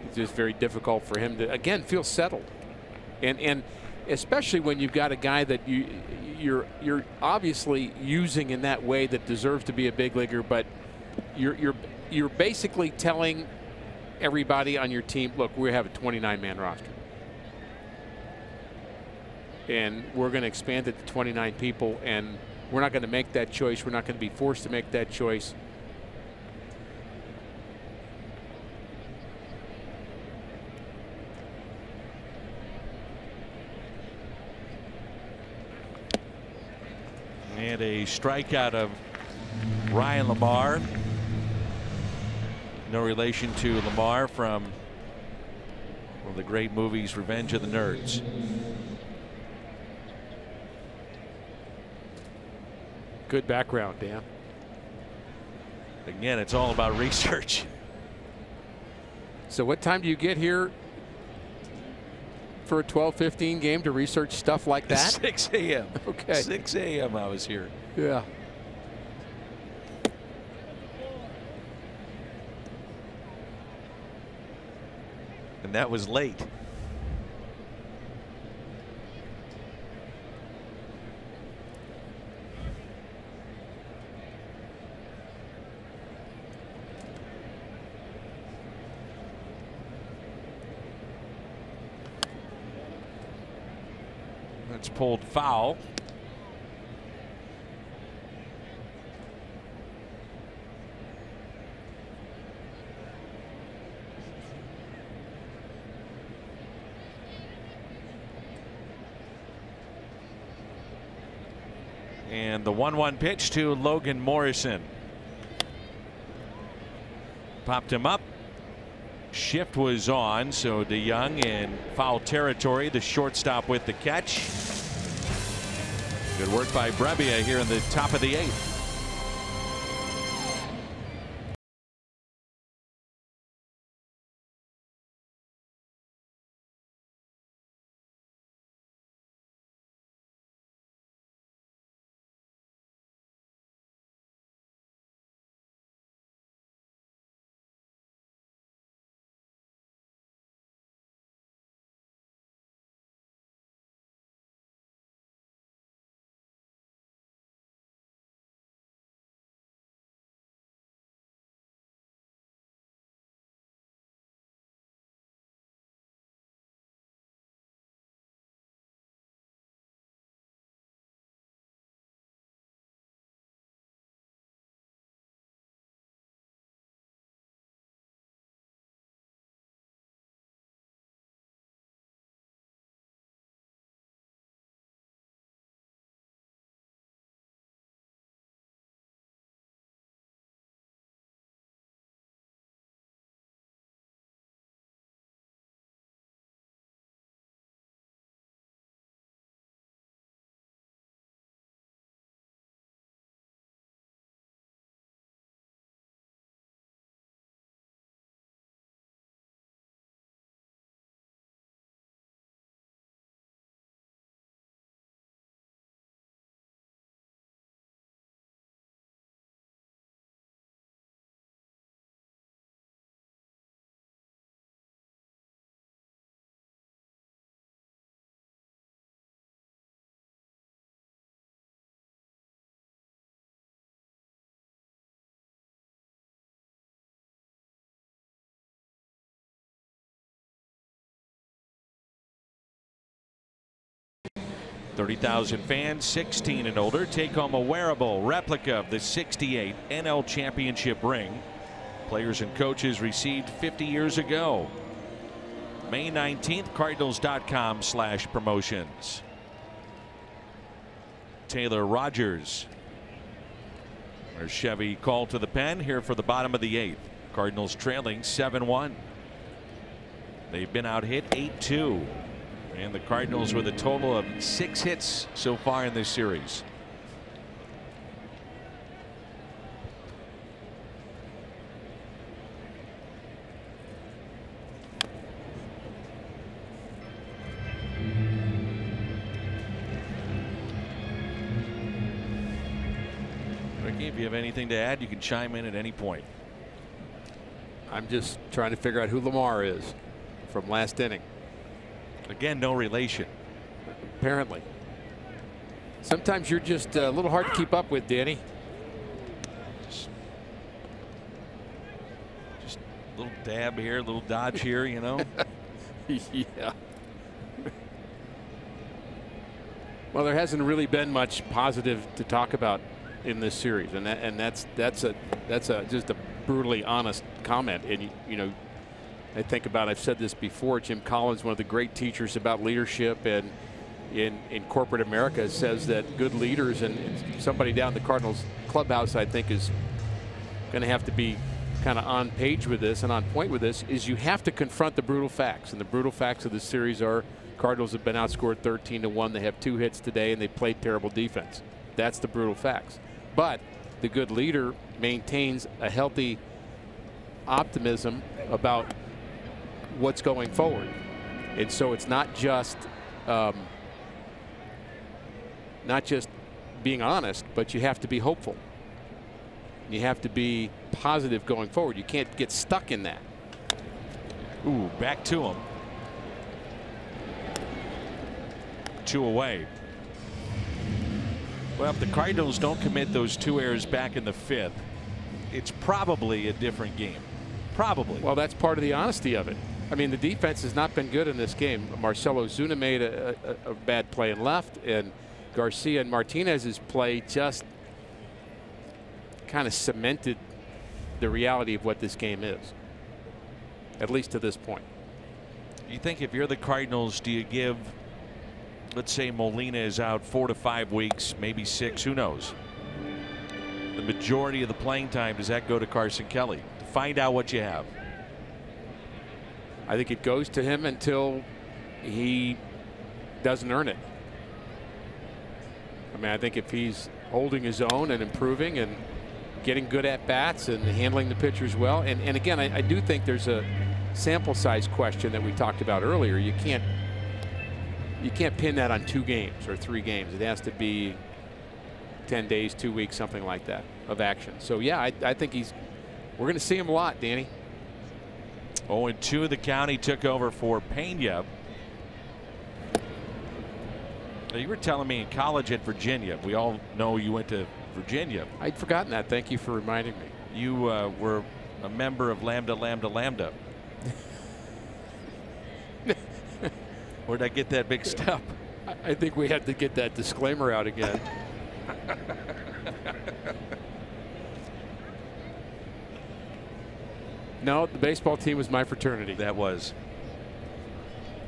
it's just very difficult for him to, again, feel settled. And especially when you've got a guy that you're obviously using in that way that deserves to be a big leaguer, but you're basically telling everybody on your team, look, we have a 29-man roster, and we're going to expand it to 29 people, and we're not going to make that choice. We're not going to be forced to make that choice. And a strikeout of Ryan Lamar. No relation to Lamar from one of the great movies, Revenge of the Nerds. Good background, Dan. Again, it's all about research. So what time do you get here for a 12-15 game to research stuff like that? 6 a.m. Okay. 6 a.m. I was here. Yeah. And that was late. That's pulled foul. And the 1-1 pitch to Logan Morrison. Popped him up. Shift was on, so DeYoung in foul territory. The shortstop with the catch. Good work by Brebbia here in the top of the 8th. $30,000 fans 16 and older take home a wearable replica of the '68 NL Championship ring. Players and coaches received 50 years ago. May 19th, Cardinals.com/promotions. Taylor Rogers. There's Chevy called to the pen here for the bottom of the 8th. Cardinals trailing 7-1. They've been out hit 8-2. And the Cardinals with a total of 6 hits so far in this series. Ricky, if you have anything to add, you can chime in at any point. I'm just trying to figure out who Lamar is from last inning. Again, no relation. Apparently. Sometimes you're just a little hard to keep up with, Danny. Just a little dab here, a little dodge here, you know. Yeah. Well, there hasn't really been much positive to talk about in this series, and that's just a brutally honest comment. And you know, I think about, I've said this before, Jim Collins, one of the great teachers about leadership and in corporate America, says that good leaders, and somebody down the Cardinals clubhouse I think is going to have to be kind of on page with this and on point with this, is you have to confront the brutal facts. And the brutal facts of this series are Cardinals have been outscored 13-1. They have 2 hits today and they played terrible defense. That's the brutal facts. But the good leader maintains a healthy optimism about what's going forward. And so it's not just being honest, but you have to be hopeful. You have to be positive going forward. You can't get stuck in that. Ooh, back to him. 2 away. Well, if the Cardinals don't commit those 2 errors back in the 5th, it's probably a different game. Probably. Well, that's part of the honesty of it. I mean, the defense has not been good in this game. Marcelo Zuna made a bad play in left, and Garcia and Martinez's play just kind of cemented the reality of what this game is, at least to this point. You think if you're the Cardinals, do you give, let's say Molina is out 4 to 5 weeks, maybe 6, who knows? The majority of the playing time, does that go to Carson Kelly to find out what you have? I think it goes to him until he doesn't earn it. I mean, I think if he's holding his own and improving and getting good at bats and handling the pitchers well, and again, I do think there's a sample size question that we talked about earlier. You can't pin that on 2 games or 3 games. It has to be 10 days, 2 weeks, something like that of action. So yeah, I think we're going to see him a lot, Danny. 0-2 the county took over for Pena. Now, you were telling me in college at Virginia, we all know you went to Virginia. I'd forgotten that. Thank you for reminding me. You were a member of Lambda Lambda Lambda. Where'd I get that big step? I think we had to get that disclaimer out again. No, the baseball team was my fraternity. That was.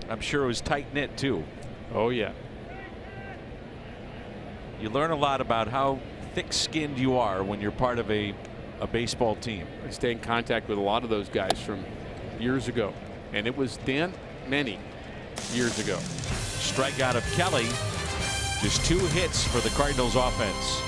I'm sure it was tight knit too. Oh yeah. You learn a lot about how thick-skinned you are when you're part of a baseball team. I stay in contact with a lot of those guys from years ago, and it was many years ago. Strikeout of Kelly. Just 2 hits for the Cardinals offense.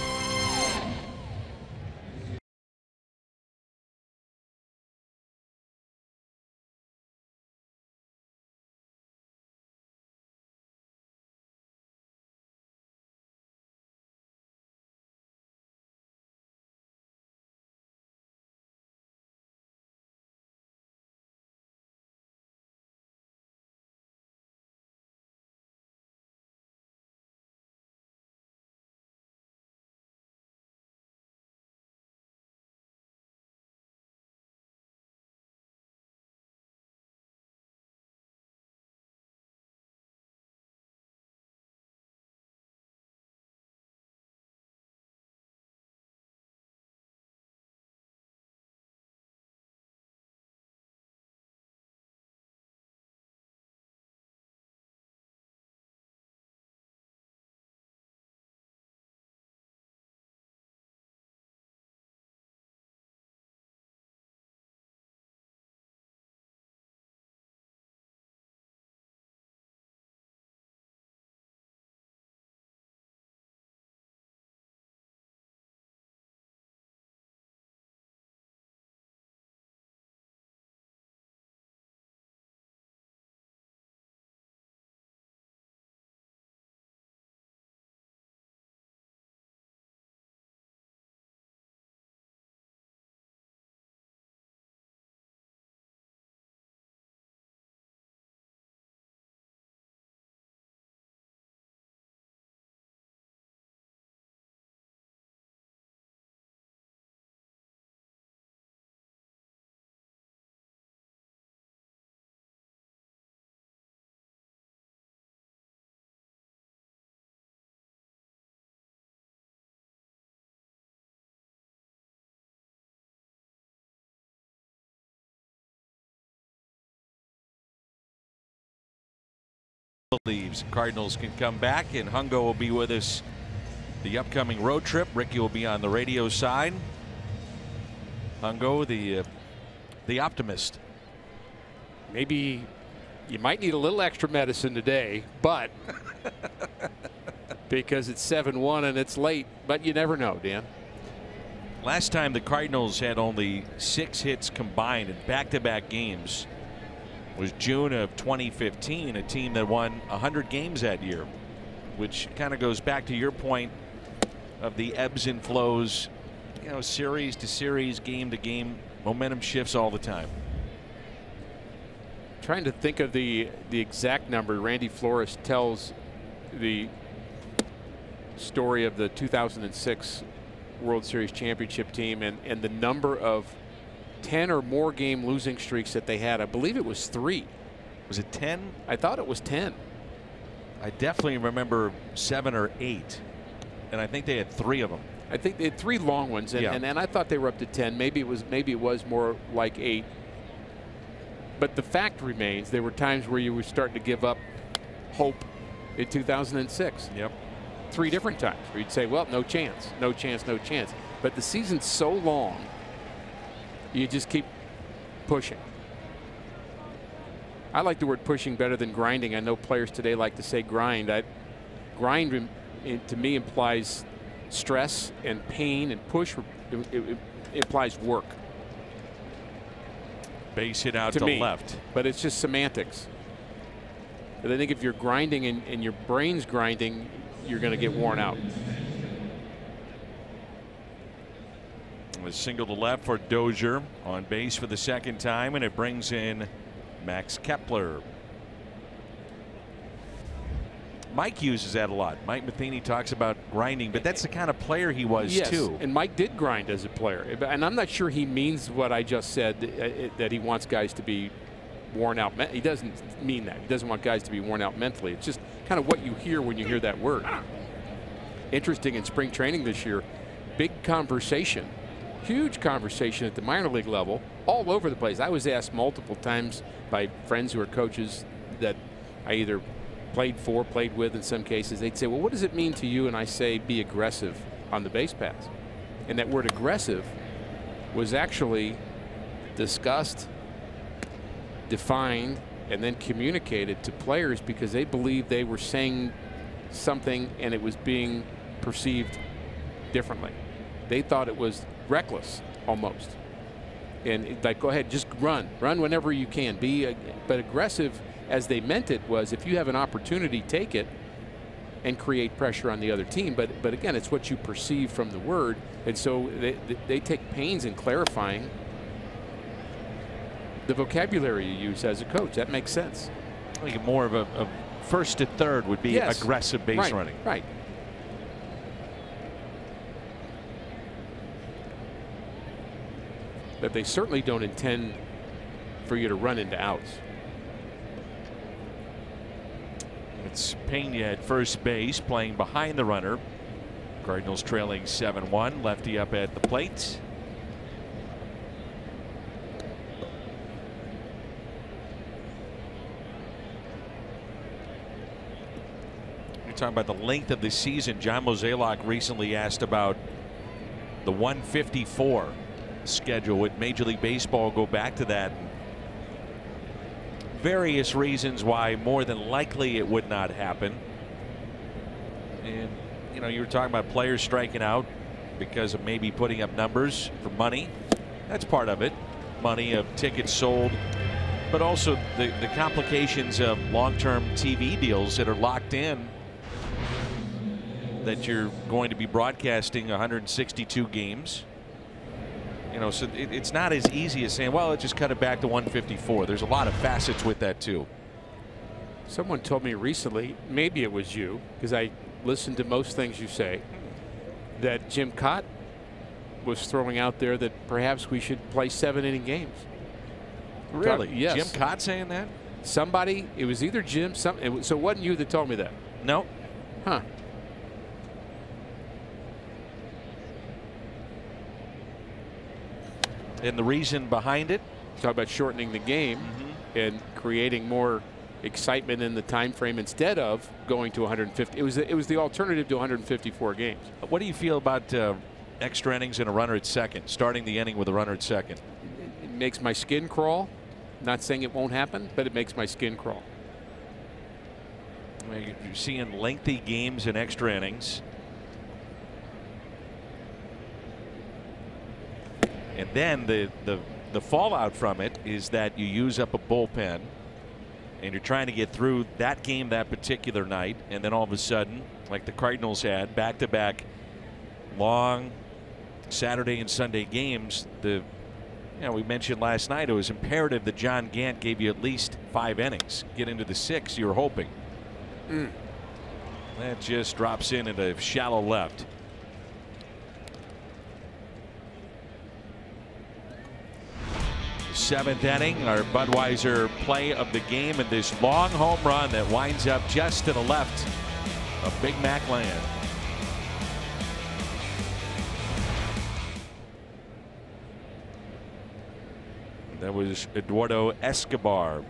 believes Cardinals can come back, and Hungo will be with us the upcoming road trip. Ricky will be on the radio side. Hungo, the optimist. Maybe you might need a little extra medicine today, but because it's 7-1 and it's late, but you never know, Dan. Last time the Cardinals had only 6 hits combined in back-to-back games was June of 2015, a team that won 100 games that year, which kind of goes back to your point of the ebbs and flows, you know, series to series, game to game, momentum shifts all the time. Trying to think of the exact number. Randy Flores tells the story of the 2006 World Series championship team and the number of 10 or more game losing streaks that they had. I believe it was 3. Was it 10? I thought it was 10. I definitely remember 7 or 8, and I think they had 3 of them. I think they had 3 long ones, and I thought they were up to 10. Maybe it was more like 8. But the fact remains, there were times where you were starting to give up hope in 2006. Yep. 3 different times where you'd say, well, no chance, no chance, no chance. But the season's so long, you just keep pushing. I like the word pushing better than grinding. I know players today like to say grind. Grind to me implies stress and pain, and push it implies work. Base hit out to me, left. But it's just semantics. But I think if you're grinding and your brain's grinding, you're going to get worn out. A single to left for Dozier, on base for the 2nd time, and it brings in Max Kepler. Mike uses that a lot. Mike Matheny talks about grinding, but that's the kind of player he was too. And Mike did grind as a player, and I'm not sure he means what I just said, that he wants guys to be worn out. He doesn't mean that. He doesn't want guys to be worn out mentally. It's just kind of what you hear when you hear that word. Interesting, in spring training this year, big conversation, huge conversation at the minor league level, all over the place. I was asked multiple times by friends who are coaches that I either played for, played with in some cases. They'd say, well, what does it mean to you? And I say, be aggressive on the base paths. And that word aggressive was actually discussed, defined, and then communicated to players because they believed they were saying something and it was being perceived differently. They thought it was reckless almost. And like, go ahead, just run whenever you can. But aggressive, as they meant it, was if you have an opportunity, take it and create pressure on the other team. But again, it's what you perceive from the word, and so they take pains in clarifying the vocabulary you use as a coach. That makes sense. I think more of a first to third would be aggressive base running. Right. But they certainly don't intend for you to run into outs. It's Pena at first base, playing behind the runner. Cardinals trailing 7-1. Lefty up at the plate. You're talking about the length of the season. John Mozeliak recently asked about the 154 schedule. Would Major League Baseball go back to that? Various reasons why more than likely it would not happen. And you know, you were talking about players striking out because of maybe putting up numbers for money. That's part of it. Money of tickets sold, but also the complications of long-term TV deals that are locked in, that you're going to be broadcasting 162 games. You know, so it's not as easy as saying, well, let's just cut it back to 154. There's a lot of facets with that too. Someone told me recently, maybe it was you, because I listened to most things you say, that Jim Cott was throwing out there that perhaps we should play 7-inning games. Really? Yes. Jim Cott saying that? Somebody, it was either Jim, so it wasn't you that told me that. No. Huh. And the reason behind it? Talk about shortening the game and creating more excitement in the time frame instead of going to 150. It was the alternative to 154 games. What do you feel about extra innings and a runner at second, starting the inning with a runner at second? It makes my skin crawl. Not saying it won't happen, but it makes my skin crawl. I mean, you're seeing lengthy games and extra innings. And then the fallout from it is that you use up a bullpen and you're trying to get through that game that particular night, and then all of a sudden, like the Cardinals had, back-to-back long Saturday and Sunday games. We mentioned last night it was imperative that John Gant gave you at least 5 innings. Get into the 6 you're hoping. That just drops in at a shallow left. Seventh inning, our Budweiser play of the game, and this long home run that winds up just to the left of Big Mac land. That was Eduardo Escobar.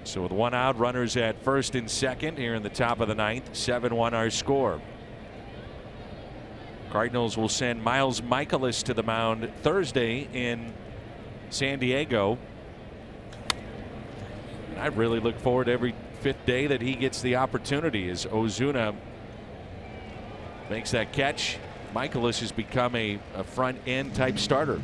So with 1 out, runners at first and second here in the top of the 9th. 7-1 our score. Cardinals will send Miles Michaelis to the mound Thursday in San Diego. I really look forward to every 5th day that he gets the opportunity as Ozuna makes that catch. Michaelis has become a front end type starter.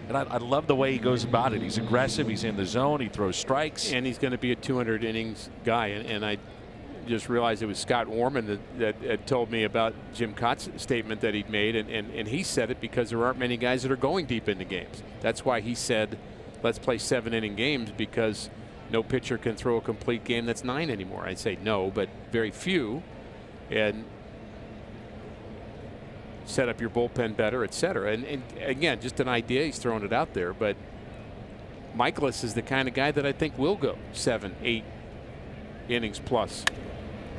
And I love the way he goes about it. He's aggressive. He's in the zone. He throws strikes. And he's going to be a 200 innings guy. And I just realized it was Scott Warman that had told me about Jim Cott's statement that he'd made. And he said it because there aren't many guys that are going deep into games. That's why he said, let's play 7-inning games, because no pitcher can throw a complete game that's 9 anymore. I'd say no, but very few. And set up your bullpen better, etc. And again, just an idea. He's throwing it out there, but Michaelis is the kind of guy that I think will go 7, 8 innings plus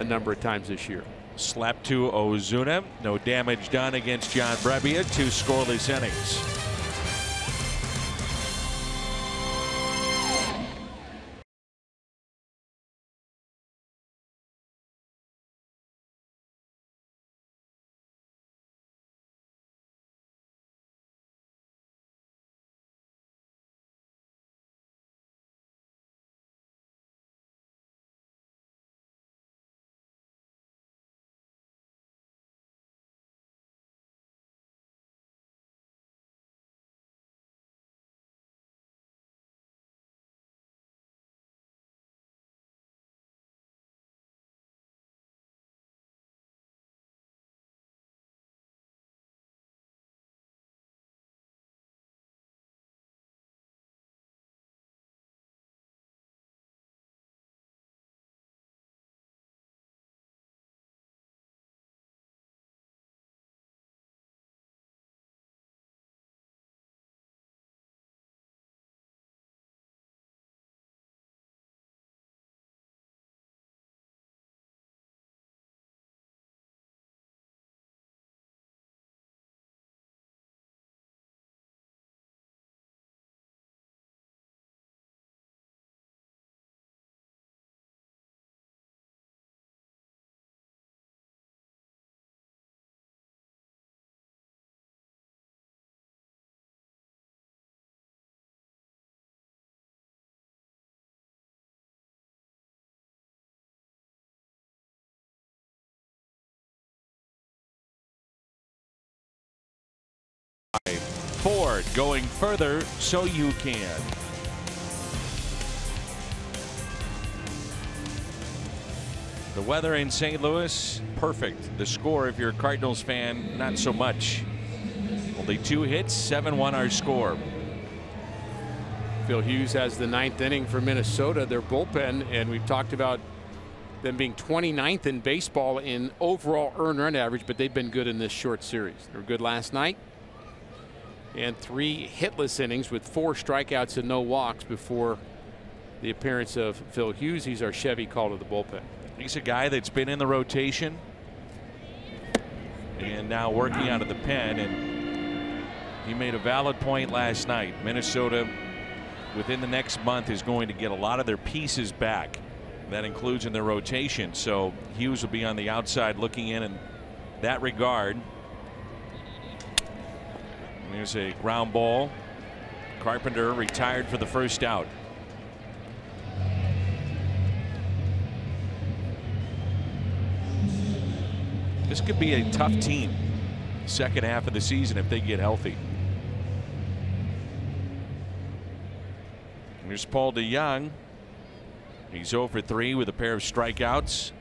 a number of times this year. Slap to Ozuna. No damage done against John Brebbia. 2 scoreless innings. Ford going further so you can. The weather in St. Louis, perfect. The score, if you're a Cardinals fan, not so much. Only 2 hits, 7-1 our score. Phil Hughes has the 9th inning for Minnesota, their bullpen, and we've talked about them being 29th in baseball in overall earned run average, but they've been good in this short series. They were good last night. And 3 hitless innings with 4 strikeouts and no walks before the appearance of Phil Hughes. He's our Chevy call to the bullpen. He's a guy that's been in the rotation and now working out of the pen, and he made a valid point last night. Minnesota, within the next month, is going to get a lot of their pieces back. That includes in their rotation, so Hughes will be on the outside looking in that regard. And here's a ground ball. Carpenter retired for the first out. This could be a tough team second half of the season if they get healthy. Here's Paul DeJong. He's 0 for 3 with a pair of strikeouts.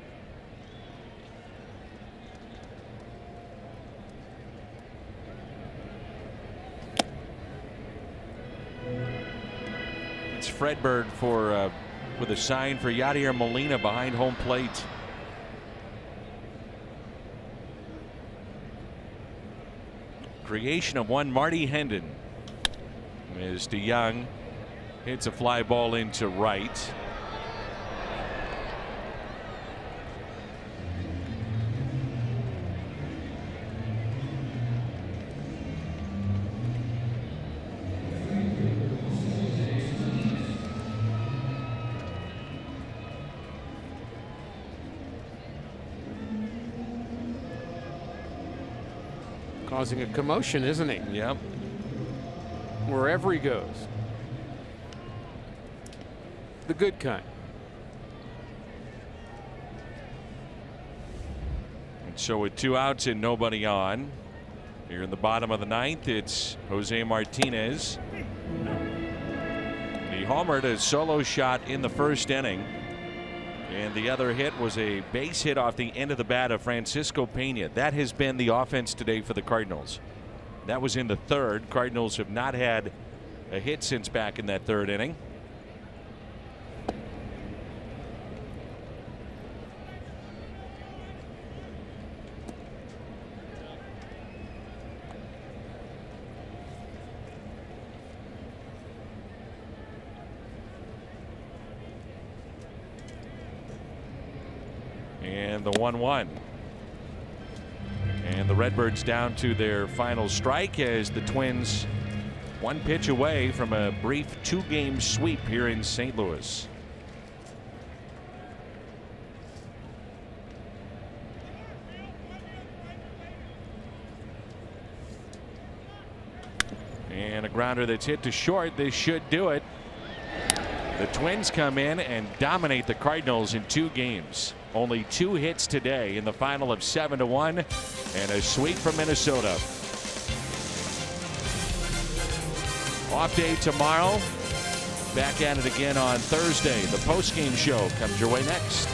It's Fredberg for with a sign for Yadier Molina behind home plate. Creation of one, Marty Hendon. As DeJong hits a fly ball into right. Causing a commotion, isn't he? Yep. Wherever he goes. The good kind. And so with 2 outs and nobody on, here in the bottom of the 9th, it's Jose Martinez. He homered a solo shot in the first inning, and the other hit was a base hit off the end of the bat of Francisco Pena. That has been the offense today for the Cardinals. That was in the 3rd. Cardinals have not had a hit since back in that 3rd inning. And the 1-1. And the Redbirds down to their final strike as the Twins 1 pitch away from a brief 2-game sweep here in St. Louis. And a grounder that's hit to short. This should do it. The Twins come in and dominate the Cardinals in 2 games. Only 2 hits today in the final of 7-1, and a sweep from Minnesota. Off day tomorrow. Back at it again on Thursday. The postgame show comes your way next.